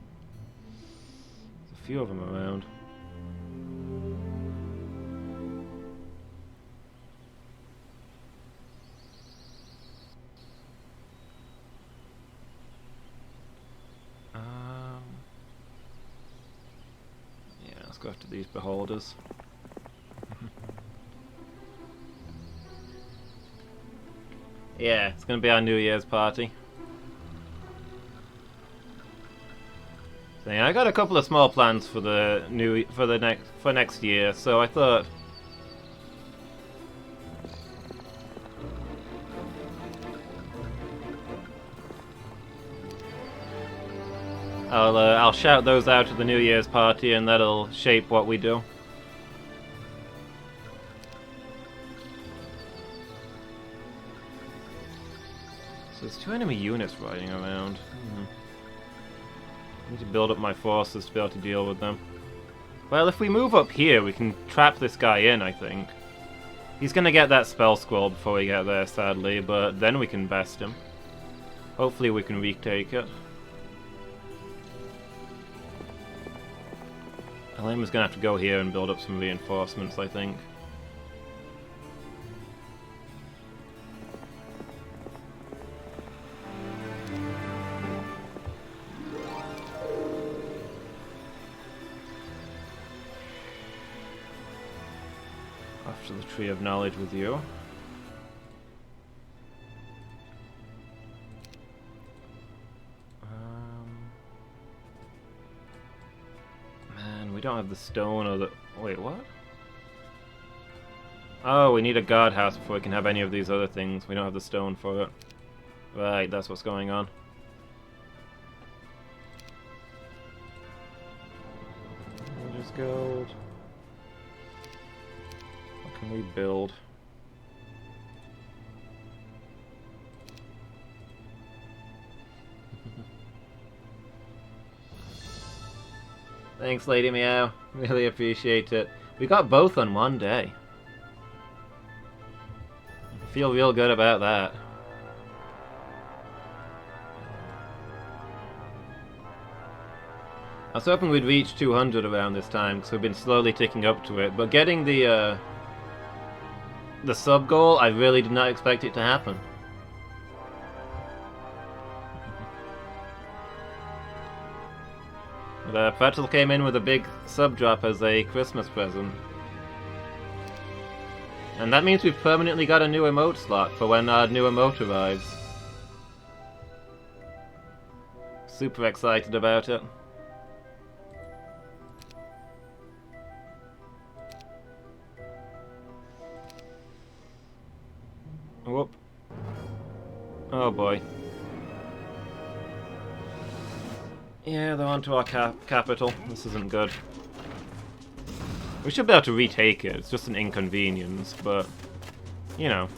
There's a few of them around. Let's go after these beholders. Yeah, it's gonna be our New Year's party. So yeah, I got a couple of small plans for next year, so I thought I'll shout those out at the New Year's party, and that'll shape what we do. So there's 2 enemy units riding around. I need to build up my forces to be able to deal with them. Well, if we move up here, we can trap this guy in, I think. He's gonna get that spell scroll before we get there, sadly, but then we can best him. Hopefully we can retake it. Elena's gonna have to go here and build up some reinforcements, I think. After the Tree of Knowledge with you. We don't have the stone or the... Wait, what? Oh, we need a guardhouse before we can have any of these other things. We don't have the stone for it. Right, that's what's going on. There's gold. What can we build? Thanks, Lady Meow. Really appreciate it. We got both on one day. I feel real good about that. I was hoping we'd reach 200 around this time, because we've been slowly ticking up to it, but getting the sub goal, I really did not expect it to happen. But Pretzel came in with a big sub drop as a Christmas present. And that means we've permanently got a new emote slot for when our new emote arrives. Super excited about it. Whoop. Oh boy. Yeah, they're onto our capital. This isn't good. We should be able to retake it. It's just an inconvenience, but... You know.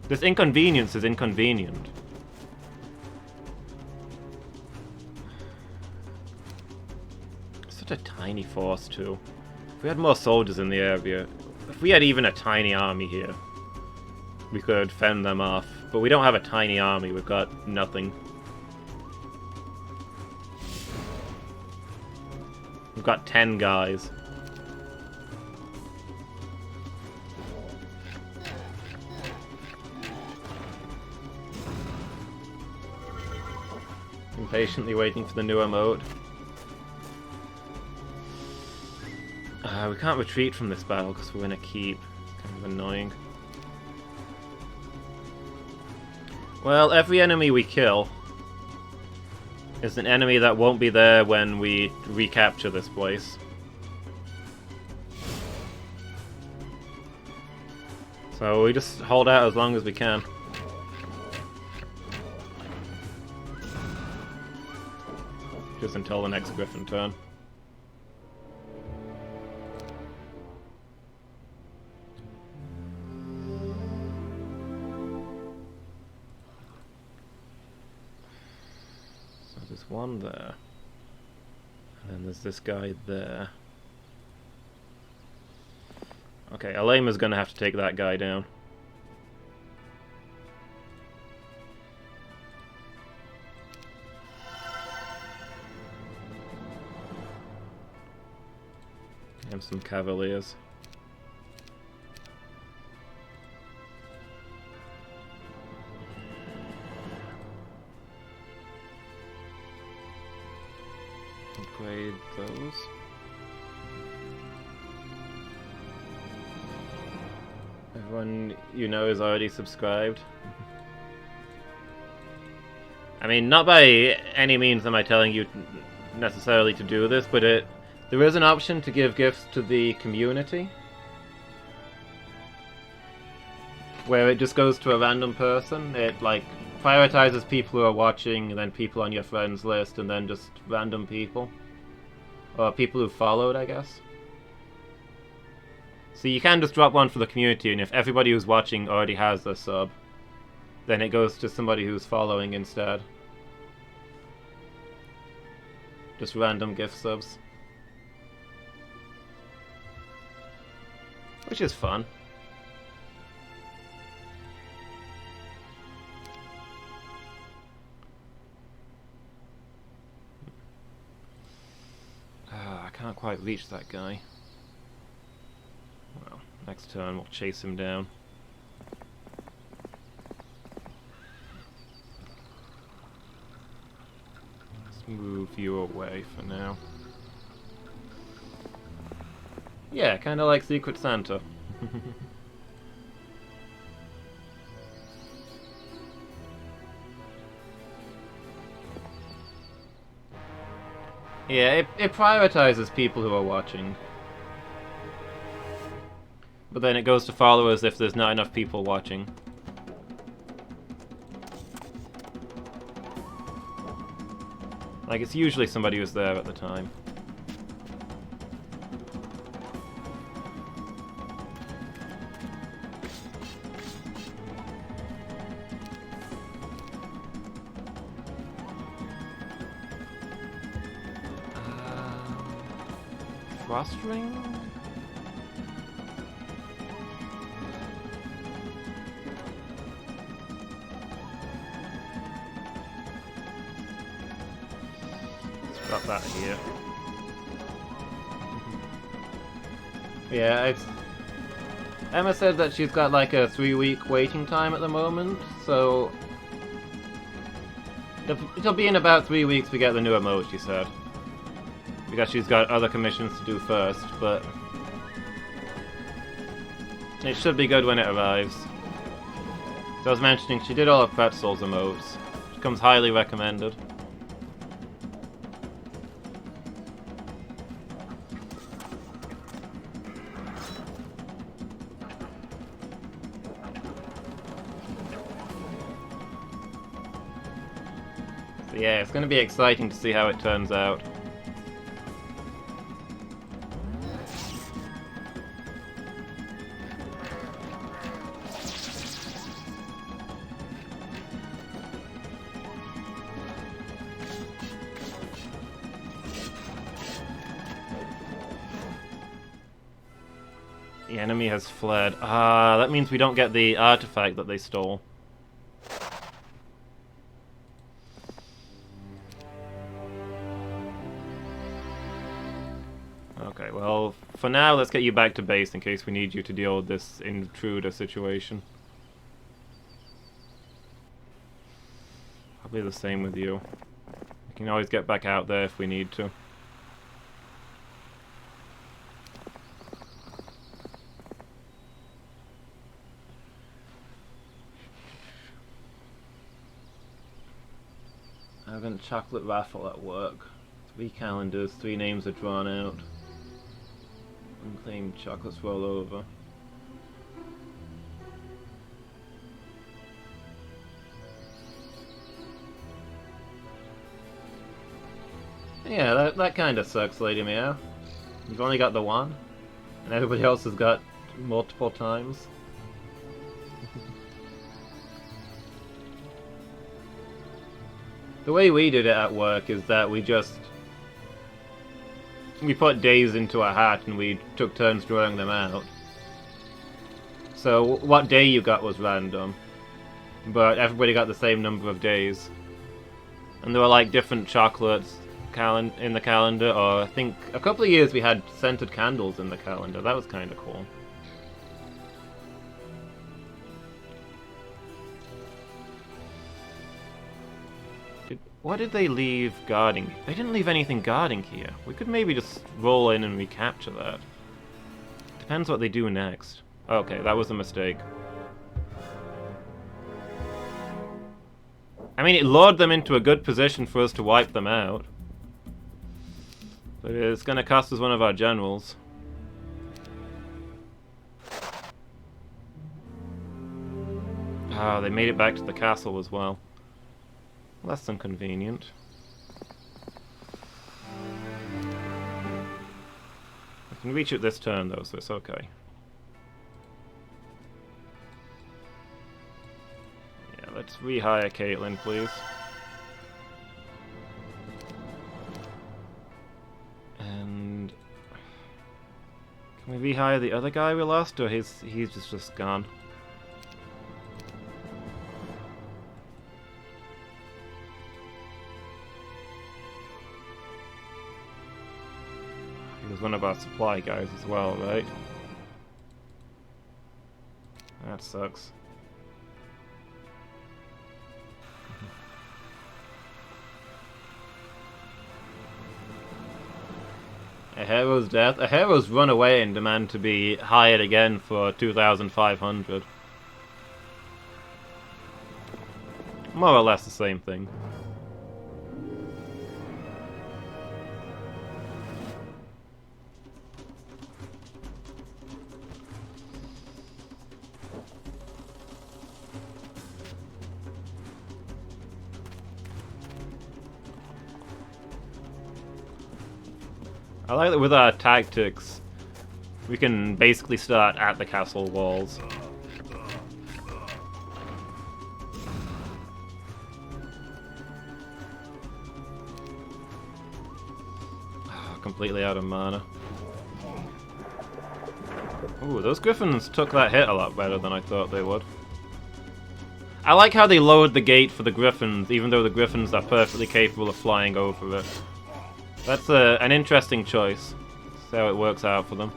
This inconvenience is inconvenient. such a tiny force, too. If we had more soldiers in the area, if we had even a tiny army here, we could fend them off. But we don't have a tiny army, we've got nothing. We've got 10 guys. Impatiently waiting for the new emote. We can't retreat from this battle because we're in a keep. Kind of annoying. Well, every enemy we kill is an enemy that won't be there when we recapture this place. So we just hold out as long as we can. Just until the next Griffin turn. So there's one there. And then there's this guy there. Okay, Alema's gonna have to take that guy down. And some cavaliers. Upgrade those. Everyone you know is already subscribed. I mean, not by any means am I telling you necessarily to do this, but there is an option to give gifts to the community, where it just goes to a random person. It, like, prioritizes people who are watching, and then people on your friends list, and then just random people. Or people who followed, I guess. So you can just drop one for the community, and if everybody who's watching already has a sub, then it goes to somebody who's following instead. Just random gift subs. Which is fun. I can't quite reach that guy. Well, next turn we'll chase him down. Let's move you away for now. Yeah, kinda like Secret Santa. Yeah, it prioritizes people who are watching. But then it goes to followers if there's not enough people watching. Like, it's usually somebody who's there at the time. Frostring? Let's drop that here. Yeah, Emma said that she's got like a 3-week waiting time at the moment, so it'll be in about 3 weeks we get the new emote, she said. Because she's got other commissions to do first, but it should be good when it arrives. So I was mentioning, she did all of Pretzel's emotes, which comes highly recommended. So yeah, it's going to be exciting to see how it turns out. The enemy has fled. Ah, that means we don't get the artifact that they stole. Okay, well, for now, let's get you back to base in case we need you to deal with this intruder situation. Probably the same with you. We can always get back out there if we need to. Having chocolate raffle at work. 3 calendars, 3 names are drawn out. Unclaimed chocolates roll over. Yeah, that kind of sucks, Lady Meow. You've only got the one, and everybody else has got multiple times. The way we did it at work is that we put days into a hat and we took turns drawing them out. So what day you got was random, but everybody got the same number of days. And there were like different chocolates in the calendar, or I think a couple of years we had scented candles in the calendar. That was kind of cool. What did they leave guarding? They didn't leave anything guarding here. We could maybe just roll in and recapture that. Depends what they do next. Okay, that was a mistake. I mean, it lured them into a good position for us to wipe them out. But it's gonna cost us one of our generals. Ah, they made it back to the castle as well. Less than convenient. I can reach it this turn though, so it's okay. Yeah, let's rehire Caitlin, please. And can we rehire the other guy we lost, or he's just gone? He was one of our supply guys as well, right? That sucks. A hero's death? A hero's run away and demand to be hired again for 2,500. More or less the same thing. I like that with our tactics, we can basically start at the castle walls. Completely out of mana. Ooh, those griffins took that hit a lot better than I thought they would. I like how they lowered the gate for the griffins, even though the griffins are perfectly capable of flying over it. That's an interesting choice. See how it works out for them.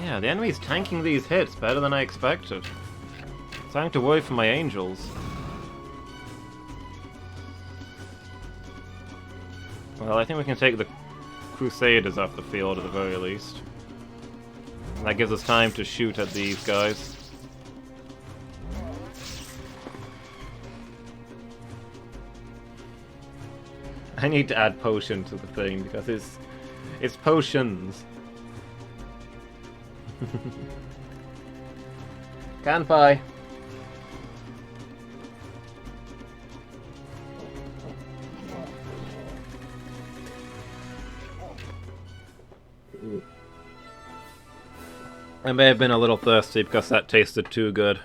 Yeah, the enemy's tanking these hits better than I expected. Starting to worry for my angels. Well, I think we can take the Crusaders off the field at the very least. And that gives us time to shoot at these guys. I need to add potion to the thing because it's potions. Kanpai! I may have been a little thirsty because that tasted too good.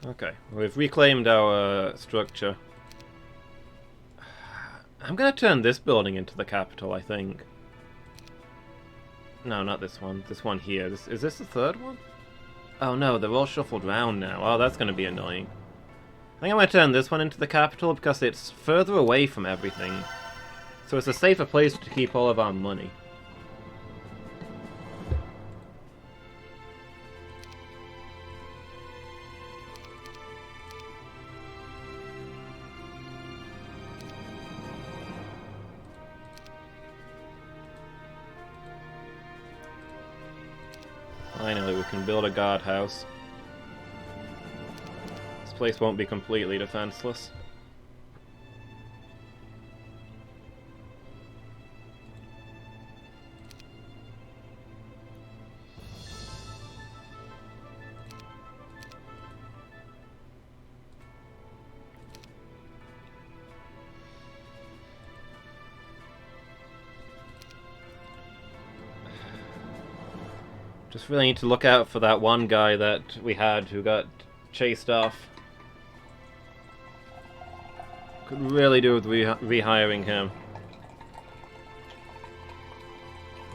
Okay, we've reclaimed our structure. I'm gonna turn this building into the capital, I think. No, not this one. This one here. Is this the third one? Oh no, they're all shuffled round now. Oh, that's gonna be annoying. I think I'm gonna turn this one into the capital because it's further away from everything. So it's a safer place to keep all of our money. Finally, we can build a guardhouse. This place won't be completely defenseless. Just really need to look out for that one guy that we had who got chased off. Could really do with rehiring him.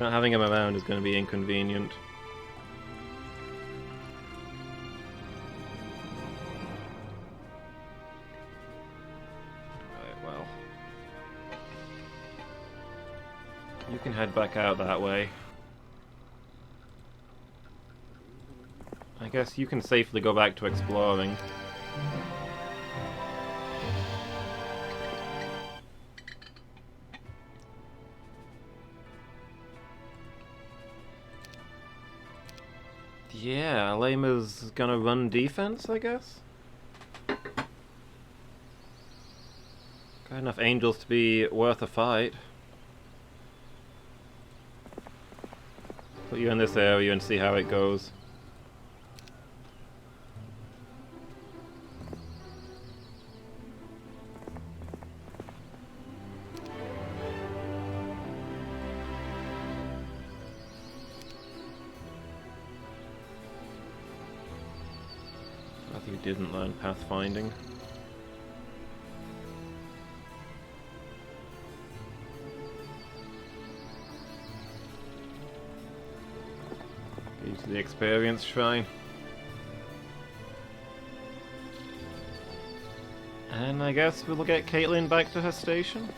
Not having him around is going to be inconvenient. Right, well. You can head back out that way. I guess you can safely go back to exploring. Yeah, Lema's gonna run defense, I guess? Got enough angels to be worth a fight. Put you in this area and see how it goes. You didn't learn pathfinding. Get you to the experience shrine. And I guess we'll get Caitlin back to her station.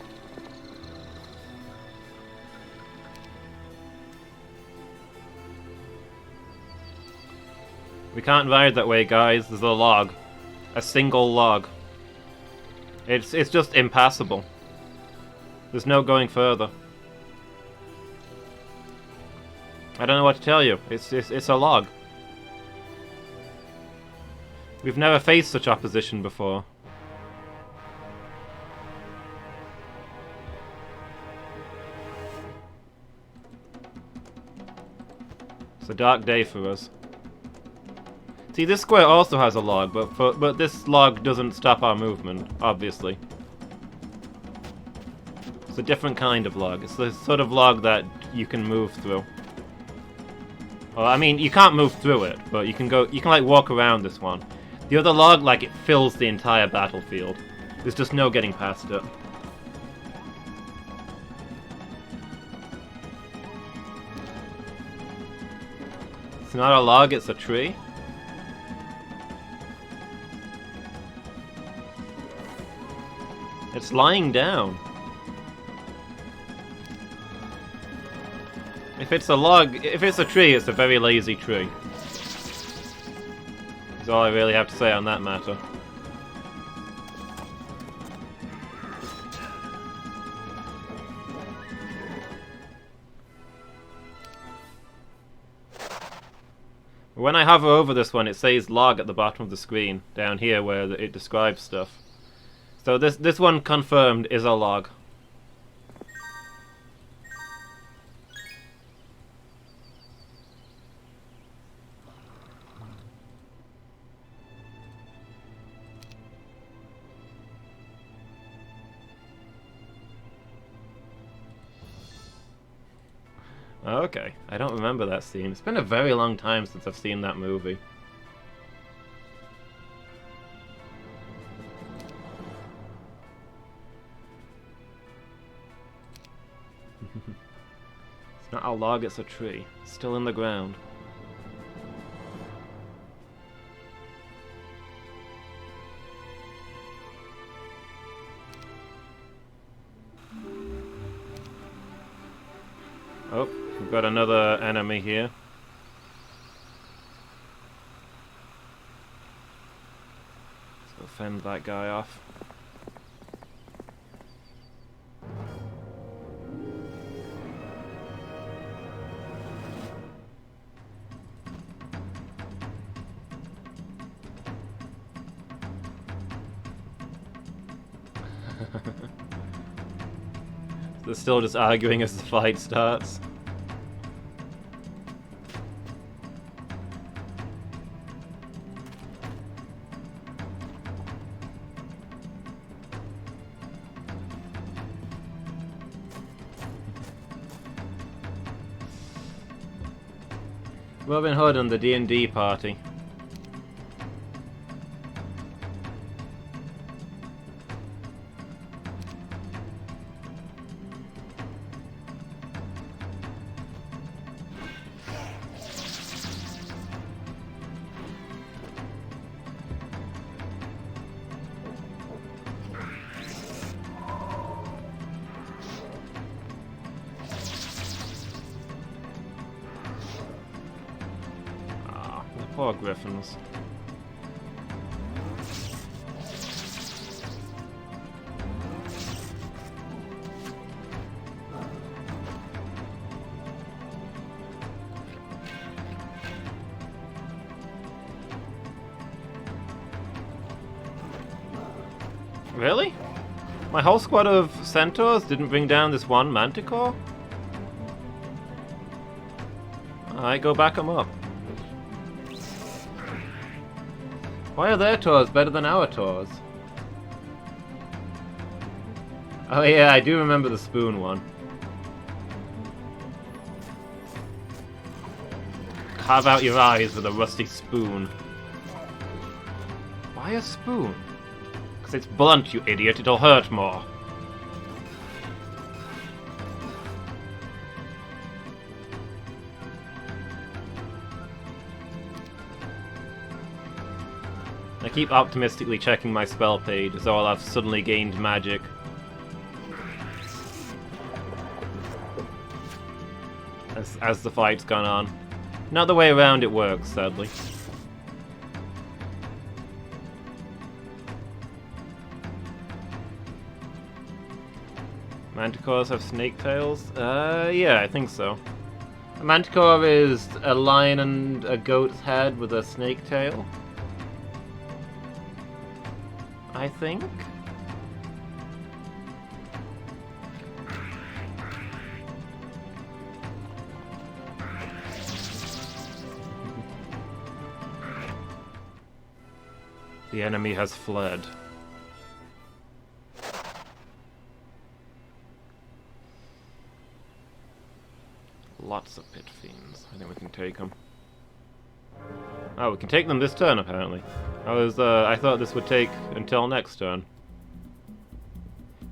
We can't ride that way, guys. There's a log. A single log. It's just impassable. There's no going further. I don't know what to tell you. It's a log. We've never faced such opposition before. It's a dark day for us. See, this square also has a log, but this log doesn't stop our movement, obviously. It's a different kind of log. It's the sort of log that you can move through. Well, I mean, you can't move through it, but you can like walk around this one. The other log, like, it fills the entire battlefield. There's just no getting past it. It's not a log, it's a tree. It's lying down. If it's a log, if it's a tree, it's a very lazy tree. That's all I really have to say on that matter. When I hover over this one, it says log at the bottom of the screen, down here where it describes stuff. So this one confirmed is a log. Okay, I don't remember that scene. It's been a very long time since I've seen that movie. It's not a log, it's a tree. It's still in the ground. Oh, we've got another enemy here. Let's go fend that guy off. They're still just arguing as the fight starts. Robin Hood and the D&D party. Poor griffins. Really? My whole squad of centaurs didn't bring down this one manticore? Alright, go back them up. Why are their tours better than our tours? Oh yeah, I do remember the spoon one. Carve out your eyes with a rusty spoon. Why a spoon? Because it's blunt, you idiot, it'll hurt more. I keep optimistically checking my spell page as though I'll have suddenly gained magic. As the fight's gone on. Not the way around it works, sadly. Manticores have snake tails? Yeah, I think so. A manticore is a lion and a goat's head with a snake tail. I think. The enemy has fled. Lots of pit fiends. I think we can take them. Oh, we can take them this turn, apparently. I thought this would take until next turn.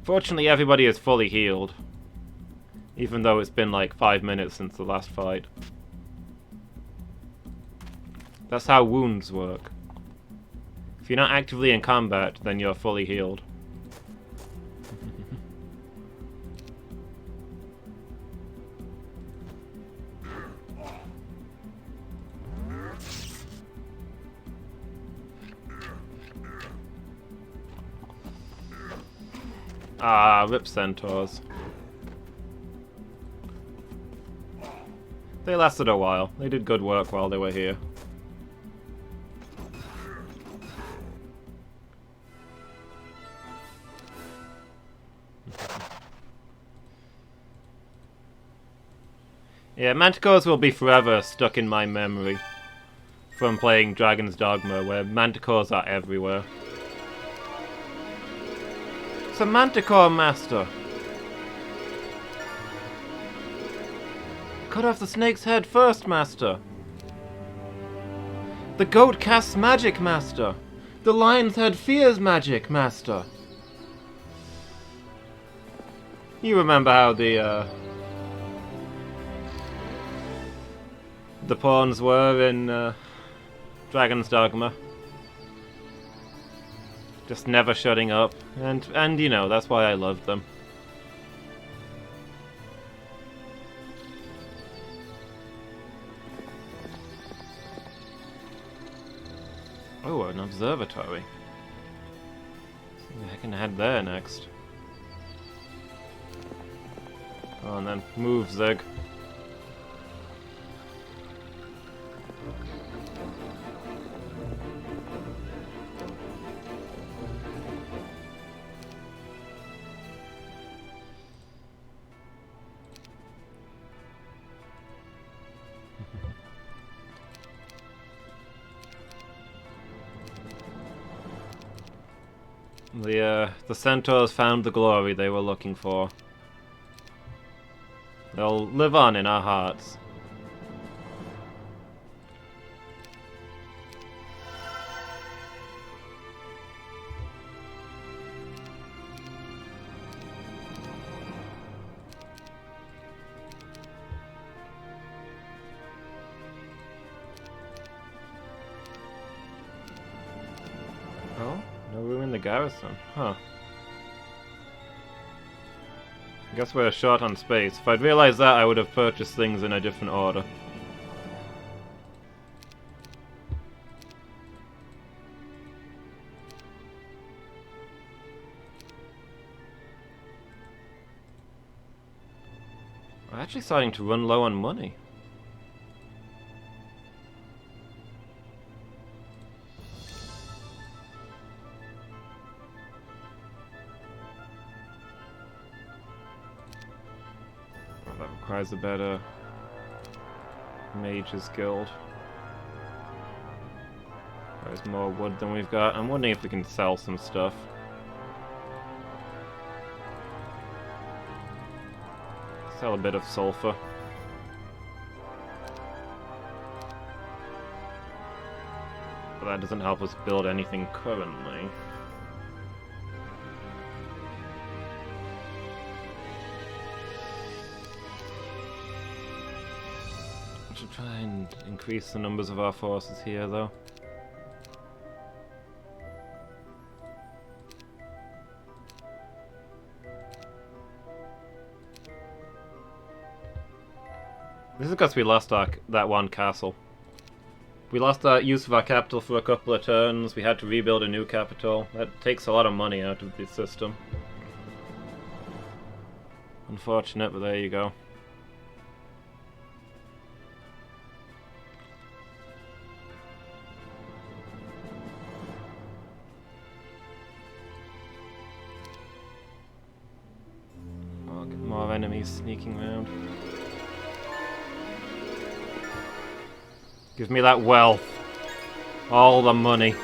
Fortunately, everybody is fully healed. Even though it's been like 5 minutes since the last fight. That's how wounds work. If you're not actively in combat, then you're fully healed. Ah, rip centaurs. They lasted a while. They did good work while they were here. Yeah, manticores will be forever stuck in my memory from playing Dragon's Dogma, where manticores are everywhere. It's a manticore master. cut off the snake's head first, Master. The goat casts magic, Master. The lion's head fears magic, Master. You remember how the pawns were in Dragon's Dogma? Just never shutting up, and you know, that's why I loved them. Oh, an observatory. I can head there next. Oh, and then move, Zig. The centaurs found the glory they were looking for. They'll live on in our hearts. Oh, no room in the garrison, huh? I guess we're short on space. If I'd realized that, I would have purchased things in a different order. I'm actually starting to run low on money. That requires a better Mage's Guild. There's more wood than we've got. I'm wondering if we can sell some stuff. Sell a bit of sulfur. But that doesn't help us build anything currently. Should try and increase the numbers of our forces here, though. This is because we lost that one castle. We lost that use of our capital for a couple of turns. We had to rebuild a new capital. That takes a lot of money out of the system. Unfortunate, but there you go. More enemies sneaking around. Give me that wealth. All the money.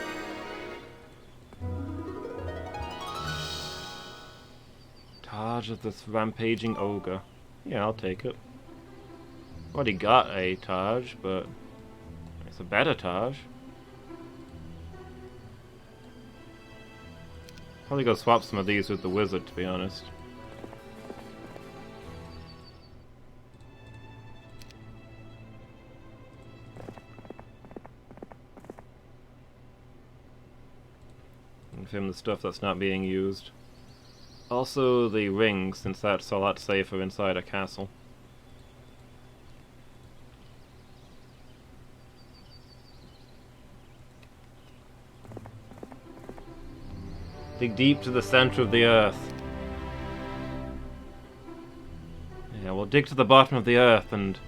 Taj of this rampaging ogre. Yeah, I'll take it. Already got a Taj, but it's a better Taj. Probably go swap some of these with the wizard, to be honest. Give him the stuff that's not being used. Also the ring, since that's a lot safer inside a castle. Dig deep to the center of the earth. Yeah, we'll dig to the bottom of the earth and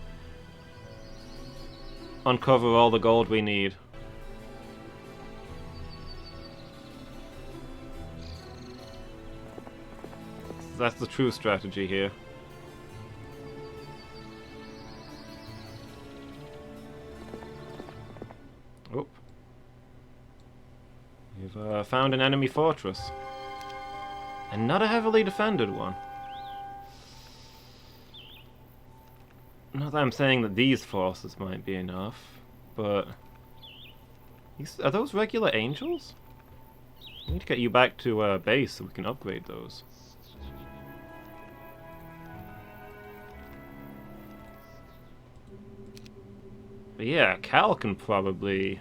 uncover all the gold we need. That's the true strategy here. Oh. We've found an enemy fortress. And not a heavily defended one. No, Not that I'm saying that these forces might be enough, but... Are those regular angels? I need to get you back to base so we can upgrade those. But yeah, Cal can probably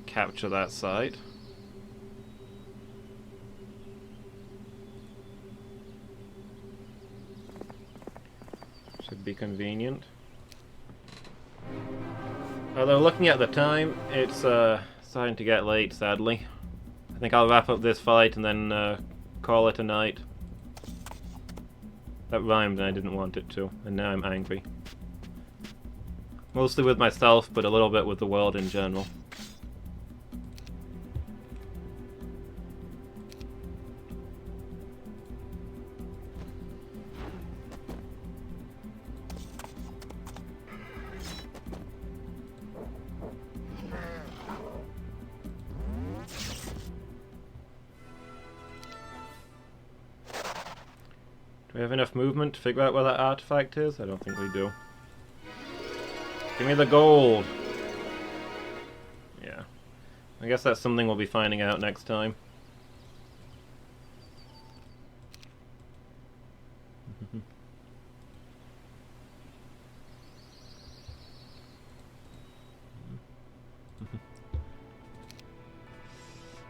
capture that site. Should be convenient. Although looking at the time, it's starting to get late, sadly. I think I'll wrap up this fight and then call it a night. That rhymed and I didn't want it to, and now I'm angry. Mostly with myself, but a little bit with the world in general. Do we have enough movement to figure out where that artifact is? I don't think we do. Give me the gold! Yeah. I guess that's something we'll be finding out next time.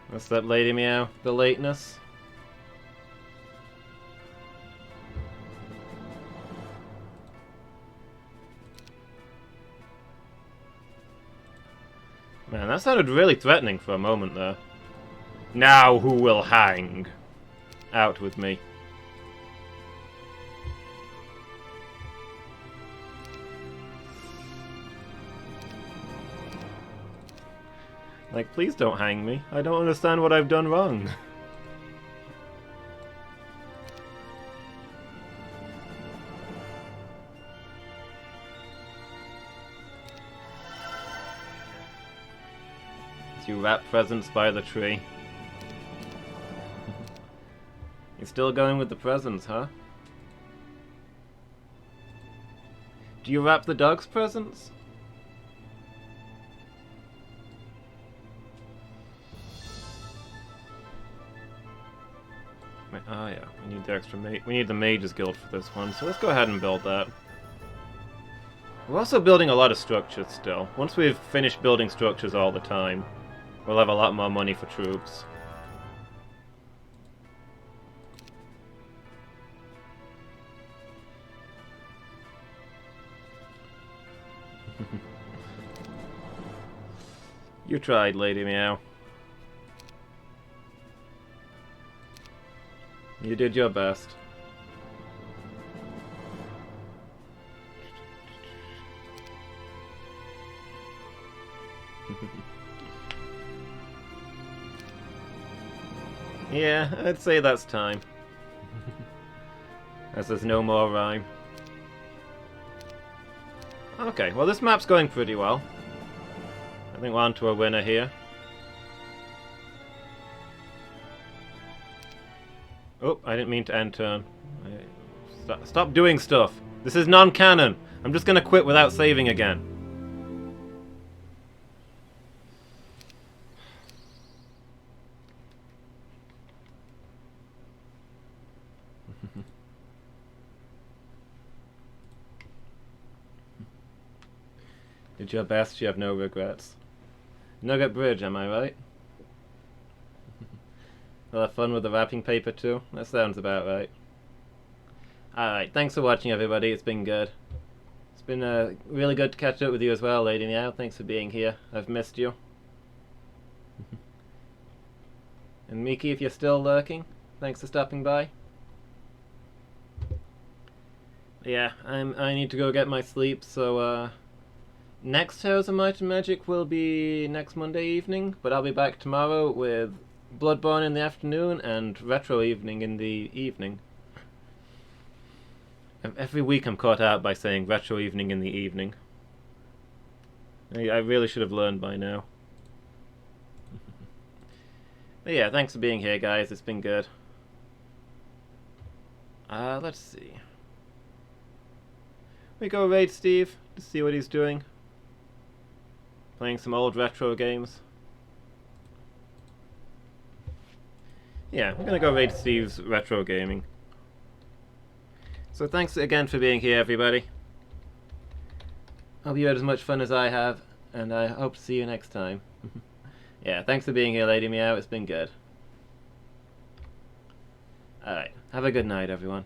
What's that, Lady Meow? The lateness? Man, that sounded really threatening for a moment there. Now who will hang? Out with me. Like, please don't hang me. I don't understand what I've done wrong. You wrap presents by the tree. You're still going with the presents, huh? Do you wrap the dog's presents? Oh yeah, we need the extra we need the Mage's Guild for this one, so let's go ahead and build that. We're also building a lot of structures still. Once we've finished building structures all the time, we'll have a lot more money for troops. You tried, Lady Meow. You did your best. Yeah, I'd say that's time. As there's no more rhyme. Okay, well this map's going pretty well. I think we're on to a winner here. Oh, I didn't mean to end turn. Stop doing stuff. This is non-canon. I'm just gonna quit without saving again. Did your best, you have no regrets. Nugget Bridge, am I right? We'll have fun with the wrapping paper too? That sounds about right. Alright, thanks for watching everybody, it's been good. It's been really good to catch up with you as well, Lady Meow. Thanks for being here. I've missed you. And Miki, if you're still lurking, thanks for stopping by. Yeah, I need to go get my sleep, so next Heroes of Might and Magic will be next Monday evening, but I'll be back tomorrow with Bloodborne in the afternoon and Retro Evening in the evening. Every week I'm caught out by saying Retro Evening in the evening. I really should have learned by now. But yeah, thanks for being here, guys. It's been good. Let's see. We go raid Steve to see what he's doing. Playing some old retro games. Yeah, we're gonna go raid Steve's retro gaming. So thanks again for being here, everybody. Hope you had as much fun as I have, and I hope to see you next time. Yeah, thanks for being here, Lady Meow. It's been good. Alright, have a good night, everyone.